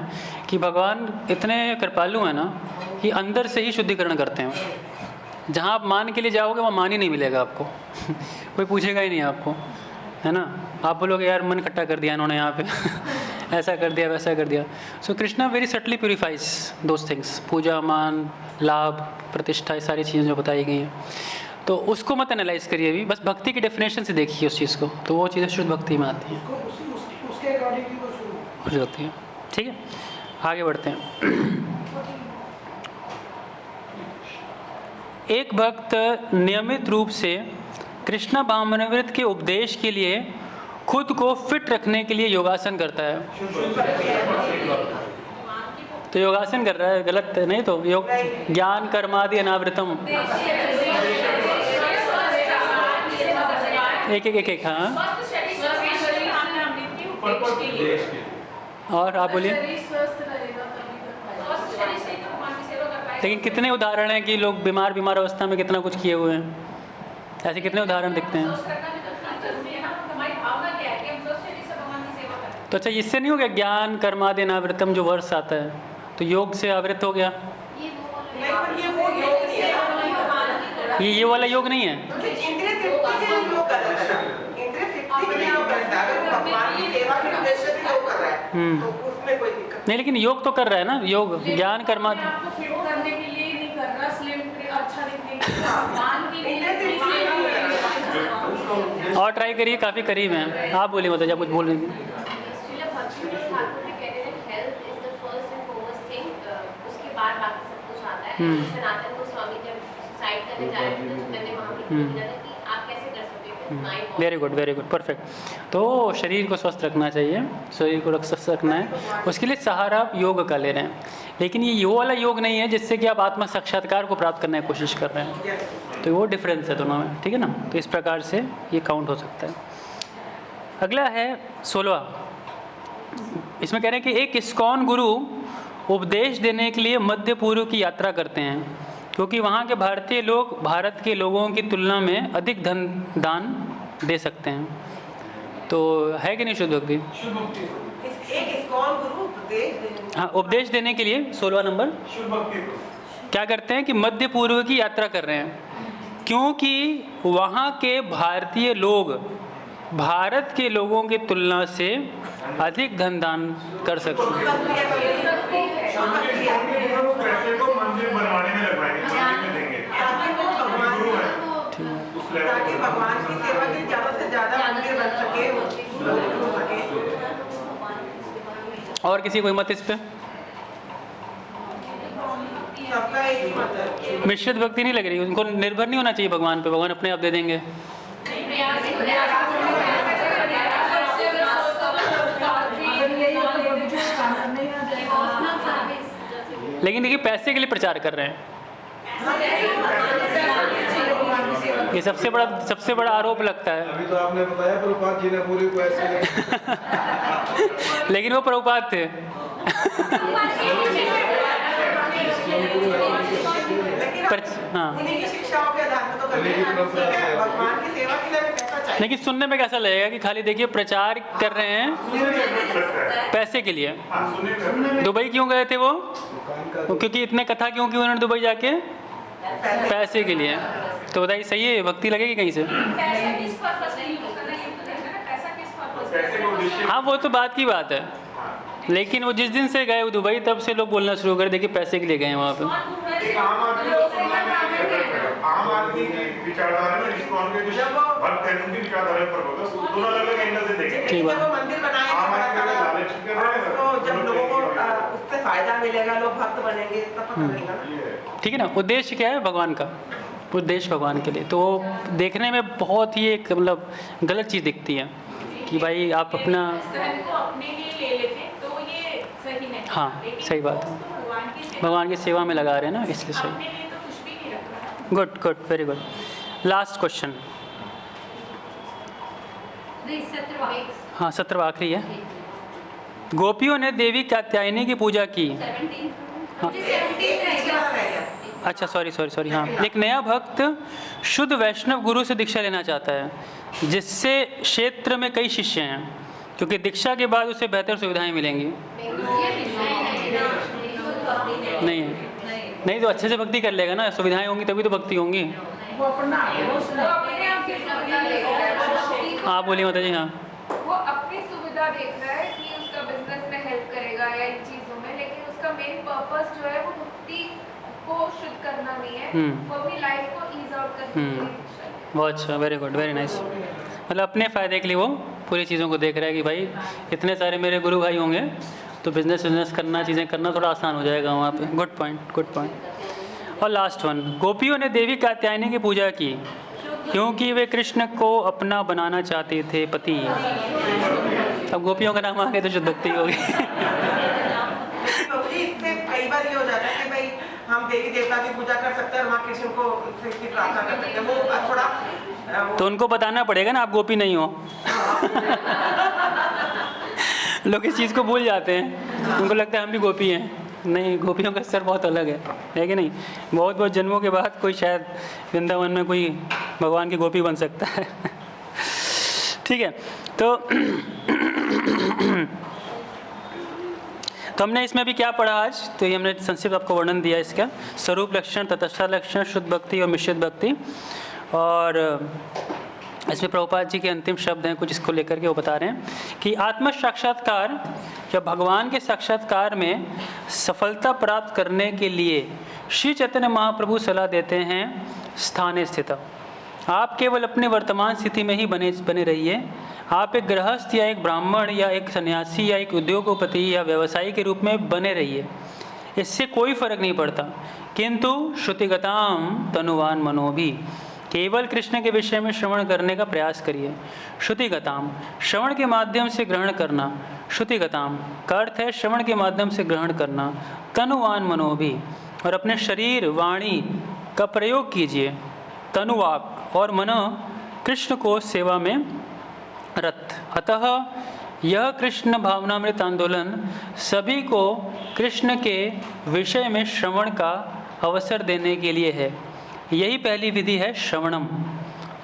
कि भगवान इतने कृपालु हैं ना कि अंदर से ही शुद्धिकरण करते हैं। जहाँ आप मान के लिए जाओगे वहाँ मान ही नहीं मिलेगा आपको कोई पूछेगा ही नहीं आपको, है ना। आप बोलोगे यार मन खट्टा कर दिया इन्होंने यहाँ पे ऐसा कर दिया वैसा कर दिया। So Krishna very subtly purifies those things, पूजा मान लाभ प्रतिष्ठा, ये सारी चीज़ें जो बताई गई हैं, तो उसको मत एनालाइज करिए अभी, बस भक्ति की डेफिनेशन से देखिए उस चीज़ को, तो वो चीज़ें शुद्ध भक्ति में आती हैं, उसके अकॉर्डिंगली वो शुरू हो जाती हैं। ठीक है, आगे बढ़ते हैं। एक भक्त नियमित रूप से कृष्ण भावनामृत के उपदेश के लिए खुद को फिट रखने के लिए योगासन करता है। तो योगासन कर रहा है, गलत है नहीं, तो योग ज्ञान कर्मादि अनावृतम, एक हाँ। और आप बोलिए। लेकिन कितने उदाहरण हैं कि लोग बीमार अवस्था में कितना कुछ किए हुए हैं, ऐसे कितने उदाहरण दिखते हैं। तो अच्छा, इससे नहीं हो गया ज्ञान कर्मादि अनावृतम जो वर्ष आता है, तो योग से आवृत हो गया, ये वाला योग नहीं है। भगवान की सेवा के उद्देश्य से योग कर रहा है तो उसमें कोई दिक्कत नहीं, लेकिन योग तो कर रहा है ना, योग ज्ञान कर्मा। आपको फिट करने के लिए नहीं कर रहा, स्लिम अच्छा दिखने के लिए, भगवान के लिए नहीं। सेवा कर रहा है। और ट्राई करिए, काफ़ी करीब हैं आप। बोलिए मतलब जब कुछ बोल रही थी। सनातन गोस्वामी जब सुसाइड करने जा रहे थे तो मैंने वहाँ भी पूछा था कि आप कैसे कर सकते हो। Very good, very good, perfect. तो शरीर को स्वस्थ रखना चाहिए, शरीर को स्वस्थ रखना है, उसके लिए सहारा आप योग का ले रहे हैं। लेकिन ये वाला योग नहीं है जिससे कि आप आत्म साक्षात्कार को प्राप्त करने की कोशिश कर रहे हैं, तो वो डिफरेंस है दोनों में, ठीक है ना। तो इस प्रकार से ये काउंट हो सकता है। अगला है 16। इसमें कह रहे हैं कि एक इस्कॉन गुरु उपदेश देने के लिए मध्य पूर्व की यात्रा करते हैं, क्योंकि वहाँ के भारतीय लोग भारत के लोगों की तुलना में अधिक धन दान दे सकते हैं। तो है कि नहीं शुद्ध भक्ति? एक इस्कॉन गुरु उपदेश देने, हाँ, उपदेश देने के लिए 16 नंबर क्या करते हैं कि मध्य पूर्व की यात्रा कर रहे हैं, क्योंकि वहाँ के भारतीय लोग भारत के लोगों की तुलना से अधिक धन दान कर सकते हैं। पैसे को मंदिर बनवाने में लगवाएंगे, मंदिर में देंगे ताकि भगवान की सेवा के ज़्यादा से ज़्यादा मंदिर बन सके, हो सके। और किसी कोई मत इस पे? सबका एक ही मतलब है। मिश्रित भक्ति नहीं लग रही, उनको निर्भर नहीं होना चाहिए भगवान पे, भगवान अपने आप दे देंगे। लेकिन देखिए पैसे के लिए प्रचार कर रहे हैं, ये सबसे बड़ा आरोप लगता है। अभी तो आपने बताया प्रभुपाद जी ने पूरी को ऐसे लेकिन वो प्रभुपाद थे। हाँ, उन्हीं की शिक्षाओं के आधार पर तो करते हैं। भगवान की सेवा के लिए पैसा चाहिए। लेकिन सुनने में कैसा लगेगा कि खाली देखिए प्रचार कर रहे हैं पैसे के लिए। दुबई क्यों गए थे वो? क्योंकि इतने कथा क्यों की उन्होंने दुबई जाके? पैसे के लिए। तो बताइए सही है, भक्ति लगेगी कहीं से? हाँ, वो तो बात की बात है, लेकिन वो जिस दिन से गए वो दुबई, तब से लोग बोलना शुरू कर देखिए पैसे के लिए गए वहाँ पे। एक आम आदमी की विचारधारा में इस्कॉन के जो भक्त हैं उनकी विचारधारा पर होगा, दोनों अलग-अलग एंगल से देखेंगे। ठीक बात। जब वो मंदिर बनाएंगे तो जब लोगों को उससे फायदा मिलेगा, लोग भक्त बनेंगे, तब पता लगेगा ना। ठीक है ना। उद्देश्य क्या है भगवान का? उद्देश्य भगवान के लिए। तो देखने में बहुत ही एक मतलब गलत चीज़ दिखती है कि भाई आप अपना अपने लिए ले लेते तो ये सही नहीं। हाँ, सही बात है, भगवान की सेवा में लगा रहे हैं ना, इसलिए सही। Good good, very good. Last question. हाँ, 17वां आखिरी है। गोपियों ने देवी कात्यायनी की पूजा की। हाँ, अच्छा, सॉरी। हाँ, एक नया भक्त शुद्ध वैष्णव गुरु से दीक्षा लेना चाहता है, जिससे क्षेत्र में कई शिष्य हैं, क्योंकि दीक्षा के बाद उसे बेहतर सुविधाएं मिलेंगी। नहीं तो अच्छे से भक्ति कर लेगा ना, सुविधाएं होंगी तभी तो भक्ति होंगी। वो अपना आप बोलिए माता जी। हाँ, वो अपनी सुविधा देख रहा है कि उसका बिजनेस में हेल्प करेगा या इन चीजों में, लेकिन उसका मेन पर्पस जो है वो भक्ति को शुद्ध करना नहीं है, वो अपनी लाइफ को ईज आउट करने के लिए। बहुत अच्छा, वेरी गुड, वेरी नाइस। मतलब अपने फ़ायदे के लिए वो पूरी चीज़ों को देख रहा है कि भाई इतने सारे मेरे गुरु भाई होंगे तो बिजनेस करना, चीज़ें करना थोड़ा आसान हो जाएगा वहाँ पे। Good point. और लास्ट वन, गोपियों ने देवी कात्यायनी की पूजा की क्योंकि वे कृष्ण को अपना बनाना चाहते थे पति। अब गोपियों का नाम आ गया तो शुद्ध भक्ति होगी। इससे कई बार ये हो जाता है कि भाई हम देवी देवता की पूजा कर सकते हैं और वहाँ कृष्ण को की प्रार्थना कर सकते हैं, वो थोड़ा तो उनको बताना पड़ेगा ना आप गोपी नहीं हो। लोग इस चीज़ को भूल जाते हैं, उनको लगता है हम भी गोपी हैं। नहीं, गोपियों का स्तर बहुत अलग है कि नहीं? बहुत बहुत जन्मों के बाद कोई शायद वृंदावन में कोई भगवान की गोपी बन सकता है। ठीक है, तो हमने इसमें भी क्या पढ़ा आज? तो ये हमने संक्षिप्त आपको वर्णन दिया इसका, स्वरूप लक्षण, तटस्थ लक्षण, शुद्ध भक्ति और मिश्रित भक्ति। और इसमें प्रभुपाद जी के अंतिम शब्द हैं कुछ इसको लेकर के वो बता रहे हैं कि आत्म साक्षात्कार या भगवान के साक्षात्कार में सफलता प्राप्त करने के लिए श्री चैतन्य महाप्रभु सलाह देते हैं स्थाने स्थित। आप केवल अपने वर्तमान स्थिति में ही बने रहिए। आप एक गृहस्थ या एक ब्राह्मण या एक सन्यासी या एक उद्योगपति या व्यवसायी के रूप में बने रहिए, इससे कोई फर्क नहीं पड़ता। किंतु श्रुतिगताम तनुवान मनो भी, केवल कृष्ण के विषय में श्रवण करने का प्रयास करिए। श्रुतिगताम, श्रवण के माध्यम से ग्रहण करना। श्रुतिगताम का अर्थ है श्रवण के माध्यम से ग्रहण करना। तनुवान मनो भी, और अपने शरीर वाणी का प्रयोग कीजिए। तनुवाक और मन कृष्ण को सेवा में रत। अतः यह कृष्ण भावनामृत आंदोलन सभी को कृष्ण के विषय में श्रवण का अवसर देने के लिए है। यही पहली विधि है श्रवणम।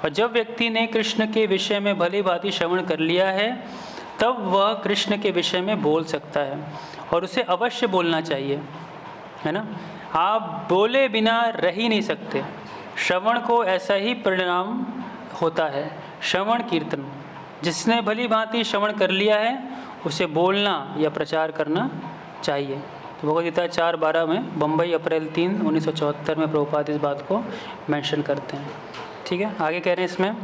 और जब व्यक्ति ने कृष्ण के विषय में भली भांति श्रवण कर लिया है तब वह कृष्ण के विषय में बोल सकता है, और उसे अवश्य बोलना चाहिए, है ना। आप बोले बिना रह ही नहीं सकते। श्रवण को ऐसा ही परिणाम होता है, श्रवण कीर्तन। जिसने भली भांति श्रवण कर लिया है उसे बोलना या प्रचार करना चाहिए। तो भगवद गीता 4:12 में, बम्बई अप्रैल 3, 1974 में प्रभुपाद इस बात को मेंशन करते हैं। ठीक है, आगे कह रहे हैं इसमें,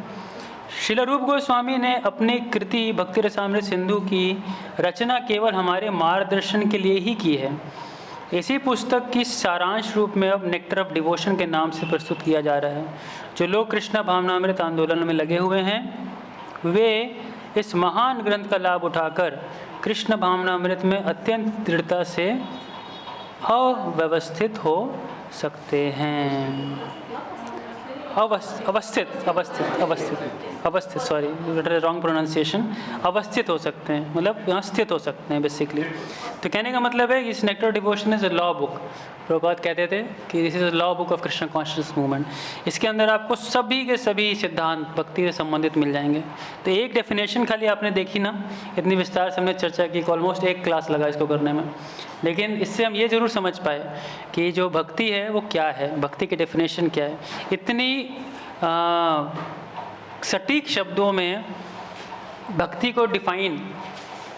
श्रील रूप गोस्वामी ने अपनी कृति भक्ति रसामृत सिंधु की रचना केवल हमारे मार्गदर्शन के लिए ही की है। इसी पुस्तक की सारांश रूप में अब नेक्टर ऑफ डिवोशन के नाम से प्रस्तुत किया जा रहा है। जो लोग कृष्ण भावनामृत आंदोलन में लगे हुए हैं वे इस महान ग्रंथ का लाभ उठाकर कृष्ण भावनामृत में अत्यंत दृढ़ता से अव्यवस्थित हो सकते हैं। अवस्थित सॉरी रॉन्ग प्रोनाउंसिएशन, अवस्थित हो सकते हैं, मतलब यहाँ स्थित हो सकते हैं बेसिकली। तो कहने का मतलब है कि इस nectar devotion is a law book. Prabhupada कहते थे कि this is a law book of Krishna conscious movement. इसके अंदर आपको सभी के सभी सिद्धांत भक्ति से संबंधित मिल जाएंगे। तो एक डेफिनेशन खाली आपने देखी ना, इतनी विस्तार से हमने चर्चा की, ऑलमोस्ट एक क्लास लगा इसको करने में, लेकिन इससे हम ये ज़रूर समझ पाए कि जो भक्ति है वो क्या है, भक्ति की डेफिनेशन क्या है। इतनी सटीक शब्दों में भक्ति को डिफाइन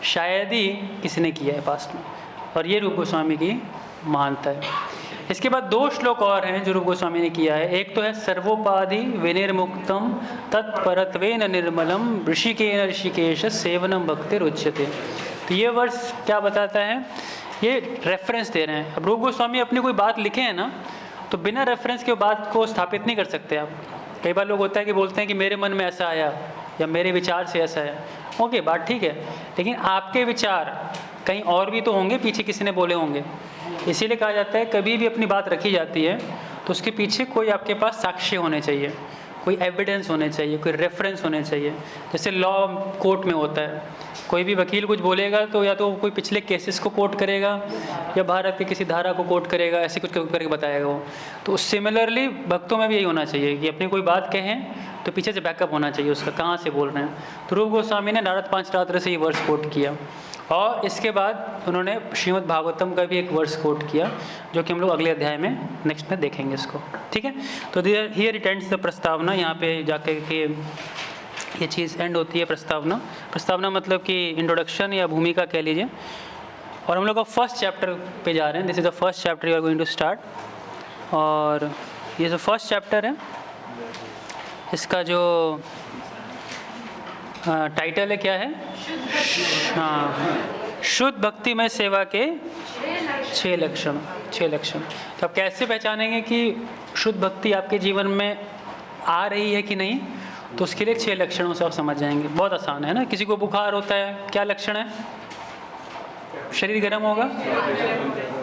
शायद ही किसी ने किया है पास्ट में, और ये रूप गोस्वामी की महानता है। इसके बाद 2 श्लोक और हैं जो रूप गोस्वामी ने किया है। एक तो है सर्वोपाधि विनिर्मुक्तम तत्परत्वेन निर्मलम ऋषिकेन ऋषिकेश सेवनम भक्तिर् उच्यते। तो ये वर्ष क्या बताता है, ये रेफरेंस दे रहे हैं। अब रूप गोस्वामी अपनी कोई बात लिखे हैं ना, तो बिना रेफरेंस के बात को स्थापित नहीं कर सकते आप। कई बार लोग होता है कि बोलते हैं कि मेरे मन में ऐसा आया या मेरे विचार से ऐसा है। ओके, बात ठीक है, लेकिन आपके विचार कहीं और भी तो होंगे, पीछे किसी ने बोले होंगे। इसीलिए कहा जाता है कभी भी अपनी बात रखी जाती है तो उसके पीछे कोई आपके पास साक्ष्य होने चाहिए, कोई एविडेंस होने चाहिए, कोई रेफरेंस होने चाहिए। जैसे लॉ कोर्ट में होता है, कोई भी वकील कुछ बोलेगा तो या तो कोई पिछले केसेस को कोट करेगा या भारत की किसी धारा को कोट करेगा, ऐसे कुछ करके बताएगा वो। तो सिमिलरली भक्तों में भी यही होना चाहिए कि अपनी कोई बात कहें तो पीछे से बैकअप होना चाहिए उसका, कहाँ से बोल रहे हैं। तो रूप गोस्वामी ने नारद पंचरात्र से ये वर्ष कोट किया, और इसके बाद उन्होंने श्रीमद् भागवतम का भी एक वर्ष कोट किया, जो कि हम लोग अगले अध्याय में नेक्स्ट में देखेंगे इसको। ठीक है, तो हियर इट एंड्स द प्रस्तावना। यहाँ पे जाकर के ये चीज़ एंड होती है प्रस्तावना। प्रस्तावना मतलब कि इंट्रोडक्शन या भूमिका कह लीजिए। और हम लोग का फर्स्ट चैप्टर पे जा रहे हैं। This is the first chapter you are going to start, और ये जो फर्स्ट चैप्टर है इसका जो टाइटल है क्या है, हाँ, शुद्ध भक्तिमय सेवा के 6 लक्षण। तो आप कैसे पहचानेंगे कि शुद्ध भक्ति आपके जीवन में आ रही है कि नहीं, तो उसके लिए 6 लक्षणों से आप समझ जाएंगे। बहुत आसान है ना। किसी को बुखार होता है, क्या लक्षण है, शरीर गर्म होगा,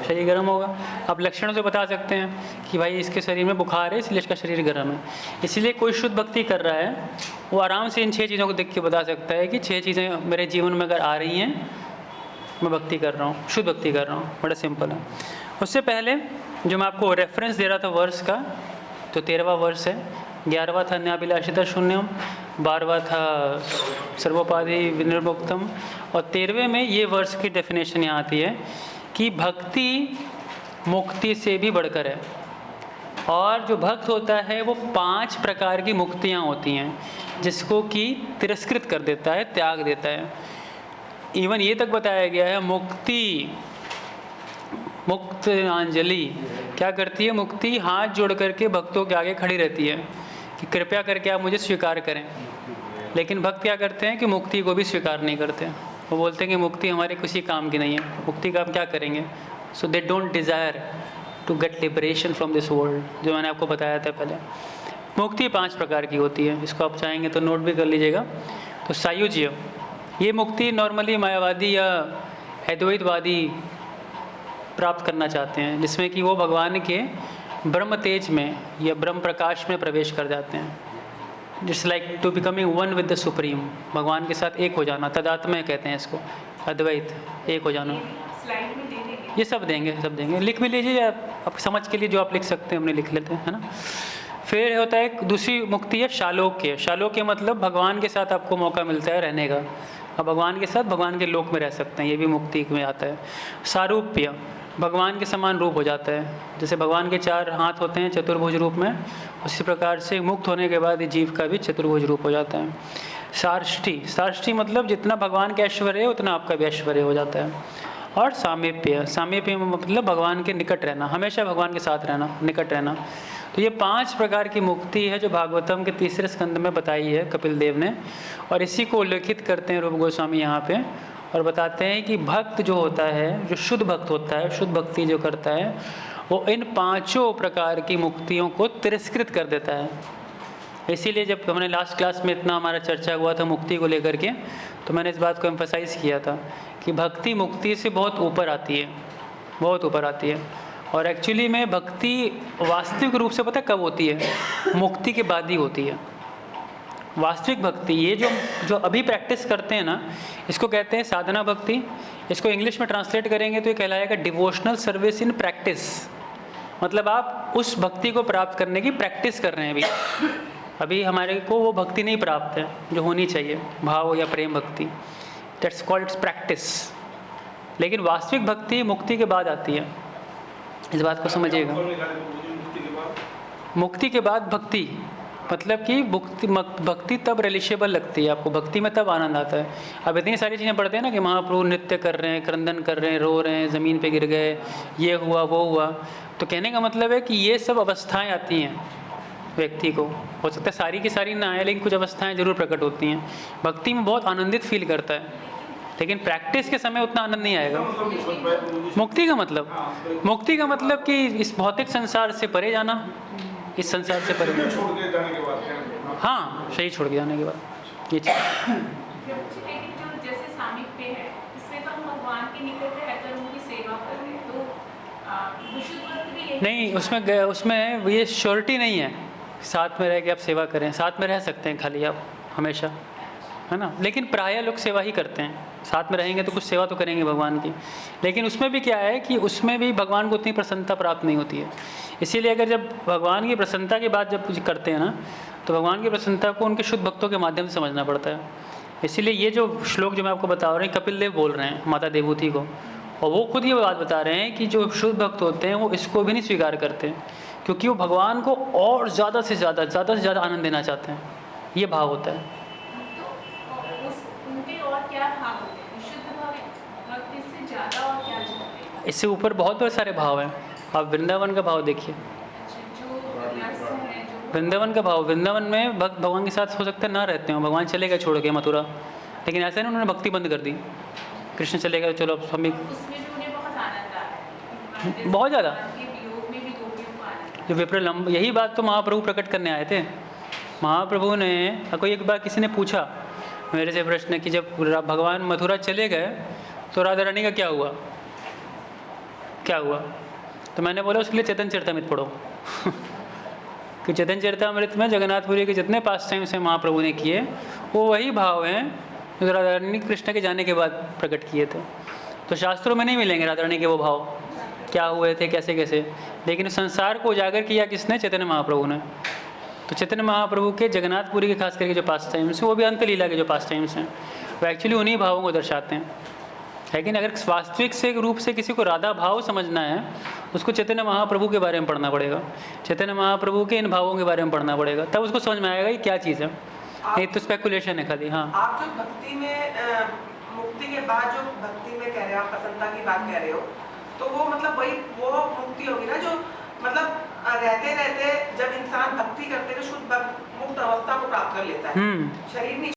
शरीर गर्म होगा। आप लक्षणों से बता सकते हैं कि भाई इसके शरीर में बुखार है इसलिए इसका शरीर गर्म है। इसलिए कोई शुद्ध भक्ति कर रहा है वो आराम से इन 6 चीज़ों को देख के बता सकता है कि 6 चीज़ें मेरे जीवन में अगर आ रही हैं मैं भक्ति कर रहा हूँ, शुद्ध भक्ति कर रहा हूँ। बड़ा सिंपल है। उससे पहले जो मैं आपको रेफरेंस दे रहा था वर्ष का, तो 13वां वर्ष है। 11वां था न्याभिलाषिता शून्यम, 12वां था सर्वोपाधि विनिर्मुक्तम, और 13वें में ये वर्ष की डेफिनेशन यहाँ आती है कि भक्ति मुक्ति से भी बढ़कर है। और जो भक्त होता है वो 5 प्रकार की मुक्तियाँ होती हैं। जिसको कि तिरस्कृत कर देता है, त्याग देता है। इवन ये तक बताया गया है मुक्त अंजलि क्या करती है? मुक्ति हाथ जोड़ करके भक्तों के आगे खड़ी रहती है कि कृपया करके आप मुझे स्वीकार करें। लेकिन भक्त क्या करते हैं कि मुक्ति को भी स्वीकार नहीं करते। वो बोलते हैं कि मुक्ति हमारे किसी काम की नहीं है, मुक्ति का आप क्या करेंगे। So they don't desire to get liberation from this world, जो मैंने आपको बताया था पहले। मुक्ति 5 प्रकार की होती है, इसको आप चाहेंगे तो नोट भी कर लीजिएगा। तो सायुज्य, ये मुक्ति नॉर्मली मायावादी या अद्वैतवादी प्राप्त करना चाहते हैं, जिसमें कि वो भगवान के ब्रह्म तेज में या ब्रह्म प्रकाश में प्रवेश कर जाते हैं। Just like to becoming one with the supreme, भगवान के साथ एक हो जाना, तदात्म्य कहते हैं इसको, अद्वैत, एक हो जाना। स्लाइड में दे देंगे, ये सब देंगे, लिख भी लीजिए, आप समझ के लिए जो आप लिख सकते हैं हमने लिख लेते हैं, है ना। फिर होता है दूसरी मुक्ति है शालोक्य। शालोक्य मतलब भगवान के साथ आपको मौका मिलता है रहने का, अब भगवान के साथ भगवान के लोक में रह सकते हैं, ये भी मुक्ति में आता है। सारूप्य, भगवान के समान रूप हो जाता है, जैसे भगवान के 4 हाथ होते हैं चतुर्भुज रूप में, उसी प्रकार से मुक्त होने के बाद जीव का भी चतुर्भुज रूप हो जाता है। सार्ष्टी, सार्ष्टी मतलब जितना भगवान का ऐश्वर्य है उतना आपका भी ऐश्वर्य हो जाता है। और सामीप्य, सामीप्य मतलब भगवान के निकट रहना, हमेशा भगवान के साथ रहना, निकट रहना। तो ये 5 प्रकार की मुक्ति है जो भागवतम के 3रे स्कंद में बताई है कपिल देव ने, और इसी को उल्लेखित करते हैं रूप गोस्वामी यहाँ पे, और बताते हैं कि भक्त जो होता है, जो शुद्ध भक्त होता है, शुद्ध भक्ति जो करता है, वो इन 5 प्रकार की मुक्तियों को तिरस्कृत कर देता है। इसीलिए जब हमने लास्ट क्लास में इतना हमारा चर्चा हुआ था मुक्ति को लेकर के, तो मैंने इस बात को एम्फसाइज़ किया था कि भक्ति मुक्ति से बहुत ऊपर आती है, बहुत ऊपर आती है। और एक्चुअली में भक्ति वास्तविक रूप से पता कब होती है? मुक्ति के बाद ही होती है वास्तविक भक्ति। ये जो अभी प्रैक्टिस करते हैं ना, इसको कहते हैं साधना भक्ति। इसको इंग्लिश में ट्रांसलेट करेंगे तो ये कहलाएगा डिवोशनल सर्विस इन प्रैक्टिस। मतलब आप उस भक्ति को प्राप्त करने की प्रैक्टिस कर रहे हैं अभी हमारे को वो भक्ति नहीं प्राप्त है जो होनी चाहिए, भाव या प्रेम भक्ति, दैट्स कॉल्ड इट्स प्रैक्टिस। लेकिन वास्तविक भक्ति मुक्ति के बाद आती है, इस बात को समझिएगा। मुक्ति के बाद भक्ति मतलब कि भक्ति तब रिलेशेबल लगती है आपको, भक्ति में तब आनंद आता है। अब इतनी सारी चीज़ें पढ़ते हैं ना कि महाप्रभु नृत्य कर रहे हैं, क्रंदन कर रहे हैं, रो रहे हैं, ज़मीन पे गिर गए, ये हुआ वो हुआ। तो कहने का मतलब है कि ये सब अवस्थाएं आती हैं व्यक्ति को, हो सकता है सारी की सारी ना आए, लेकिन कुछ अवस्थाएं जरूर प्रकट होती हैं। भक्ति में बहुत आनंदित फील करता है, लेकिन प्रैक्टिस के समय उतना आनंद नहीं आएगा। मुक्ति का मतलब कि इस भौतिक संसार से परे जाना, इस संसार से परे, छोड़ के जाने के बाद, हाँ सही छोड़ के जाने के बाद ये चीज़। लेकिन जो जैसे सामीप्य है, इसमें तो हम भगवान के निकट रहकर उनकी सेवा कर रहे हैं, तो विशुद्ध भक्त भी यही नहीं, उसमें ये श्योरिटी नहीं है साथ में रह के आप सेवा करें। साथ में रह सकते हैं खाली आप हमेशा, है ना, लेकिन प्रायः लोग सेवा ही करते हैं। साथ में रहेंगे तो कुछ सेवा तो करेंगे भगवान की, लेकिन उसमें भी क्या है कि उसमें भी भगवान को उतनी प्रसन्नता प्राप्त नहीं होती है। इसीलिए अगर जब भगवान की प्रसन्नता की बात जब कुछ करते हैं ना, तो भगवान की प्रसन्नता को उनके शुद्ध भक्तों के माध्यम से समझना पड़ता है। इसीलिए ये जो श्लोक जो मैं आपको बता रहा हूँ, कपिल देव बोल रहे हैं माता देवहूति को, और वो खुद ये बात बता रहे हैं कि जो शुद्ध भक्त होते हैं वो इसको भी नहीं स्वीकार करते, क्योंकि वो भगवान को और ज़्यादा से ज़्यादा आनंद देना चाहते हैं। ये भाव होता है। उनके और क्या भाव होते हैं? विशुद्ध भक्त इससे ज़्यादा और क्या चाहते हैं? इससे ऊपर बहुत सारे भाव हैं। आप वृंदावन का भाव देखिए, वृंदावन का भाव, वृंदावन में भक्त भगवान के साथ हो सकता है ना रहते हो, भगवान चले गए छोड़ के मथुरा, लेकिन ऐसा नहीं उन्होंने भक्ति बंद कर दी। कृष्ण चले गए, चलो अब हम भी, उसमें भी उन्हें बहुत आनंद आता है, बहुत ज़्यादा। वियोग में भी गोपियों को आनंद। जो विप्रलंब, यही बात तो महाप्रभु प्रकट करने आए थे। महाप्रभु ने, कोई एक बार किसी ने पूछा मेरे से प्रश्न कि जब भगवान मथुरा चले गए तो राधा रानी का क्या हुआ, तो मैंने बोला उसके लिए चैतन्य चरितमृत पढ़ो कि चैतन्य चरितमृत में जगन्नाथपुरी के जितने पास टाइम से महाप्रभु ने किए वो वही भाव हैं जो राधा रानी कृष्ण के जाने के बाद प्रकट किए थे। तो शास्त्रों में नहीं मिलेंगे राधा रानी के वो भाव क्या हुए थे, कैसे कैसे, लेकिन संसार को उजागर किया किसने? चैतन्य महाप्रभु ने। तो चैतन्य महाप्रभु के जगन्नाथपुरी के खास करके जो पास टाइम्स हैं, वो भी अंतलीला के जो पास टाइम्स हैं, वो एक्चुअली उन्हीं भावों को दर्शाते हैं। लेकिन अगर वास्तविक से रूप से किसी को राधा भाव समझना है, उसको चैतन्य महाप्रभु के बारे में पढ़ना पड़ेगा, चैतन्य महाप्रभु के इन भावों के बारे में पढ़ना पड़ेगा, तब उसको समझ में आएगा कि क्या चीज़ है। ये तो स्पेकुलेशन है खाली। हाँ, आप जो भक्ति में मुक्ति के बाद जो भक्ति में कह रहे हो, आप प्रसन्नता की बात कह रहे हो, तो वो मतलब वही वो मुक्ति होगी ना, जो मतलब रहते रहते जब इंसान भक्ति करते हुए शुद्ध मुक्त अवस्था को प्राप्त कर लेता है, शरीर नहीं